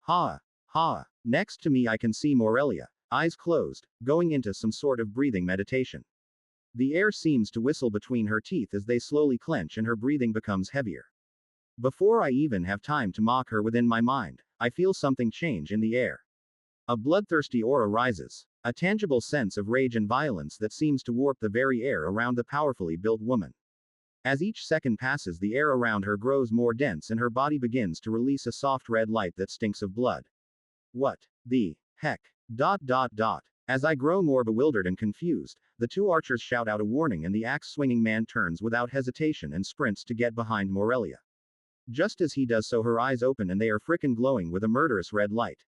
Ha! Ha! Next to me I can see Morelia, eyes closed, going into some sort of breathing meditation. The air seems to whistle between her teeth as they slowly clench and her breathing becomes heavier. Before I even have time to mock her within my mind, I feel something change in the air. A bloodthirsty aura rises, a tangible sense of rage and violence that seems to warp the very air around the powerfully built woman. As each second passes, the air around her grows more dense and her body begins to release a soft red light that stinks of blood. What the heck? As I grow more bewildered and confused, the two archers shout out a warning and the axe-swinging man turns without hesitation and sprints to get behind Morelia. Just as he does so, her eyes open and they are frickin' glowing with a murderous red light.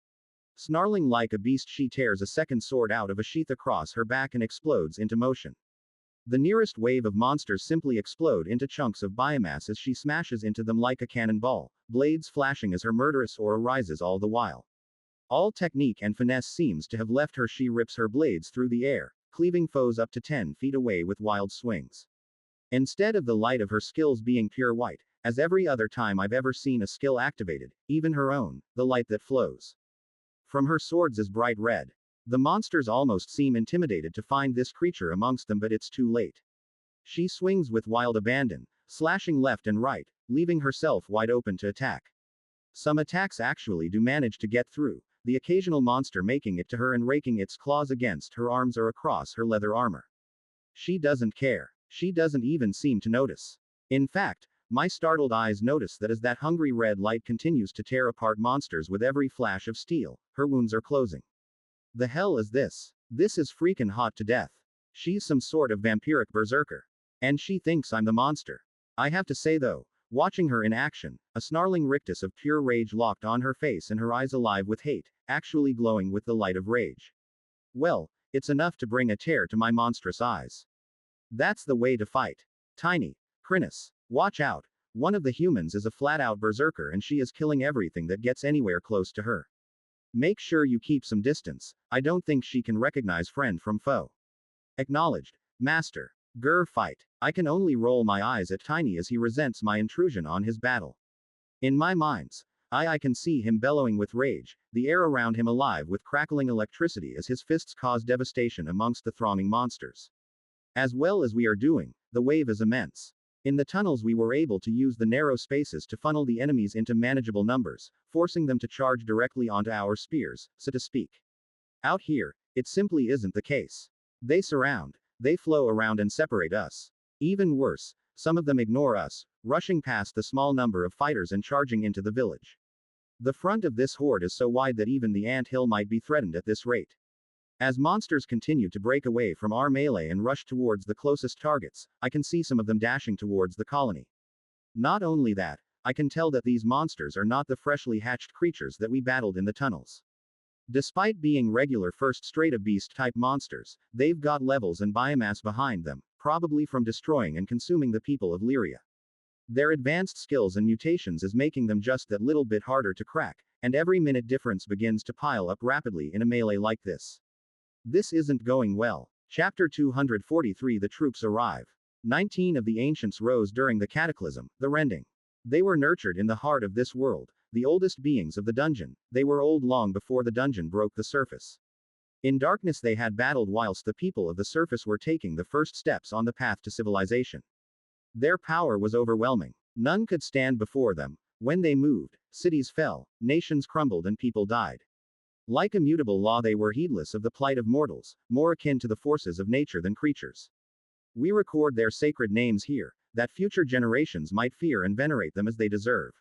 Snarling like a beast, she tears a second sword out of a sheath across her back and explodes into motion. The nearest wave of monsters simply explode into chunks of biomass as she smashes into them like a cannonball, blades flashing as her murderous aura rises all the while. All technique and finesse seems to have left her. She rips her blades through the air, cleaving foes up to 10 feet away with wild swings. Instead of the light of her skills being pure white, as every other time I've ever seen a skill activated, even her own, the light that flows from her swords is bright red. The monsters almost seem intimidated to find this creature amongst them, but it's too late. She swings with wild abandon, slashing left and right, leaving herself wide open to attack. Some attacks actually do manage to get through, the occasional monster making it to her and raking its claws against her arms or across her leather armor. She doesn't care. She doesn't even seem to notice. In fact, my startled eyes notice that as that hungry red light continues to tear apart monsters with every flash of steel, her wounds are closing. The hell is this? This is freaking hot to death. She's some sort of vampiric berserker. And she thinks I'm the monster. I have to say though, watching her in action, a snarling rictus of pure rage locked on her face and her eyes alive with hate, actually glowing with the light of rage. Well, it's enough to bring a tear to my monstrous eyes. That's the way to fight. Tiny. Chrysalis. Watch out. One of the humans is a flat-out berserker and she is killing everything that gets anywhere close to her. Make sure you keep some distance. I don't think she can recognize friend from foe. Acknowledged. Master. Grr fight. I can only roll my eyes at Tiny as he resents my intrusion on his battle. In my mind's eye I can see him bellowing with rage, the air around him alive with crackling electricity as his fists cause devastation amongst the thronging monsters. As well as we are doing, the wave is immense. In the tunnels we were able to use the narrow spaces to funnel the enemies into manageable numbers, forcing them to charge directly onto our spears, so to speak. Out here, it simply isn't the case. They surround, they flow around and separate us. Even worse, some of them ignore us, rushing past the small number of fighters and charging into the village. The front of this horde is so wide that even the ant hill might be threatened at this rate. As monsters continue to break away from our melee and rush towards the closest targets, I can see some of them dashing towards the colony. Not only that, I can tell that these monsters are not the freshly hatched creatures that we battled in the tunnels. Despite being regular first strata beast-type monsters, they've got levels and biomass behind them, probably from destroying and consuming the people of Lyria. Their advanced skills and mutations is making them just that little bit harder to crack, and every minute difference begins to pile up rapidly in a melee like this. This isn't going well. Chapter 243. The troops arrive. 19 of the ancients rose during the cataclysm, the rending. They were nurtured in the heart of this world, the oldest beings of the dungeon. They were old long before the dungeon broke the surface. In darkness they had battled whilst the people of the surface were taking the first steps on the path to civilization. Their power was overwhelming. None could stand before them. When they moved, cities fell, nations crumbled and people died. Like immutable law they were heedless of the plight of mortals, more akin to the forces of nature than creatures. We record their sacred names here, that future generations might fear and venerate them as they deserve.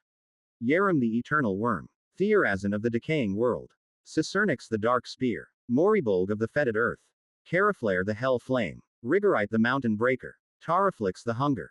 Yerim the Eternal Worm. Theorazin of the Decaying World. Cicernix the Dark Spear. Moribolg of the Fetid Earth. Caraflare the Hell Flame. Rigorite the Mountain Breaker. Taraflix the Hunger.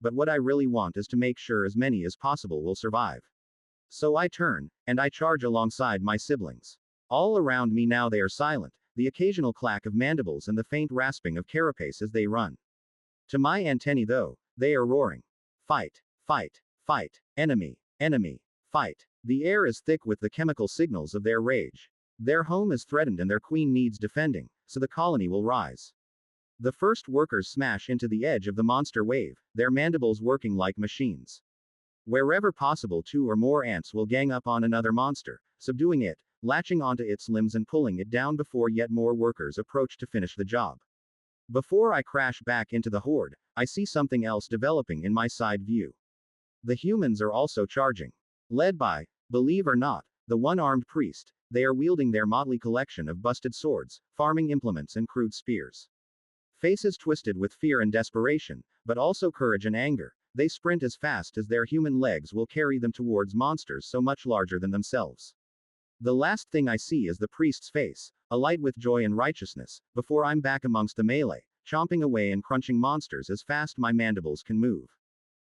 but what I really want is to make sure as many as possible will survive. So I turn, and I charge alongside my siblings. All around me now they are silent, the occasional clack of mandibles and the faint rasping of carapace as they run. To my antennae though, they are roaring. Fight, fight, fight, enemy, enemy, fight. The air is thick with the chemical signals of their rage. Their home is threatened and their queen needs defending, so the colony will rise. The first workers smash into the edge of the monster wave, their mandibles working like machines. Wherever possible, 2 or more ants will gang up on another monster, subduing it, latching onto its limbs and pulling it down before yet more workers approach to finish the job. Before I crash back into the horde, I see something else developing in my side view. The humans are also charging. Led by, believe or not, the one-armed priest, they are wielding their motley collection of busted swords, farming implements and crude spears. Faces twisted with fear and desperation, but also courage and anger, they sprint as fast as their human legs will carry them towards monsters so much larger than themselves. The last thing I see is the priest's face, alight with joy and righteousness, before I'm back amongst the melee, chomping away and crunching monsters as fast my mandibles can move.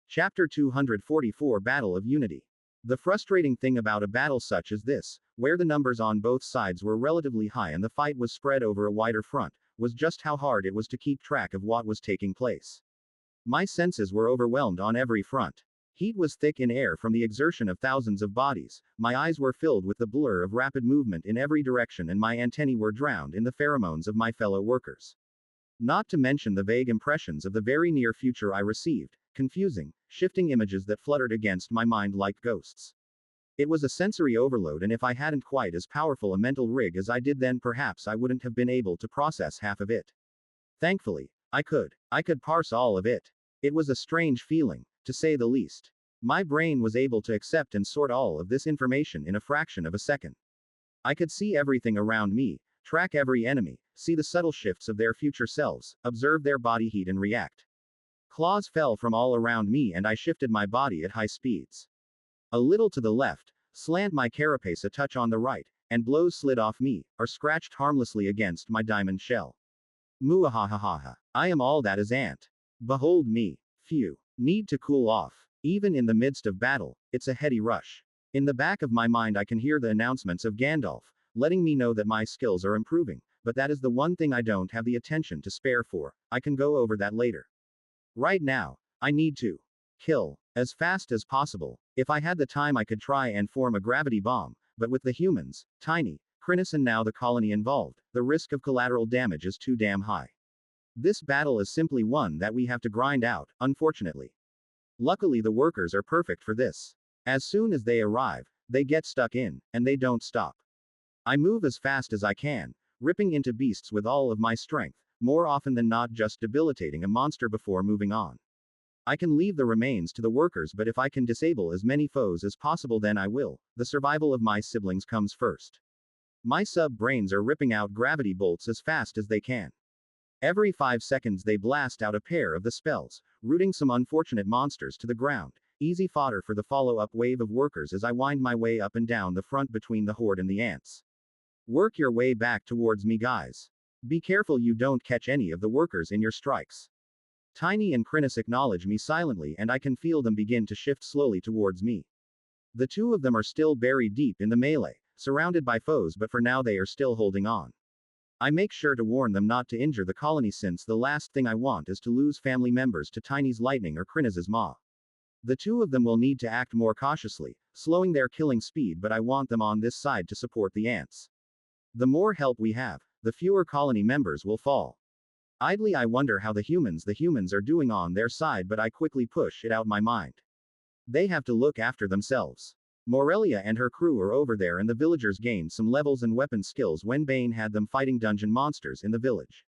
Chapter 244 Battle of Unity. The frustrating thing about a battle such as this, where the numbers on both sides were relatively high and the fight was spread over a wider front, was just how hard it was to keep track of what was taking place. My senses were overwhelmed on every front. Heat was thick in air from the exertion of thousands of bodies, my eyes were filled with the blur of rapid movement in every direction and my antennae were drowned in the pheromones of my fellow workers. Not to mention the vague impressions of the very near future I received, confusing, shifting images that fluttered against my mind like ghosts. It was a sensory overload, and if I hadn't quite as powerful a mental rig as I did then, perhaps I wouldn't have been able to process half of it. Thankfully, I could parse all of it. It was a strange feeling, to say the least. My brain was able to accept and sort all of this information in a fraction of a second. I could see everything around me, track every enemy, see the subtle shifts of their future selves, observe their body heat and react. Claws fell from all around me and I shifted my body at high speeds. A little to the left, slant my carapace a touch on the right, and blows slid off me, or scratched harmlessly against my diamond shell. Muahahaha. I am all that is ant. Behold me. Phew. Need to cool off. Even in the midst of battle, it's a heady rush. In the back of my mind I can hear the announcements of Gandalf, letting me know that my skills are improving, but that is the one thing I don't have the attention to spare for. I can go over that later. Right now, I need to kill as fast as possible. If I had the time I could try and form a gravity bomb, but with the humans, Tiny, Chrysalis and now the colony involved, the risk of collateral damage is too damn high. This battle is simply one that we have to grind out, unfortunately. Luckily the workers are perfect for this. As soon as they arrive, they get stuck in, and they don't stop. I move as fast as I can, ripping into beasts with all of my strength, more often than not just debilitating a monster before moving on. I can leave the remains to the workers, but if I can disable as many foes as possible then I will. The survival of my siblings comes first. My sub-brains are ripping out gravity bolts as fast as they can. Every 5 seconds they blast out a pair of the spells, rooting some unfortunate monsters to the ground, easy fodder for the follow-up wave of workers as I wind my way up and down the front between the horde and the ants. Work your way back towards me, guys. Be careful you don't catch any of the workers in your strikes. Tiny and Chrysalis acknowledge me silently and I can feel them begin to shift slowly towards me. The two of them are still buried deep in the melee, surrounded by foes, but for now they are still holding on. I make sure to warn them not to injure the colony since the last thing I want is to lose family members to Tiny's lightning or Chrysalis' maw. The two of them will need to act more cautiously, slowing their killing speed, but I want them on this side to support the ants. The more help we have, the fewer colony members will fall. Idly I wonder how the humans are doing on their side, but I quickly push it out my mind. They have to look after themselves. Morelia and her crew are over there and the villagers gained some levels and weapon skills when Bane had them fighting dungeon monsters in the village.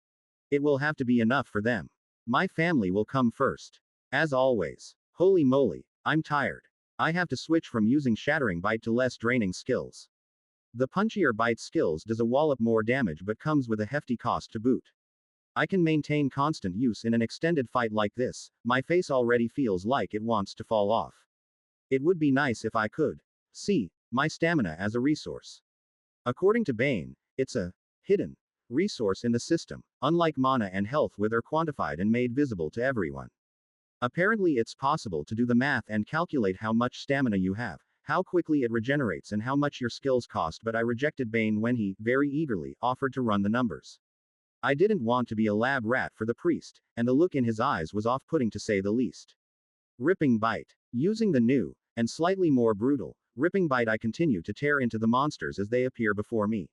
It will have to be enough for them. My family will come first. As always. Holy moly, I'm tired. I have to switch from using Shattering Bite to less draining skills. The punchier bite skills does a wallop more damage but comes with a hefty cost to boot. I can maintain constant use in an extended fight like this, my face already feels like it wants to fall off. It would be nice if I could see my stamina as a resource. According to Bane, it's a hidden resource in the system, unlike mana and health, which are quantified and made visible to everyone. Apparently it's possible to do the math and calculate how much stamina you have, how quickly it regenerates and how much your skills cost, but I rejected Bane when he, very eagerly, offered to run the numbers. I didn't want to be a lab rat for the priest, and the look in his eyes was off-putting to say the least. Ripping Bite. Using the new, and slightly more brutal, Ripping Bite, I continue to tear into the monsters as they appear before me.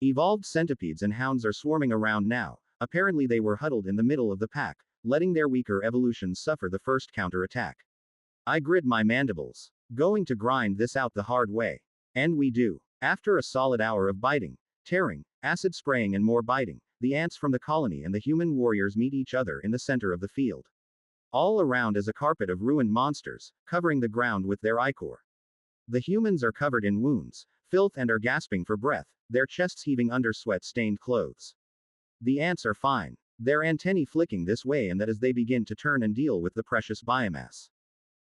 Evolved centipedes and hounds are swarming around now. Apparently they were huddled in the middle of the pack, letting their weaker evolutions suffer the first counterattack. I grit my mandibles. Going to grind this out the hard way. And we do. After a solid hour of biting, tearing, acid spraying and more biting, the ants from the colony and the human warriors meet each other in the center of the field. All around is a carpet of ruined monsters, covering the ground with their ichor. The humans are covered in wounds, filth and are gasping for breath, their chests heaving under sweat-stained clothes. The ants are fine, their antennae flicking this way and that as they begin to turn and deal with the precious biomass.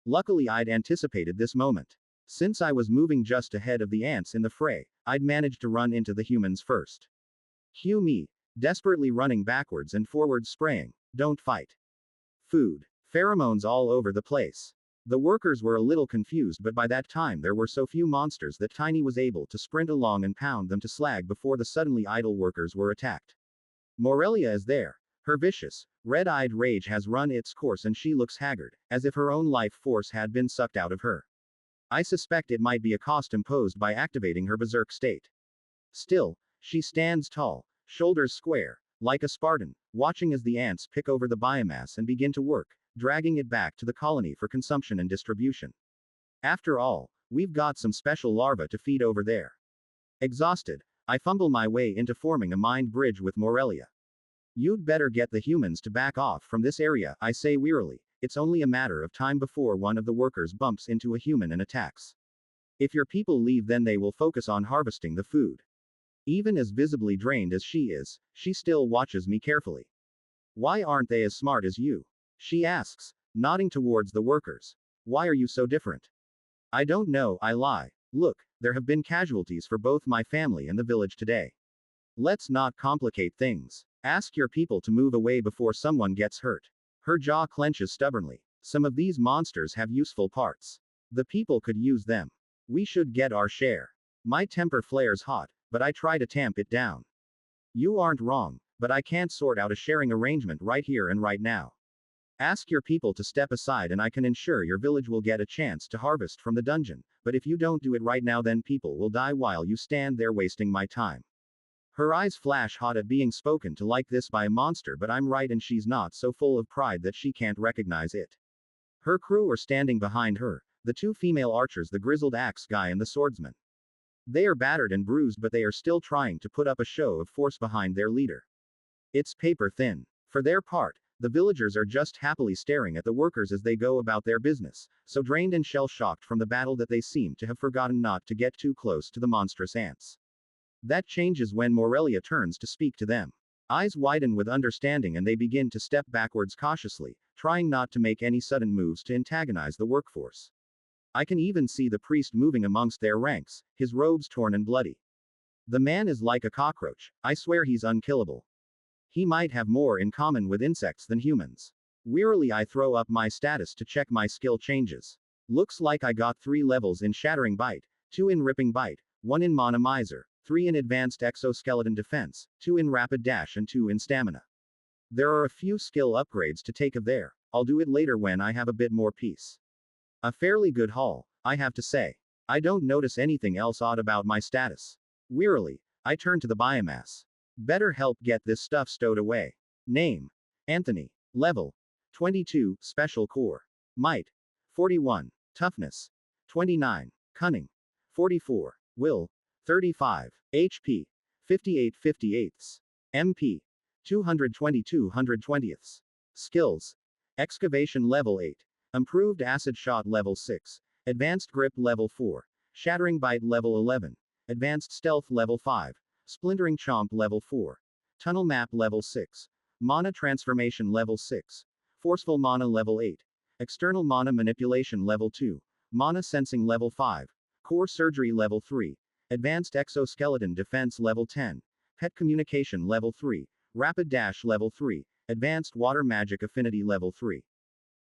Luckily I'd anticipated this moment. Since I was moving just ahead of the ants in the fray, I'd managed to run into the humans first. Cue me, desperately running backwards and forwards spraying, "Don't fight." Food. Pheromones all over the place. The workers were a little confused, but by that time there were so few monsters that Tiny was able to sprint along and pound them to slag before the suddenly idle workers were attacked. Morelia is there. Her vicious, red-eyed rage has run its course and she looks haggard, as if her own life force had been sucked out of her. I suspect it might be a cost imposed by activating her berserk state. Still, she stands tall, shoulders square, like a Spartan, watching as the ants pick over the biomass and begin to work, dragging it back to the colony for consumption and distribution. After all, we've got some special larvae to feed over there. Exhausted, I fumble my way into forming a mind bridge with Morelia. You'd better get the humans to back off from this area, I say wearily. It's only a matter of time before one of the workers bumps into a human and attacks. If your people leave, then they will focus on harvesting the food. Even as visibly drained as she is, she still watches me carefully. Why aren't they as smart as you? She asks, nodding towards the workers. Why are you so different? I don't know, I lie. Look, there have been casualties for both my family and the village today. Let's not complicate things. Ask your people to move away before someone gets hurt. Her jaw clenches stubbornly. Some of these monsters have useful parts. The people could use them. We should get our share. My temper flares hot, but I try to tamp it down. You aren't wrong, but I can't sort out a sharing arrangement right here and right now. Ask your people to step aside and I can ensure your village will get a chance to harvest from the dungeon, but if you don't do it right now, then people will die while you stand there wasting my time. Her eyes flash hot at being spoken to like this by a monster, but I'm right and she's not so full of pride that she can't recognize it. Her crew are standing behind her, the two female archers, the grizzled axe guy and the swordsman. They are battered and bruised, but they are still trying to put up a show of force behind their leader. It's paper thin. For their part, the villagers are just happily staring at the workers as they go about their business, so drained and shell-shocked from the battle that they seem to have forgotten not to get too close to the monstrous ants. That changes when Morelia turns to speak to them. Eyes widen with understanding and they begin to step backwards cautiously, trying not to make any sudden moves to antagonize the workforce. I can even see the priest moving amongst their ranks, his robes torn and bloody. The man is like a cockroach. I swear he's unkillable. He might have more in common with insects than humans. Wearily I throw up my status to check my skill changes. Looks like I got 3 levels in Shattering Bite, 2 in Ripping Bite, 1 in Mana Miser, 3 in Advanced Exoskeleton Defense, 2 in Rapid Dash and 2 in Stamina. There are a few skill upgrades to take of there. I'll do it later when I have a bit more peace. A fairly good haul, I have to say. I don't notice anything else odd about my status. Wearily, I turn to the biomass. Better help get this stuff stowed away. Name: Anthony. Level: 22, Special Core. Might: 41. Toughness: 29. Cunning: 44. Will: 35. HP: 58/58. MP: 220/220. Skills: Excavation Level 8. Improved Acid Shot Level 6. Advanced Grip Level 4. Shattering Bite Level 11. Advanced Stealth Level 5. Splintering Chomp Level 4. Tunnel Map Level 6. Mana Transformation Level 6. Forceful Mana Level 8. External Mana Manipulation Level 2. Mana Sensing Level 5. Core Surgery Level 3. Advanced Exoskeleton Defense Level 10. Pet Communication Level 3. Rapid Dash Level 3. Advanced Water Magic Affinity Level 3.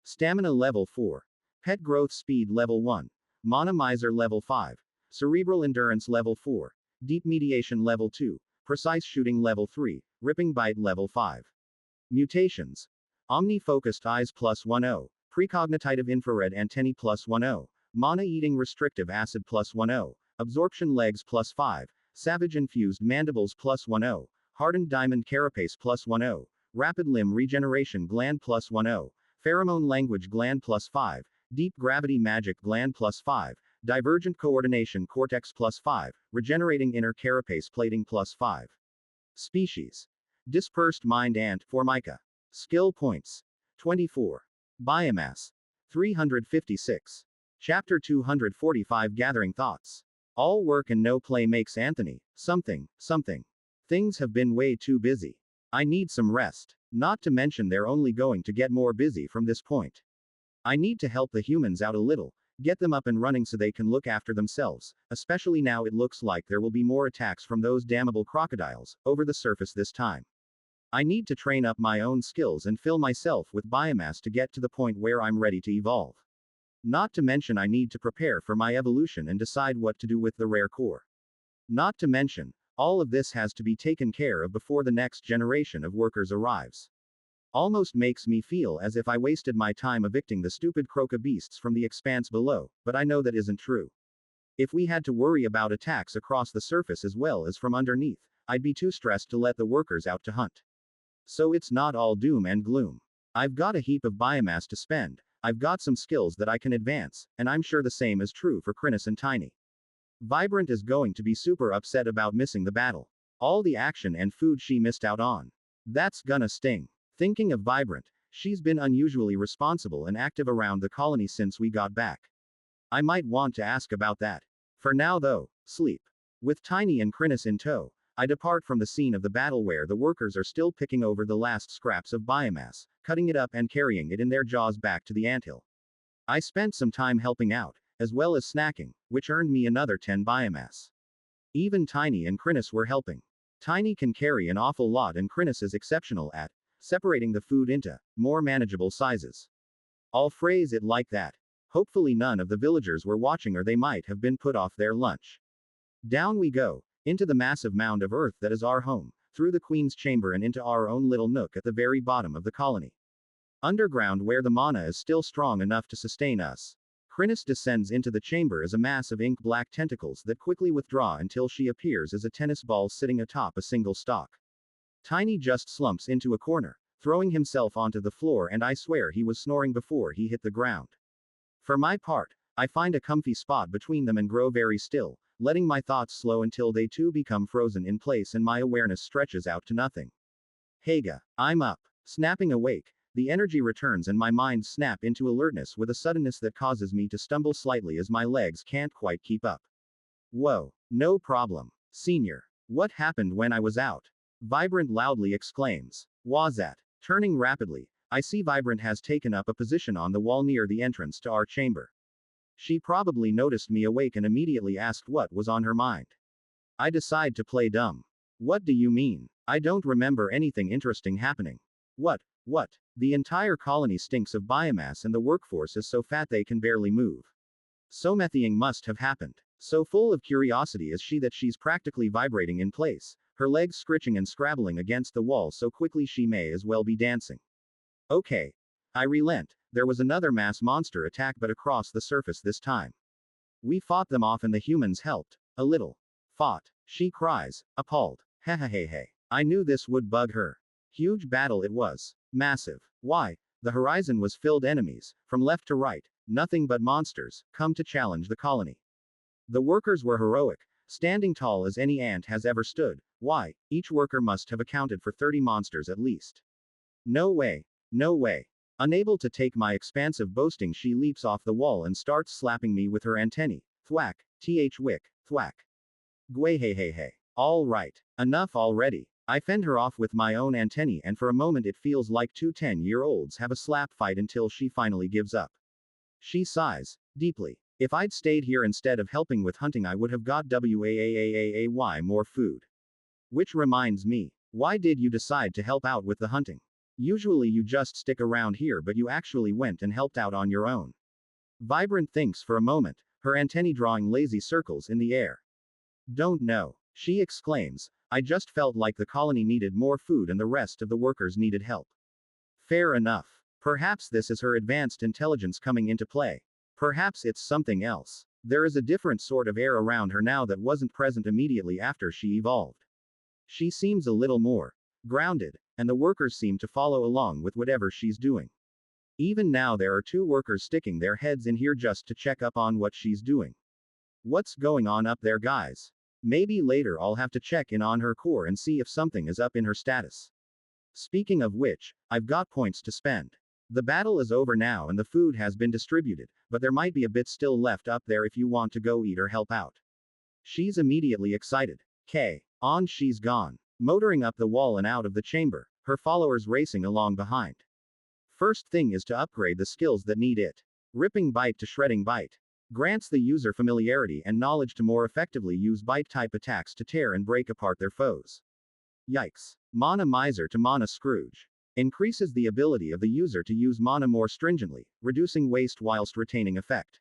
Stamina level 4. Pet growth speed level 1. Mana miser level 5. Cerebral endurance level 4. Deep mediation level 2. Precise shooting level 3. Ripping bite level 5. Mutations. Omni-focused eyes plus 10. Precognitive infrared antennae plus 10. Mana-eating restrictive acid plus 10. Absorption legs plus 5. Savage-infused mandibles plus 10. Hardened diamond carapace plus 10. Rapid limb regeneration gland plus 10. Pheromone language gland plus 5. Deep gravity magic gland plus 5. Divergent coordination cortex plus 5. Regenerating inner carapace plating plus 5. Species. Dispersed mind ant, Formica. Skill points. 24. Biomass. 356. Chapter 245 Gathering Thoughts. All work and no play makes Anthony something. Things have been way too busy. I need some rest. Not to mention they're only going to get more busy from this point. I need to help the humans out a little, get them up and running so they can look after themselves, especially now it looks like there will be more attacks from those damnable crocodiles, over the surface this time. I need to train up my own skills and fill myself with biomass to get to the point where I'm ready to evolve. Not to mention I need to prepare for my evolution and decide what to do with the rare core. Not to mention, all of this has to be taken care of before the next generation of workers arrives. Almost makes me feel as if I wasted my time evicting the stupid croca beasts from the expanse below, but I know that isn't true. If we had to worry about attacks across the surface as well as from underneath, I'd be too stressed to let the workers out to hunt. So it's not all doom and gloom. I've got a heap of biomass to spend, I've got some skills that I can advance, and I'm sure the same is true for Chrysalis and Tiny. Vibrant is going to be super upset about missing the battle. All the action and food she missed out on. That's gonna sting. Thinking of Vibrant, she's been unusually responsible and active around the colony since we got back. I might want to ask about that. For now though, sleep. With Tiny and Chrysalis in tow, I depart from the scene of the battle where the workers are still picking over the last scraps of biomass, cutting it up and carrying it in their jaws back to the anthill. I spent some time helping out, as well as snacking, which earned me another 10 biomass. Even Tiny and Chrysalis were helping. Tiny can carry an awful lot and Chrysalis is exceptional at separating the food into more manageable sizes. I'll phrase it like that. Hopefully none of the villagers were watching or they might have been put off their lunch. Down we go, into the massive mound of earth that is our home, through the Queen's chamber and into our own little nook at the very bottom of the colony. Underground where the mana is still strong enough to sustain us. Chrysalis descends into the chamber as a mass of ink-black tentacles that quickly withdraw until she appears as a tennis ball sitting atop a single stalk. Tiny just slumps into a corner, throwing himself onto the floor and I swear he was snoring before he hit the ground. For my part, I find a comfy spot between them and grow very still, letting my thoughts slow until they too become frozen in place and my awareness stretches out to nothing. Hega, I'm up. Snapping awake, the energy returns and my mind snap into alertness with a suddenness that causes me to stumble slightly as my legs can't quite keep up. Whoa, no problem. Senior. What happened when I was out? Vibrant loudly exclaims. Wazat. Turning rapidly, I see Vibrant has taken up a position on the wall near the entrance to our chamber. She probably noticed me awake and immediately asked what was on her mind. I decide to play dumb. What do you mean? I don't remember anything interesting happening. What? The entire colony stinks of biomass and the workforce is so fat they can barely move. Something must have happened. So full of curiosity is she that she's practically vibrating in place, her legs scritching and scrabbling against the wall so quickly she may as well be dancing. Okay. I relent, there was another mass monster attack but across the surface this time. We fought them off and the humans helped. A little. Fought. She cries, appalled. Hey. I knew this would bug her. Huge battle it was. Massive. Why? The horizon was filled enemies, from left to right, nothing but monsters, come to challenge the colony. The workers were heroic, standing tall as any ant has ever stood. Why? Each worker must have accounted for 30 monsters at least. No way. Unable to take my expansive boasting, she leaps off the wall and starts slapping me with her antennae. Thwack. Wick. Thwack. Gway hey. All right. Enough already. I fend her off with my own antennae and for a moment it feels like two 10-year-olds have a slap fight until she finally gives up. She sighs deeply. If I'd stayed here instead of helping with hunting I would have got more food. Which reminds me, why did you decide to help out with the hunting? Usually you just stick around here, but you actually went and helped out on your own. Vibrant thinks for a moment, her antennae drawing lazy circles in the air. Don't know, she exclaims. I just felt like the colony needed more food and the rest of the workers needed help. Fair enough. Perhaps this is her advanced intelligence coming into play. Perhaps it's something else. There is a different sort of air around her now that wasn't present immediately after she evolved. She seems a little more grounded, and the workers seem to follow along with whatever she's doing. Even now there are 2 workers sticking their heads in here just to check up on what she's doing. What's going on up there, guys? Maybe later I'll have to check in on her core and see if something is up in her status. Speaking of which, I've got points to spend. The battle is over now and the food has been distributed, but there might be a bit still left up there if you want to go eat or help out. She's immediately excited. On she's gone, motoring up the wall and out of the chamber, her followers racing along behind. First thing is to upgrade the skills that need it. Ripping Bite to Shredding Bite grants the user familiarity and knowledge to more effectively use bite-type attacks to tear and break apart their foes. Yikes. Mana Miser to Mana Scrooge increases the ability of the user to use mana more stringently, reducing waste whilst retaining effect.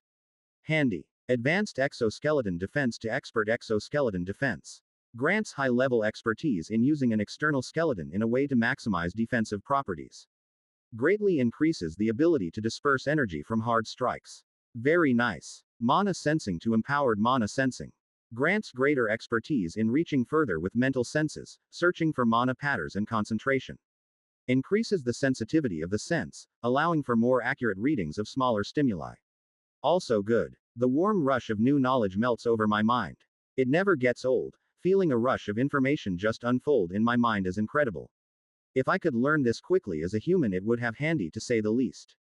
Handy. Advanced Exoskeleton Defense to Expert Exoskeleton Defense grants high-level expertise in using an external skeleton in a way to maximize defensive properties. Greatly increases the ability to disperse energy from hard strikes. Very nice. Mana Sensing to Empowered Mana Sensing grants greater expertise in reaching further with mental senses, searching for mana patterns and concentration. Increases the sensitivity of the sense, allowing for more accurate readings of smaller stimuli. Also good. The warm rush of new knowledge melts over my mind. It never gets old. Feeling a rush of information just unfold in my mind is incredible. If I could learn this quickly as a human, it would have handy to say the least.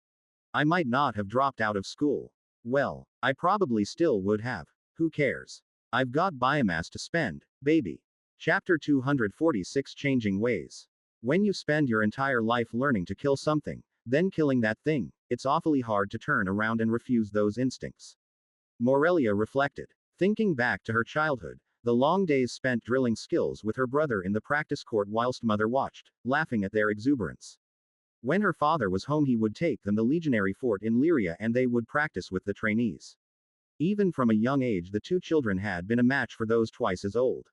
I might not have dropped out of school. Well, I probably still would have. Who cares? I've got biomass to spend, baby. Chapter 246 Changing Ways. When you spend your entire life learning to kill something, then killing that thing, it's awfully hard to turn around and refuse those instincts. Morelia reflected. Thinking back to her childhood, the long days spent drilling skills with her brother in the practice court whilst mother watched, laughing at their exuberance. When her father was home, he would take them to the Legionary fort in Lyria and they would practice with the trainees. Even from a young age, the 2 children had been a match for those twice as old.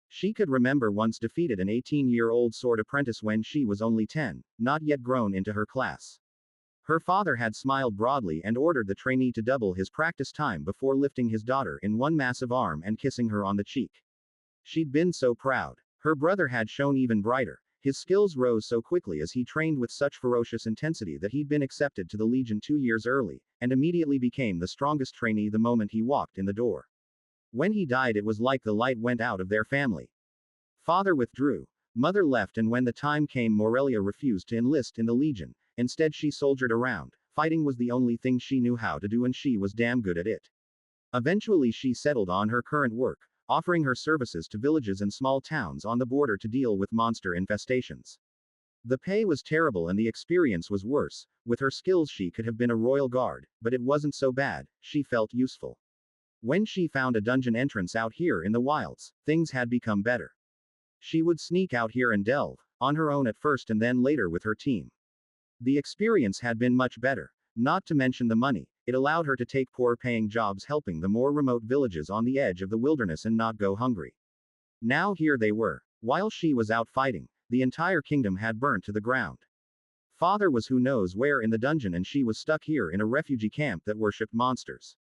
She could remember once defeated an 18-year-old sword apprentice when she was only 10, not yet grown into her class. Her father had smiled broadly and ordered the trainee to double his practice time before lifting his daughter in one massive arm and kissing her on the cheek. She'd been so proud. Her brother had shone even brighter. His skills rose so quickly as he trained with such ferocious intensity that he'd been accepted to the Legion 2 years early, and immediately became the strongest trainee the moment he walked in the door. When he died, it was like the light went out of their family. Father withdrew. Mother left, and when the time came, Morelia refused to enlist in the Legion. Instead, she soldiered around. Fighting was the only thing she knew how to do, and she was damn good at it. Eventually, she settled on her current work, offering her services to villages and small towns on the border to deal with monster infestations. The pay was terrible and the experience was worse. With her skills, she could have been a royal guard, but it wasn't so bad. She felt useful. When she found a dungeon entrance out here in the wilds, things had become better. She would sneak out here and delve, on her own at first and then later with her team. The experience had been much better, not to mention the money. It allowed her to take poor-paying jobs helping the more remote villages on the edge of the wilderness and not go hungry. Now here they were. While she was out fighting, the entire kingdom had burnt to the ground. Father was who knows where in the dungeon and she was stuck here in a refugee camp that worshipped monsters.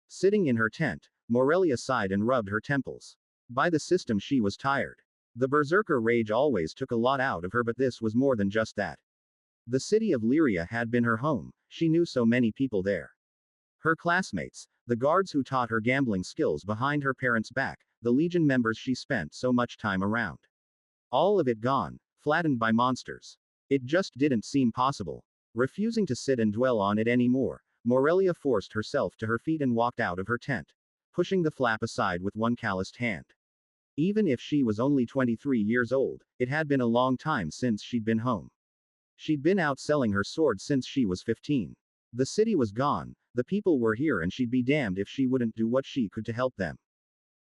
Sitting in her tent, Morelia sighed and rubbed her temples. By the system, she was tired. The Berserker rage always took a lot out of her, but this was more than just that. The city of Lyria had been her home. She knew so many people there. Her classmates, the guards who taught her gambling skills behind her parents' back, the Legion members she spent so much time around. All of it gone, flattened by monsters. It just didn't seem possible. Refusing to sit and dwell on it anymore, Morelia forced herself to her feet and walked out of her tent, pushing the flap aside with one calloused hand. Even if she was only 23 years old, it had been a long time since she'd been home. She'd been out selling her sword since she was 15. The city was gone, the people were here, and she'd be damned if she wouldn't do what she could to help them.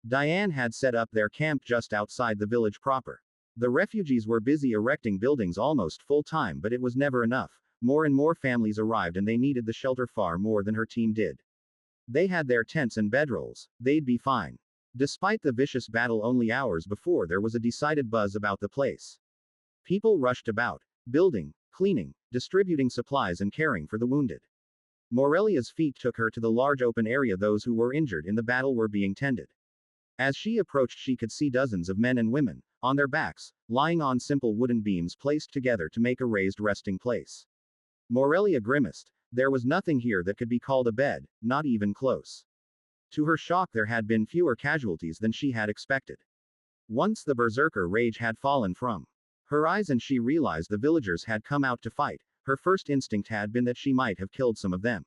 Diane had set up their camp just outside the village proper. The refugees were busy erecting buildings almost full time, but it was never enough. More and more families arrived and they needed the shelter far more than her team did. They had their tents and bedrolls, they'd be fine. Despite the vicious battle only hours before, there was a decided buzz about the place. People rushed about, building, cleaning, distributing supplies and caring for the wounded. Morelia's feet took her to the large open area those who were injured in the battle were being tended. As she approached, she could see dozens of men and women, on their backs, lying on simple wooden beams placed together to make a raised resting place. Morelia grimaced. There was nothing here that could be called a bed, not even close. To her shock, there had been fewer casualties than she had expected. Once the Berserker rage had fallen from her eyes and she realized the villagers had come out to fight, her first instinct had been that she might have killed some of them.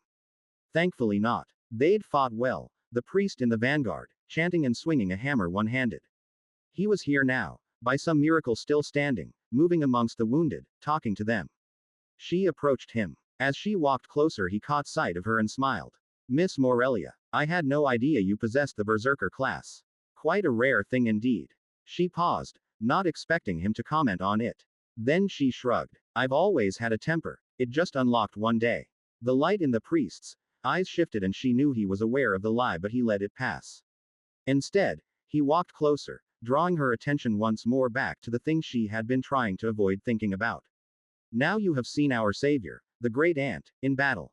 Thankfully not. They'd fought well, the priest in the vanguard, chanting and swinging a hammer one-handed. He was here now, by some miracle still standing, moving amongst the wounded, talking to them. She approached him. As she walked closer, he caught sight of her and smiled. Miss Morelia, I had no idea you possessed the Berserker class. Quite a rare thing indeed. She paused, not expecting him to comment on it. Then she shrugged. I've always had a temper. It just unlocked one day. The light in the priest's eyes shifted and she knew he was aware of the lie, but he let it pass. Instead, he walked closer, drawing her attention once more back to the thing she had been trying to avoid thinking about. Now you have seen our savior, the great ant, in battle.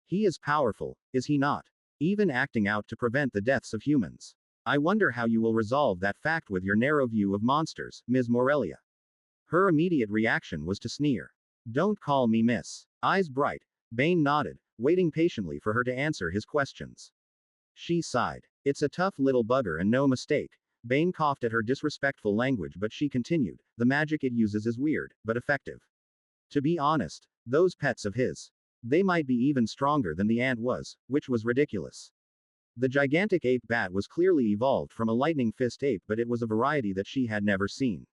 He is powerful, is he not? Even acting out to prevent the deaths of humans. I wonder how you will resolve that fact with your narrow view of monsters, Ms. Morelia. Her immediate reaction was to sneer. Don't call me miss. Eyes bright, Bane nodded, waiting patiently for her to answer his questions. She sighed. It's a tough little bugger and no mistake. Bane coughed at her disrespectful language, but she continued, the magic it uses is weird, but effective. To be honest, those pets of his. They might be even stronger than the ant was, which was ridiculous. The gigantic ape bat was clearly evolved from a lightning fist ape, but it was a variety that she had never seen.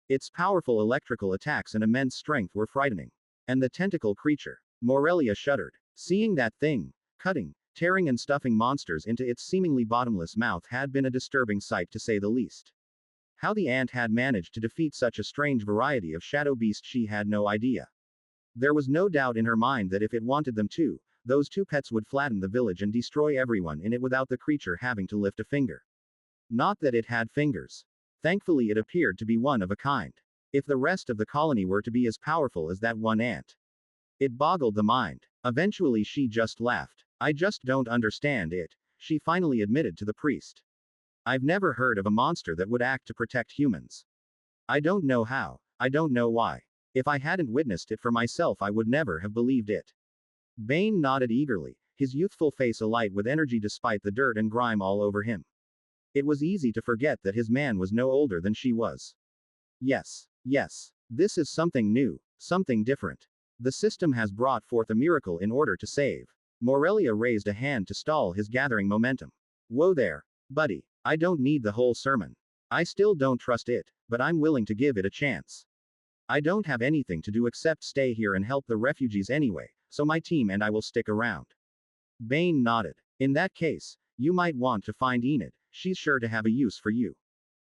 Its powerful electrical attacks and immense strength were frightening. And the tentacle creature. Morelia shuddered. Seeing that thing, cutting, tearing and stuffing monsters into its seemingly bottomless mouth had been a disturbing sight to say the least. How the ant had managed to defeat such a strange variety of shadow beast she had no idea. There was no doubt in her mind that if it wanted them to, those two pets would flatten the village and destroy everyone in it without the creature having to lift a finger. Not that it had fingers. Thankfully it appeared to be one of a kind. If the rest of the colony were to be as powerful as that one ant. It boggled the mind. Eventually she just laughed. I just don't understand it, she finally admitted to the priest. I've never heard of a monster that would act to protect humans. I don't know how, I don't know why. If I hadn't witnessed it for myself, I would never have believed it. Bane nodded eagerly, his youthful face alight with energy despite the dirt and grime all over him. It was easy to forget that his man was no older than she was. Yes, this is something new, something different. The system has brought forth a miracle in order to save. Morelia raised a hand to stall his gathering momentum. Whoa there, buddy, I don't need the whole sermon. I still don't trust it, but I'm willing to give it a chance. I don't have anything to do except stay here and help the refugees anyway, so my team and I will stick around. Bane nodded. In that case, you might want to find Enid, she's sure to have a use for you.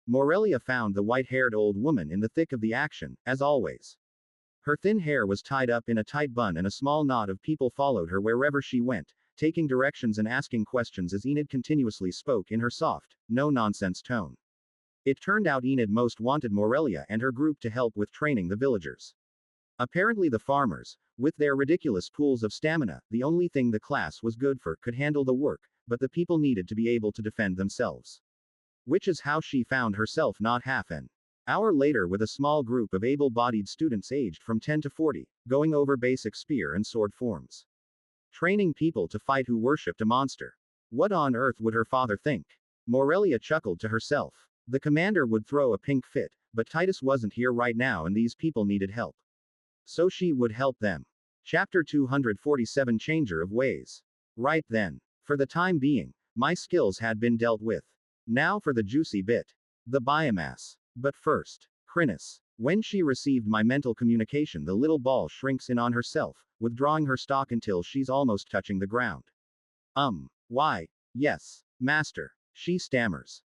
Morelia found the white-haired old woman in the thick of the action, as always. Her thin hair was tied up in a tight bun and a small knot of people followed her wherever she went, taking directions and asking questions as Enid continuously spoke in her soft, no-nonsense tone. It turned out Enid most wanted Morelia and her group to help with training the villagers. Apparently the farmers, with their ridiculous pools of stamina, the only thing the class was good for, could handle the work, but the people needed to be able to defend themselves. Which is how she found herself not half an hour later with a small group of able-bodied students aged from 10 to 40, going over basic spear and sword forms. Training people to fight who worshipped a monster. What on earth would her father think? Morelia chuckled to herself. The commander would throw a pink fit, but Titus wasn't here right now and these people needed help. So she would help them. Chapter 247 Changer of Ways. Right then. For the time being, my skills had been dealt with. Now for the juicy bit. The biomass. But first, Chrysalis. When she received my mental communication, the little ball shrinks in on herself, withdrawing her stalk until she's almost touching the ground. Why? Yes, master. She stammers.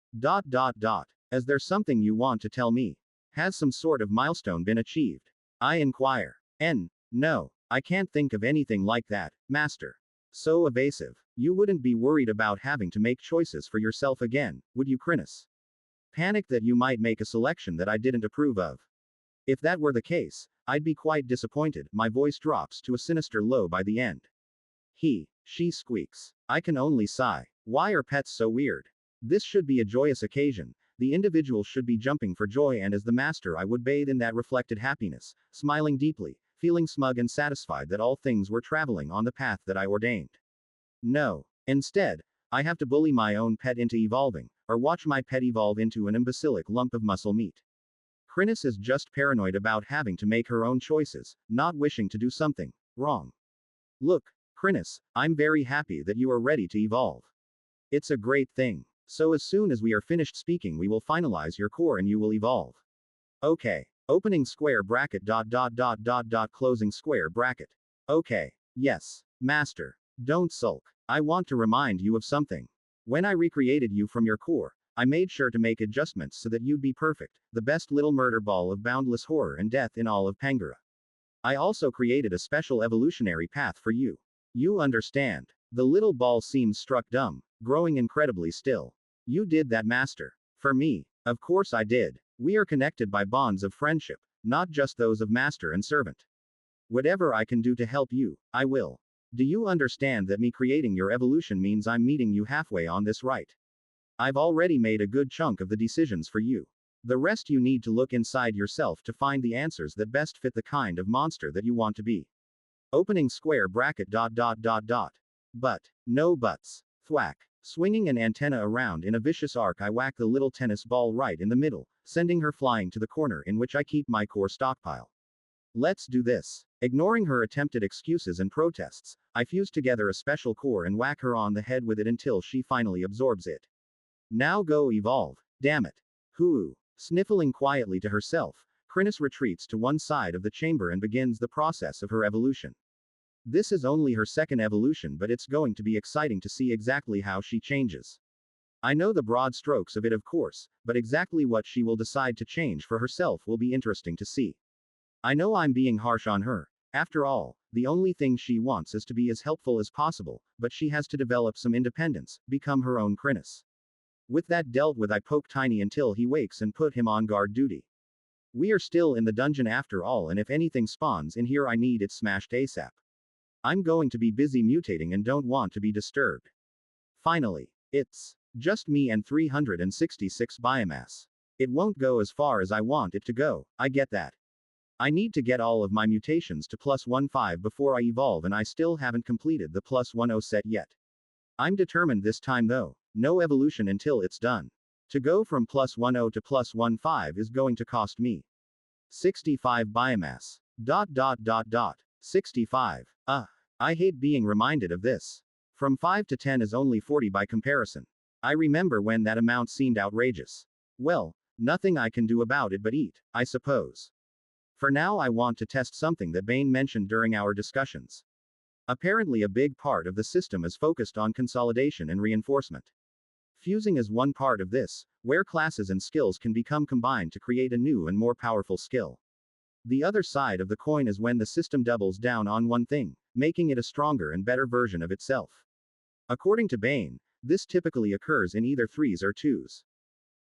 Is there something you want to tell me? Has some sort of milestone been achieved? I inquire. No, I can't think of anything like that, Master. So evasive. You wouldn't be worried about having to make choices for yourself again, would you, Chrysalis? Panicked that you might make a selection that I didn't approve of. If that were the case, I'd be quite disappointed. My voice drops to a sinister low by the end. She squeaks. I can only sigh. Why are pets so weird? This should be a joyous occasion. The individual should be jumping for joy, and as the master I would bathe in that reflected happiness, smiling deeply, feeling smug and satisfied that all things were traveling on the path that I ordained. No. Instead, I have to bully my own pet into evolving, or watch my pet evolve into an imbecilic lump of muscle meat. Chrysalis is just paranoid about having to make her own choices, not wishing to do something wrong. Look, Chrysalis, I'm very happy that you are ready to evolve. It's a great thing. So as soon as we are finished speaking, we will finalize your core and you will evolve. Okay. Opening square bracket ... closing square bracket. Okay. Yes. Master. Don't sulk. I want to remind you of something. When I recreated you from your core, I made sure to make adjustments so that you'd be perfect, the best little murder ball of boundless horror and death in all of Pangera. I also created a special evolutionary path for you. You understand. The little ball seems struck dumb, growing incredibly still. You did that, Master. For me. Of course I did. We are connected by bonds of friendship, not just those of master and servant. Whatever I can do to help you, I will. Do you understand that me creating your evolution means I'm meeting you halfway on this, right? I've already made a good chunk of the decisions for you. The rest you need to look inside yourself to find the answers that best fit the kind of monster that you want to be. Opening square bracket ... But. No buts. Thwack. Swinging an antenna around in a vicious arc, I whack the little tennis ball right in the middle, sending her flying to the corner in which I keep my core stockpile. Let's do this. Ignoring her attempted excuses and protests, I fuse together a special core and whack her on the head with it until she finally absorbs it. Now go evolve. Damn it. Hoo. Sniffling quietly to herself, Chrysalis retreats to one side of the chamber and begins the process of her evolution. This is only her second evolution, but it's going to be exciting to see exactly how she changes. I know the broad strokes of it, of course, but exactly what she will decide to change for herself will be interesting to see. I know I'm being harsh on her. After all, the only thing she wants is to be as helpful as possible, but she has to develop some independence, become her own Chrysalis. With that dealt with, I poke Tiny until he wakes and put him on guard duty. We are still in the dungeon after all, and if anything spawns in here I need it smashed ASAP. I'm going to be busy mutating and don't want to be disturbed. Finally, it's just me and 366 biomass. It won't go as far as I want it to go, I get that. I need to get all of my mutations to +15 before I evolve, and I still haven't completed the +10 set yet. I'm determined this time though, no evolution until it's done. To go from +10 to +15 is going to cost me 65 biomass. 65. I hate being reminded of this. From 5 to 10 is only 40 by comparison. I remember when that amount seemed outrageous. Well, nothing I can do about it but eat, I suppose. For now I want to test something that Bane mentioned during our discussions. Apparently a big part of the system is focused on consolidation and reinforcement. Fusing is one part of this, where classes and skills can become combined to create a new and more powerful skill. The other side of the coin is when the system doubles down on one thing, making it a stronger and better version of itself. According to Bane, this typically occurs in either 3s or 2s.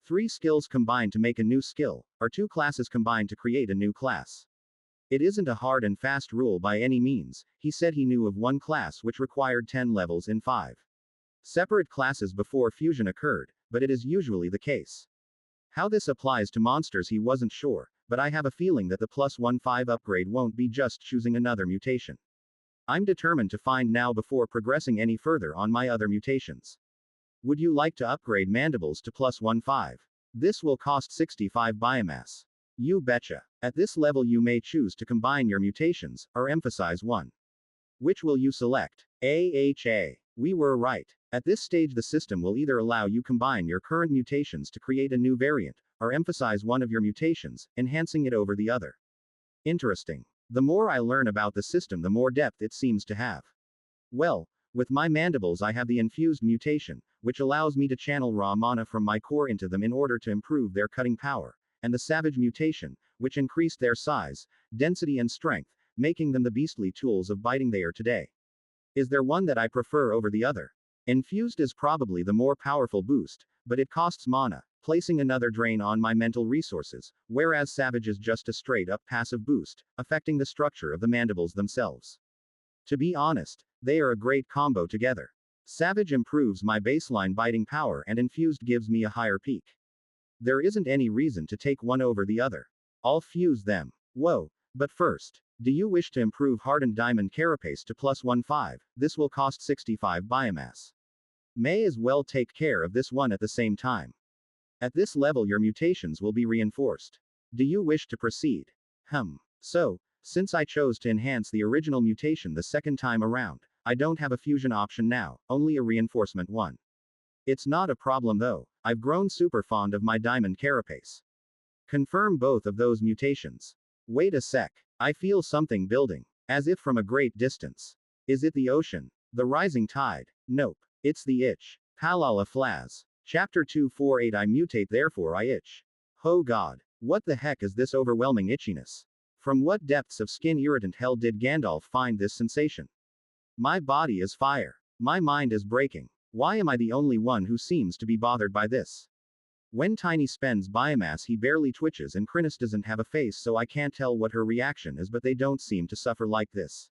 3 skills combine to make a new skill, or 2 classes combine to create a new class. It isn't a hard and fast rule by any means. He said he knew of one class which required 10 levels in 5 separate classes before fusion occurred, but it is usually the case. How this applies to monsters he wasn't sure, but I have a feeling that the +15 upgrade won't be just choosing another mutation. I'm determined to find now before progressing any further on my other mutations. Would you like to upgrade mandibles to +15? This will cost 65 biomass. You betcha. At this level you may choose to combine your mutations, or emphasize one. Which will you select? AHA. We were right. At this stage the system will either allow you combine your current mutations to create a new variant, or emphasize one of your mutations, enhancing it over the other. Interesting. The more I learn about the system the more depth it seems to have. Well, with my mandibles I have the infused mutation, which allows me to channel raw mana from my core into them in order to improve their cutting power, and the Savage Mutation, which increased their size, density and strength, making them the beastly tools of biting they are today. Is there one that I prefer over the other? Infused is probably the more powerful boost, but it costs mana, placing another drain on my mental resources, whereas Savage is just a straight-up passive boost, affecting the structure of the mandibles themselves. To be honest, they are a great combo together. Savage improves my baseline biting power and Infused gives me a higher peak. There isn't any reason to take one over the other. I'll fuse them. Whoa, but first, do you wish to improve Hardened Diamond Carapace to +15? This will cost 65 biomass. May as well take care of this one at the same time. At this level your mutations will be reinforced. Do you wish to proceed? So, since I chose to enhance the original mutation the second time around, I don't have a fusion option now, only a reinforcement one. It's not a problem though, I've grown super fond of my diamond carapace. Confirm both of those mutations. Wait a sec, I feel something building, as if from a great distance. Is it the ocean? The rising tide? Nope, it's the itch. Palala Flaz. Chapter 248 I mutate therefore I itch. Oh god, what the heck is this overwhelming itchiness? From what depths of skin irritant hell did Gandalf find this sensation? My body is fire. My mind is breaking. Why am I the only one who seems to be bothered by this? When Tiny spends biomass he barely twitches and Chrysalis doesn't have a face so I can't tell what her reaction is but they don't seem to suffer like this.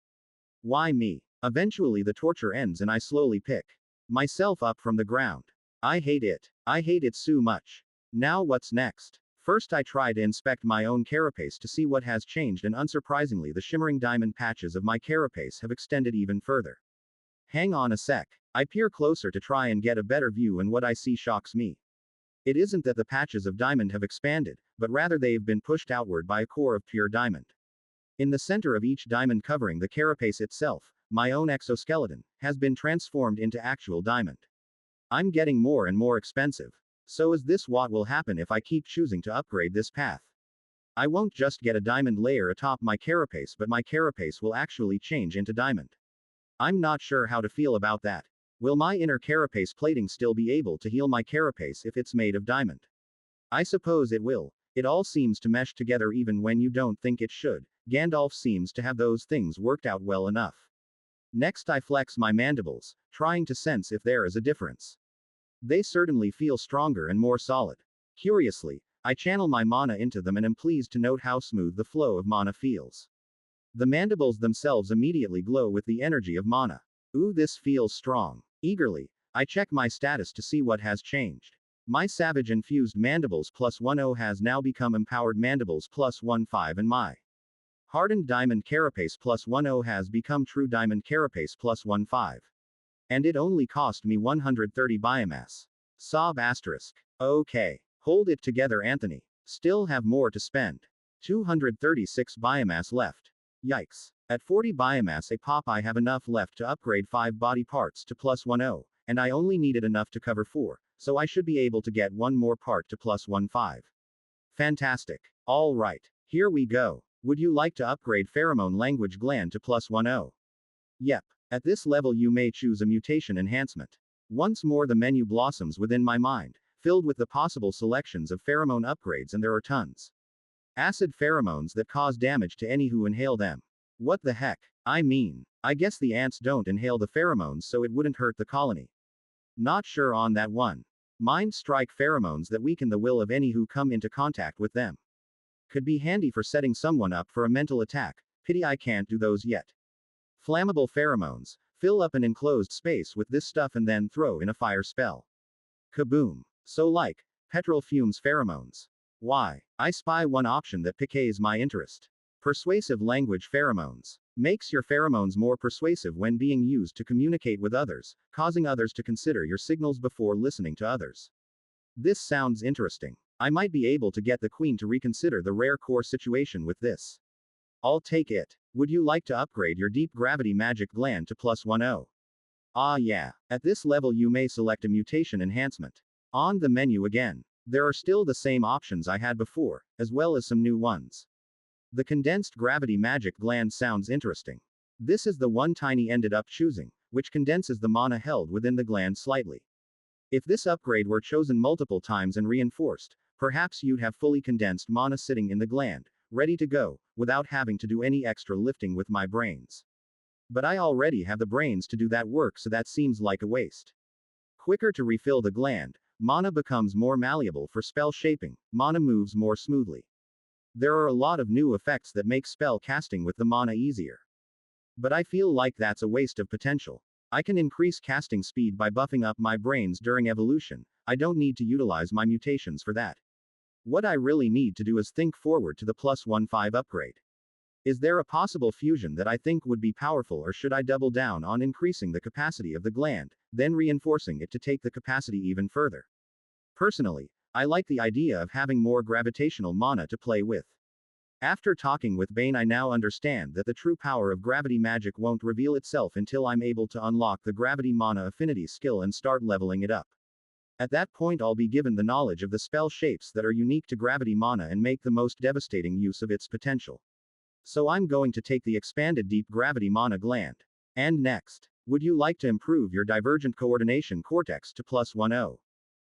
Why me? Eventually the torture ends and I slowly pick myself up from the ground. I hate it. I hate it so much. Now what's next? First I try to inspect my own carapace to see what has changed and unsurprisingly the shimmering diamond patches of my carapace have extended even further. Hang on a sec. I peer closer to try and get a better view and what I see shocks me. It isn't that the patches of diamond have expanded, but rather they've been pushed outward by a core of pure diamond. In the center of each diamond covering the carapace itself, my own exoskeleton, has been transformed into actual diamond. I'm getting more and more expensive. So is this what will happen if I keep choosing to upgrade this path? I won't just get a diamond layer atop my carapace but my carapace will actually change into diamond. I'm not sure how to feel about that. Will my inner carapace plating still be able to heal my carapace if it's made of diamond? I suppose it will. It all seems to mesh together even when you don't think it should. Gandalf seems to have those things worked out well enough. Next I flex my mandibles, trying to sense if there is a difference. They certainly feel stronger and more solid. Curiously, I channel my mana into them and am pleased to note how smooth the flow of mana feels. The mandibles themselves immediately glow with the energy of mana. Ooh, this feels strong. Eagerly, I check my status to see what has changed. My Savage Infused Mandibles +10 has now become Empowered Mandibles +15 and my Hardened Diamond Carapace +10 has become True Diamond Carapace +15. And it only cost me 130 biomass. Sob asterisk. Okay. Hold it together Anthony. Still have more to spend. 236 biomass left. Yikes. At 40 biomass a pop I have enough left to upgrade 5 body parts to +10, and I only needed enough to cover 4, so I should be able to get one more part to +15. Fantastic. Alright. Here we go. Would you like to upgrade Pheromone Language Gland to +10? Yep. At this level you may choose a mutation enhancement. Once more the menu blossoms within my mind, filled with the possible selections of pheromone upgrades and there are tons. Acid pheromones that cause damage to any who inhale them. What the heck? I mean, I guess the ants don't inhale the pheromones so it wouldn't hurt the colony. Not sure on that one. Mind strike pheromones that weaken the will of any who come into contact with them. Could be handy for setting someone up for a mental attack, pity I can't do those yet. Flammable pheromones. Fill up an enclosed space with this stuff and then throw in a fire spell. Kaboom. So like, petrol fumes pheromones. Why? I spy one option that piques my interest. Persuasive language pheromones. Makes your pheromones more persuasive when being used to communicate with others, causing others to consider your signals before listening to others. This sounds interesting. I might be able to get the queen to reconsider the rare core situation with this. I'll take it. Would you like to upgrade your Deep Gravity Magic Gland to +10? Ah yeah. At this level you may select a mutation enhancement. On the menu again. There are still the same options I had before, as well as some new ones. The Condensed Gravity Magic Gland sounds interesting. This is the one Tiny ended up choosing, which condenses the mana held within the gland slightly. If this upgrade were chosen multiple times and reinforced, Perhaps you'd have fully condensed mana sitting in the gland, ready to go, without having to do any extra lifting with my brains. But I already have the brains to do that work, so that seems like a waste. Quicker to refill the gland, mana becomes more malleable for spell shaping, mana moves more smoothly. There are a lot of new effects that make spell casting with the mana easier. But I feel like that's a waste of potential. I can increase casting speed by buffing up my brains during evolution. I don't need to utilize my mutations for that. What I really need to do is think forward to the +1/5 upgrade. Is there a possible fusion that I think would be powerful, or should I double down on increasing the capacity of the gland, then reinforcing it to take the capacity even further? Personally, I like the idea of having more gravitational mana to play with. After talking with Bane, I now understand that the true power of gravity magic won't reveal itself until I'm able to unlock the gravity mana affinity skill and start leveling it up. At that point I'll be given the knowledge of the spell shapes that are unique to gravity mana and make the most devastating use of its potential. So I'm going to take the expanded deep gravity mana gland. And next, would you like to improve your divergent coordination cortex to +10?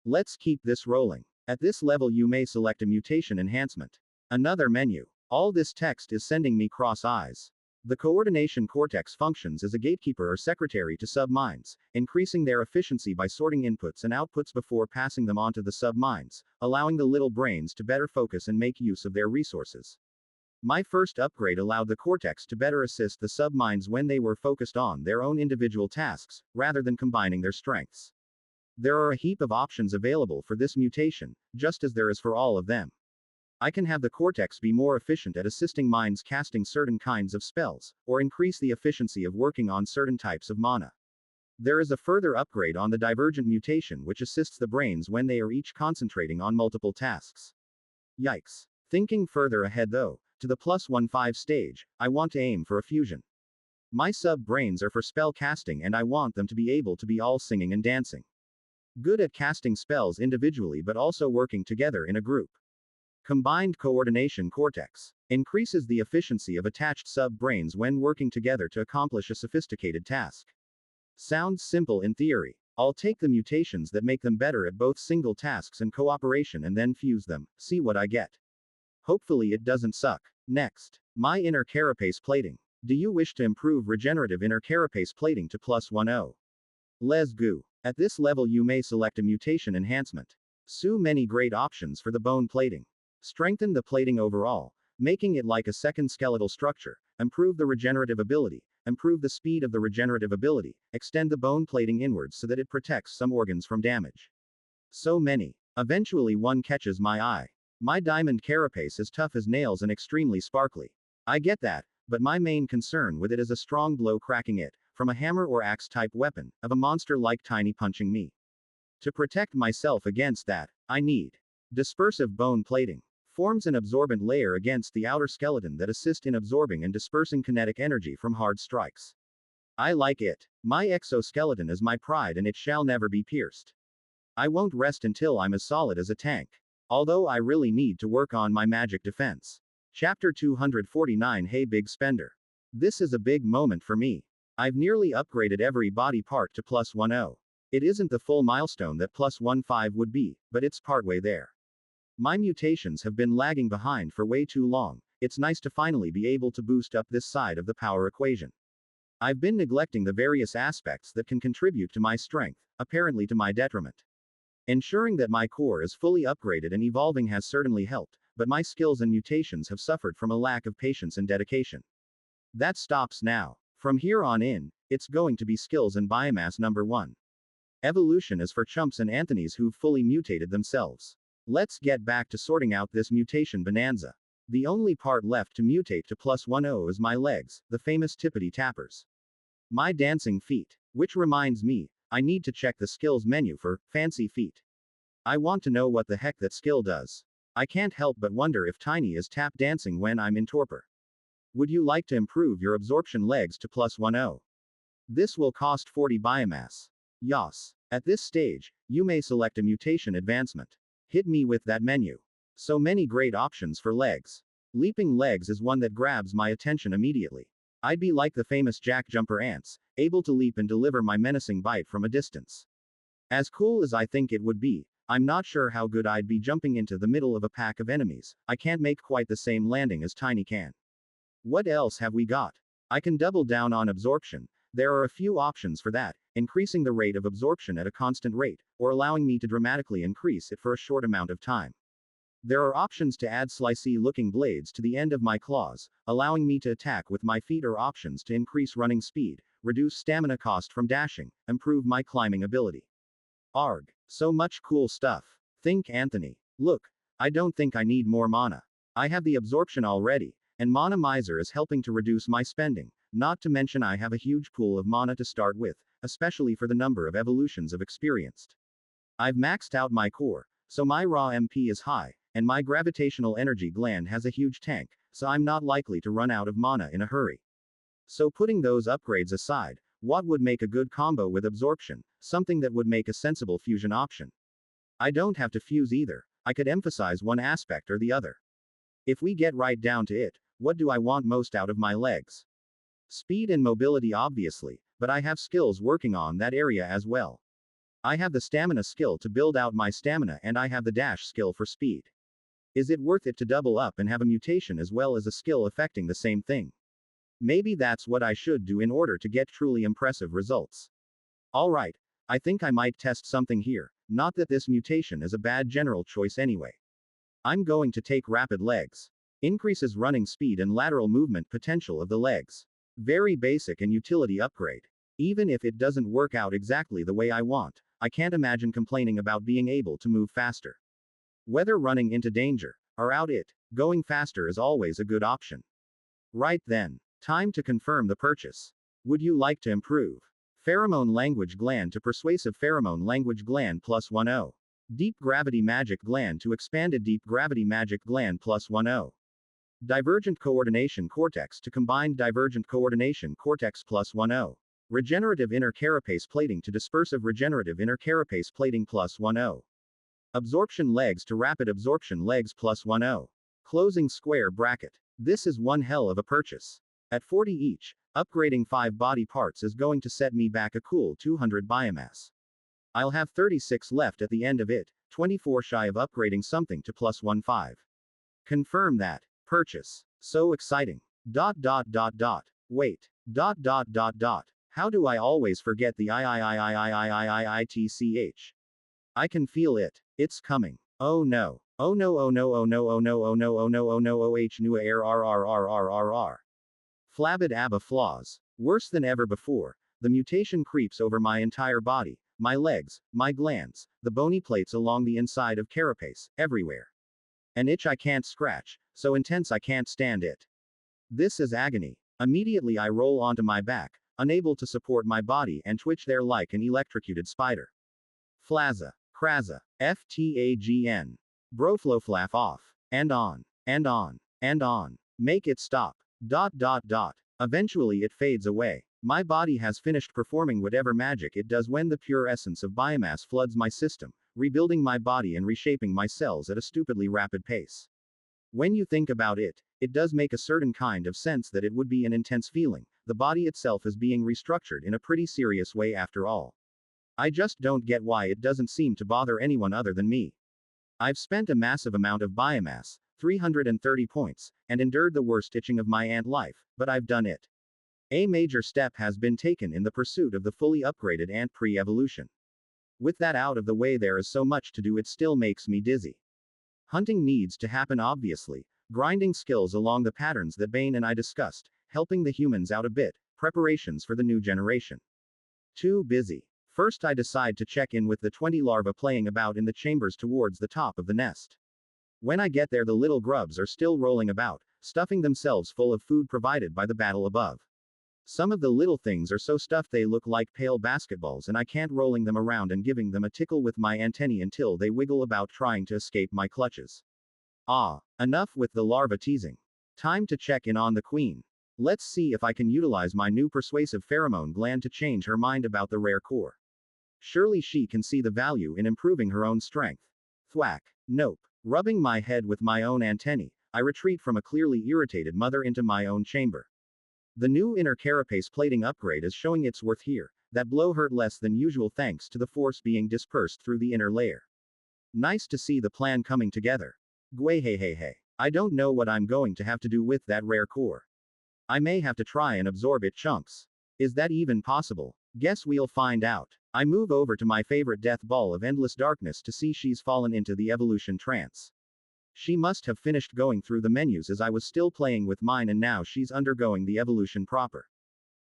Let's keep this rolling. At this level you may select a mutation enhancement. Another menu. All this text is sending me cross eyes. The coordination cortex functions as a gatekeeper or secretary to sub-minds, increasing their efficiency by sorting inputs and outputs before passing them on to the sub-minds, allowing the little brains to better focus and make use of their resources. My first upgrade allowed the cortex to better assist the sub-minds when they were focused on their own individual tasks, rather than combining their strengths. There are a heap of options available for this mutation, just as there is for all of them. I can have the cortex be more efficient at assisting minds casting certain kinds of spells, or increase the efficiency of working on certain types of mana. There is a further upgrade on the divergent mutation which assists the brains when they are each concentrating on multiple tasks. Yikes. Thinking further ahead though, to the +1/5 stage, I want to aim for a fusion. My sub-brains are for spell casting and I want them to be able to be all singing and dancing. Good at casting spells individually but also working together in a group. Combined coordination cortex increases the efficiency of attached sub-brains when working together to accomplish a sophisticated task. Sounds simple in theory. I'll take the mutations that make them better at both single tasks and cooperation and then fuse them, see what I get. Hopefully it doesn't suck. Next, my inner carapace plating. Do you wish to improve regenerative inner carapace plating to +10? Let's go. At this level you may select a mutation enhancement. So many great options for the bone plating. Strengthen the plating overall, making it like a second skeletal structure, improve the regenerative ability, improve the speed of the regenerative ability, extend the bone plating inwards so that it protects some organs from damage. So many. Eventually one catches my eye. My diamond carapace is tough as nails and extremely sparkly. I get that, but my main concern with it is a strong blow cracking it, from a hammer or axe type weapon, of a monster like Tiny punching me. To protect myself against that, I need dispersive bone plating. Forms an absorbent layer against the outer skeleton that assist in absorbing and dispersing kinetic energy from hard strikes. I like it. My exoskeleton is my pride and it shall never be pierced. I won't rest until I'm as solid as a tank. Although I really need to work on my magic defense. Chapter 249. Hey Big Spender. This is a big moment for me. I've nearly upgraded every body part to +10. It isn't the full milestone that +15 would be, but it's partway there. My mutations have been lagging behind for way too long. It's nice to finally be able to boost up this side of the power equation. I've been neglecting the various aspects that can contribute to my strength, apparently to my detriment. Ensuring that my core is fully upgraded and evolving has certainly helped, but my skills and mutations have suffered from a lack of patience and dedication. That stops now. From here on in, it's going to be skills and biomass number 1. Evolution is for chumps and Anthonys who've fully mutated themselves. Let's get back to sorting out this mutation bonanza. The only part left to mutate to +10 is my legs, the famous tippity tappers. My dancing feet. Which reminds me, I need to check the skills menu for fancy feet. I want to know what the heck that skill does. I can't help but wonder if Tiny is tap dancing when I'm in torpor. Would you like to improve your absorption legs to +10? This will cost 40 biomass. Yas. At this stage, you may select a mutation advancement. Hit me with that menu. So many great options for legs. Leaping legs is one that grabs my attention immediately. I'd be like the famous jack jumper ants, able to leap and deliver my menacing bite from a distance. As cool as I think it would be, I'm not sure how good I'd be jumping into the middle of a pack of enemies. I can't make quite the same landing as Tiny can. What else have we got? I can double down on absorption. There are a few options for that, increasing the rate of absorption at a constant rate, or allowing me to dramatically increase it for a short amount of time. There are options to add slicey-looking blades to the end of my claws, allowing me to attack with my feet, or options to increase running speed, reduce stamina cost from dashing, improve my climbing ability. Arg. So much cool stuff. Think, Anthony. Look, I don't think I need more mana. I have the absorption already, and Mana Miser is helping to reduce my spending, not to mention I have a huge pool of mana to start with, especially for the number of evolutions I've experienced. I've maxed out my core, so my raw MP is high, and my gravitational energy gland has a huge tank, so I'm not likely to run out of mana in a hurry. So putting those upgrades aside, what would make a good combo with absorption, something that would make a sensible fusion option? I don't have to fuse either, I could emphasize one aspect or the other. If we get right down to it, what do I want most out of my legs? Speed and mobility obviously, but I have skills working on that area as well. I have the stamina skill to build out my stamina, and I have the dash skill for speed. Is it worth it to double up and have a mutation as well as a skill affecting the same thing? Maybe that's what I should do in order to get truly impressive results. Alright, I think I might test something here, not that this mutation is a bad general choice anyway. I'm going to take rapid legs. Increases running speed and lateral movement potential of the legs. Very basic and utility upgrade. Even if it doesn't work out exactly the way I want, I can't imagine complaining about being able to move faster. Whether running into danger, or out it, going faster is always a good option. Right then, time to confirm the purchase. Would you like to improve? Pheromone language gland to persuasive pheromone language gland +10. Deep gravity magic gland to expanded deep gravity magic gland +10. Divergent coordination cortex to combined divergent coordination cortex +10. Regenerative inner carapace plating to dispersive regenerative inner carapace plating +10. Absorption legs to rapid absorption legs +10. Closing square bracket. This is one hell of a purchase. At 40 each, upgrading 5 body parts is going to set me back a cool 200 biomass. I'll have 36 left at the end of it, 24 shy of upgrading something to +15. Confirm that. Purchase. So exciting. Wait. How do I always forget the IIIIIIIIIIITCH? I can feel it. It's coming. Oh no. Oh no, oh no, oh no, oh no, oh no, oh no, oh no, oh h nu r. Flabbid abba flaws. Worse than ever before, the mutation creeps over my entire body, my legs, my glands, the bony plates along the inside of carapace, everywhere. An itch I can't scratch, so intense I can't stand it. This is agony. Immediately I roll onto my back, unable to support my body, and twitch there like an electrocuted spider. Flazza. Krazza. FTAGN. Brofloflaf off. And on. And on. And on. Make it stop. Eventually it fades away. My body has finished performing whatever magic it does when the pure essence of biomass floods my system, rebuilding my body and reshaping my cells at a stupidly rapid pace. When you think about it, it does make a certain kind of sense that it would be an intense feeling. The body itself is being restructured in a pretty serious way after all. I just don't get why it doesn't seem to bother anyone other than me. I've spent a massive amount of biomass, 330 points, and endured the worst itching of my ant life, but I've done it. A major step has been taken in the pursuit of the fully upgraded ant pre-evolution. With that out of the way, there is so much to do it still makes me dizzy. Hunting needs to happen obviously, grinding skills along the patterns that Bane and I discussed, helping the humans out a bit, preparations for the new generation. Too busy. First I decide to check in with the 20 larvae playing about in the chambers towards the top of the nest. When I get there, the little grubs are still rolling about, stuffing themselves full of food provided by the battle above. Some of the little things are so stuffed they look like pale basketballs, and I can't rolling them around and giving them a tickle with my antennae until they wiggle about trying to escape my clutches. Enough with the larva teasing. Time to check in on the queen. Let's see if I can utilize my new persuasive pheromone gland to change her mind about the rare core. Surely she can see the value in improving her own strength. Thwack. Nope. Rubbing my head with my own antennae, I retreat from a clearly irritated mother into my own chamber. The new inner carapace plating upgrade is showing its worth here. That blow hurt less than usual thanks to the force being dispersed through the inner layer. Nice to see the plan coming together. Hey. I don't know what I'm going to have to do with that rare core. I may have to try and absorb it chunks. Is that even possible? Guess we'll find out. I move over to my favorite death ball of endless darkness to see she's fallen into the evolution trance. She must have finished going through the menus as I was still playing with mine, and now she's undergoing the evolution proper.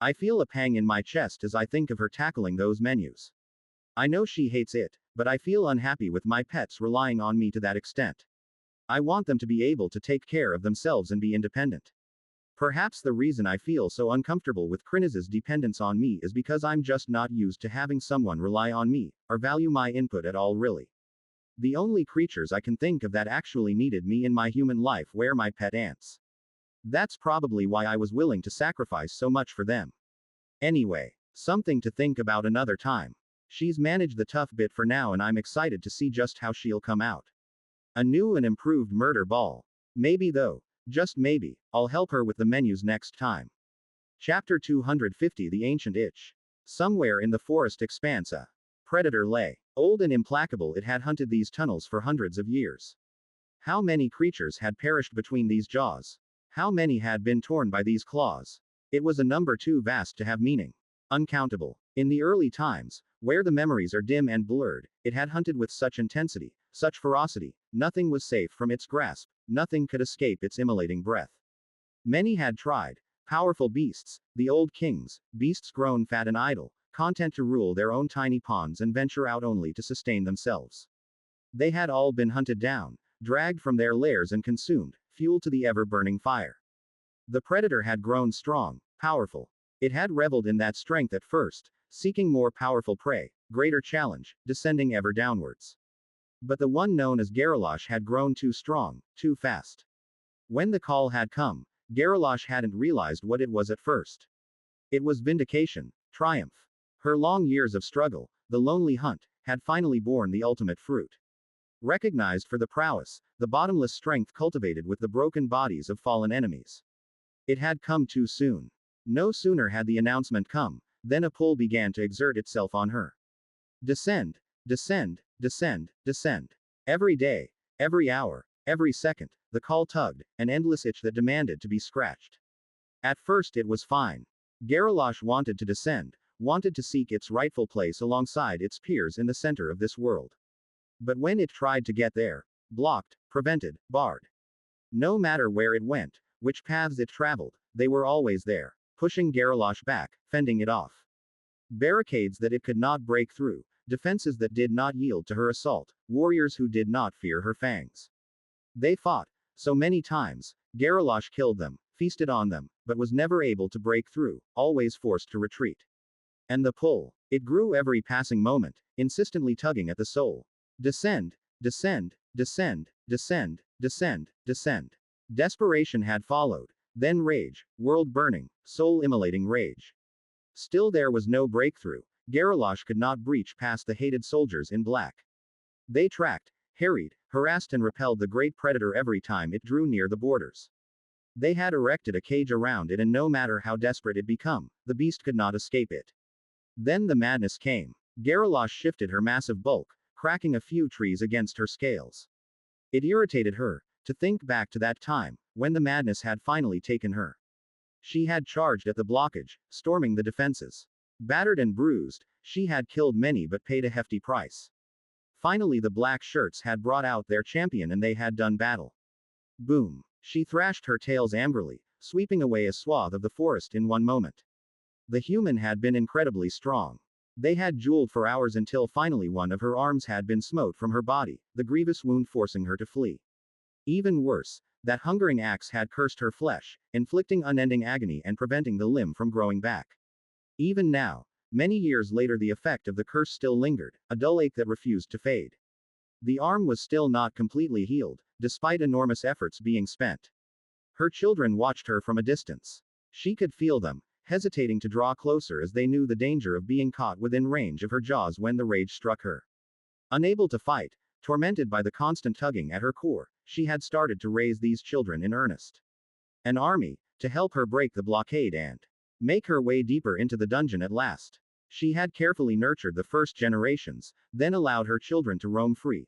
I feel a pang in my chest as I think of her tackling those menus. I know she hates it, but I feel unhappy with my pets relying on me to that extent. I want them to be able to take care of themselves and be independent. Perhaps the reason I feel so uncomfortable with RinoZ's dependence on me is because I'm just not used to having someone rely on me, or value my input at all really. The only creatures I can think of that actually needed me in my human life were my pet ants. That's probably why I was willing to sacrifice so much for them. Anyway, something to think about another time. She's managed the tough bit for now, and I'm excited to see just how she'll come out. A new and improved murder ball. Maybe though, just maybe, I'll help her with the menus next time. Chapter 250, The Ancient Itch. Somewhere in the forest expanse a predator lay. Old and implacable, it had hunted these tunnels for hundreds of years. How many creatures had perished between these jaws? How many had been torn by these claws? It was a number too vast to have meaning. Uncountable. In the early times, where the memories are dim and blurred, it had hunted with such intensity, such ferocity, nothing was safe from its grasp, nothing could escape its immolating breath. Many had tried. Powerful beasts, the old kings, beasts grown fat and idle, content to rule their own tiny ponds and venture out only to sustain themselves. They had all been hunted down, dragged from their lairs and consumed, fuel to the ever-burning fire. The predator had grown strong, powerful. It had reveled in that strength at first, seeking more powerful prey, greater challenge, descending ever downwards. But the one known as Geralash had grown too strong, too fast. When the call had come, Geralash hadn't realized what it was at first. It was vindication, triumph. Her long years of struggle, the lonely hunt, had finally borne the ultimate fruit. Recognized for the prowess, the bottomless strength cultivated with the broken bodies of fallen enemies. It had come too soon. No sooner had the announcement come, than a pull began to exert itself on her. Descend, descend, descend, descend. Every day, every hour, every second, the call tugged, an endless itch that demanded to be scratched. At first it was fine. Geralash wanted to descend, wanted to seek its rightful place alongside its peers in the center of this world. But when it tried to get there, blocked, prevented, barred. No matter where it went, which paths it traveled, they were always there, pushing Geralash back, fending it off. Barricades that it could not break through, defenses that did not yield to her assault, warriors who did not fear her fangs. They fought, so many times, Geralash killed them, feasted on them, but was never able to break through, always forced to retreat. And the pull, it grew every passing moment, insistently tugging at the soul. Descend, descend, descend, descend, descend, descend. Desperation had followed, then rage, world-burning, soul-immolating rage. Still there was no breakthrough. Geralash could not breach past the hated soldiers in black. They tracked, harried, harassed and repelled the great predator every time it drew near the borders. They had erected a cage around it, and no matter how desperate it became, the beast could not escape it. Then the madness came. Geralash shifted her massive bulk, cracking a few trees against her scales. It irritated her to think back to that time, when the madness had finally taken her. She had charged at the blockage, storming the defenses. Battered and bruised, she had killed many but paid a hefty price. Finally the black shirts had brought out their champion and they had done battle. Boom. She thrashed her tails angrily, sweeping away a swath of the forest in one moment. The human had been incredibly strong. They had dueled for hours until finally one of her arms had been smote from her body, the grievous wound forcing her to flee. Even worse, that hungering axe had cursed her flesh, inflicting unending agony and preventing the limb from growing back. Even now, many years later, the effect of the curse still lingered, a dull ache that refused to fade. The arm was still not completely healed, despite enormous efforts being spent. Her children watched her from a distance. She could feel them, hesitating to draw closer as they knew the danger of being caught within range of her jaws when the rage struck her. Unable to fight, tormented by the constant tugging at her core, she had started to raise these children in earnest. An army, to help her break the blockade and make her way deeper into the dungeon at last. She had carefully nurtured the first generations, then allowed her children to roam free,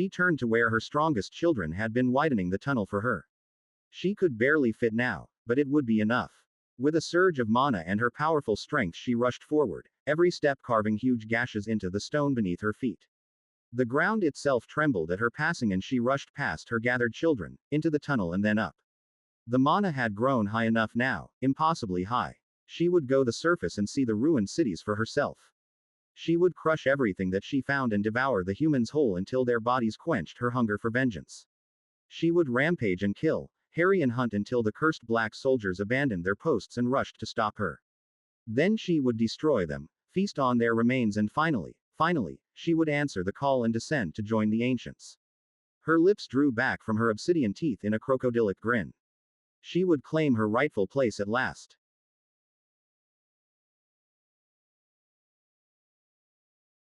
She turned to where her strongest children had been widening the tunnel for her. She could barely fit now, but it would be enough. With a surge of mana and her powerful strength, she rushed forward, every step carving huge gashes into the stone beneath her feet. The ground itself trembled at her passing, and she rushed past her gathered children, into the tunnel and then up. The mana had grown high enough now, impossibly high. She would go the surface and see the ruined cities for herself. She would crush everything that she found and devour the humans whole until their bodies quenched her hunger for vengeance. She would rampage and kill, harry and hunt until the cursed black soldiers abandoned their posts and rushed to stop her. Then she would destroy them, feast on their remains, and finally, she would answer the call and descend to join the ancients. Her lips drew back from her obsidian teeth in a crocodilic grin. She would claim her rightful place at last.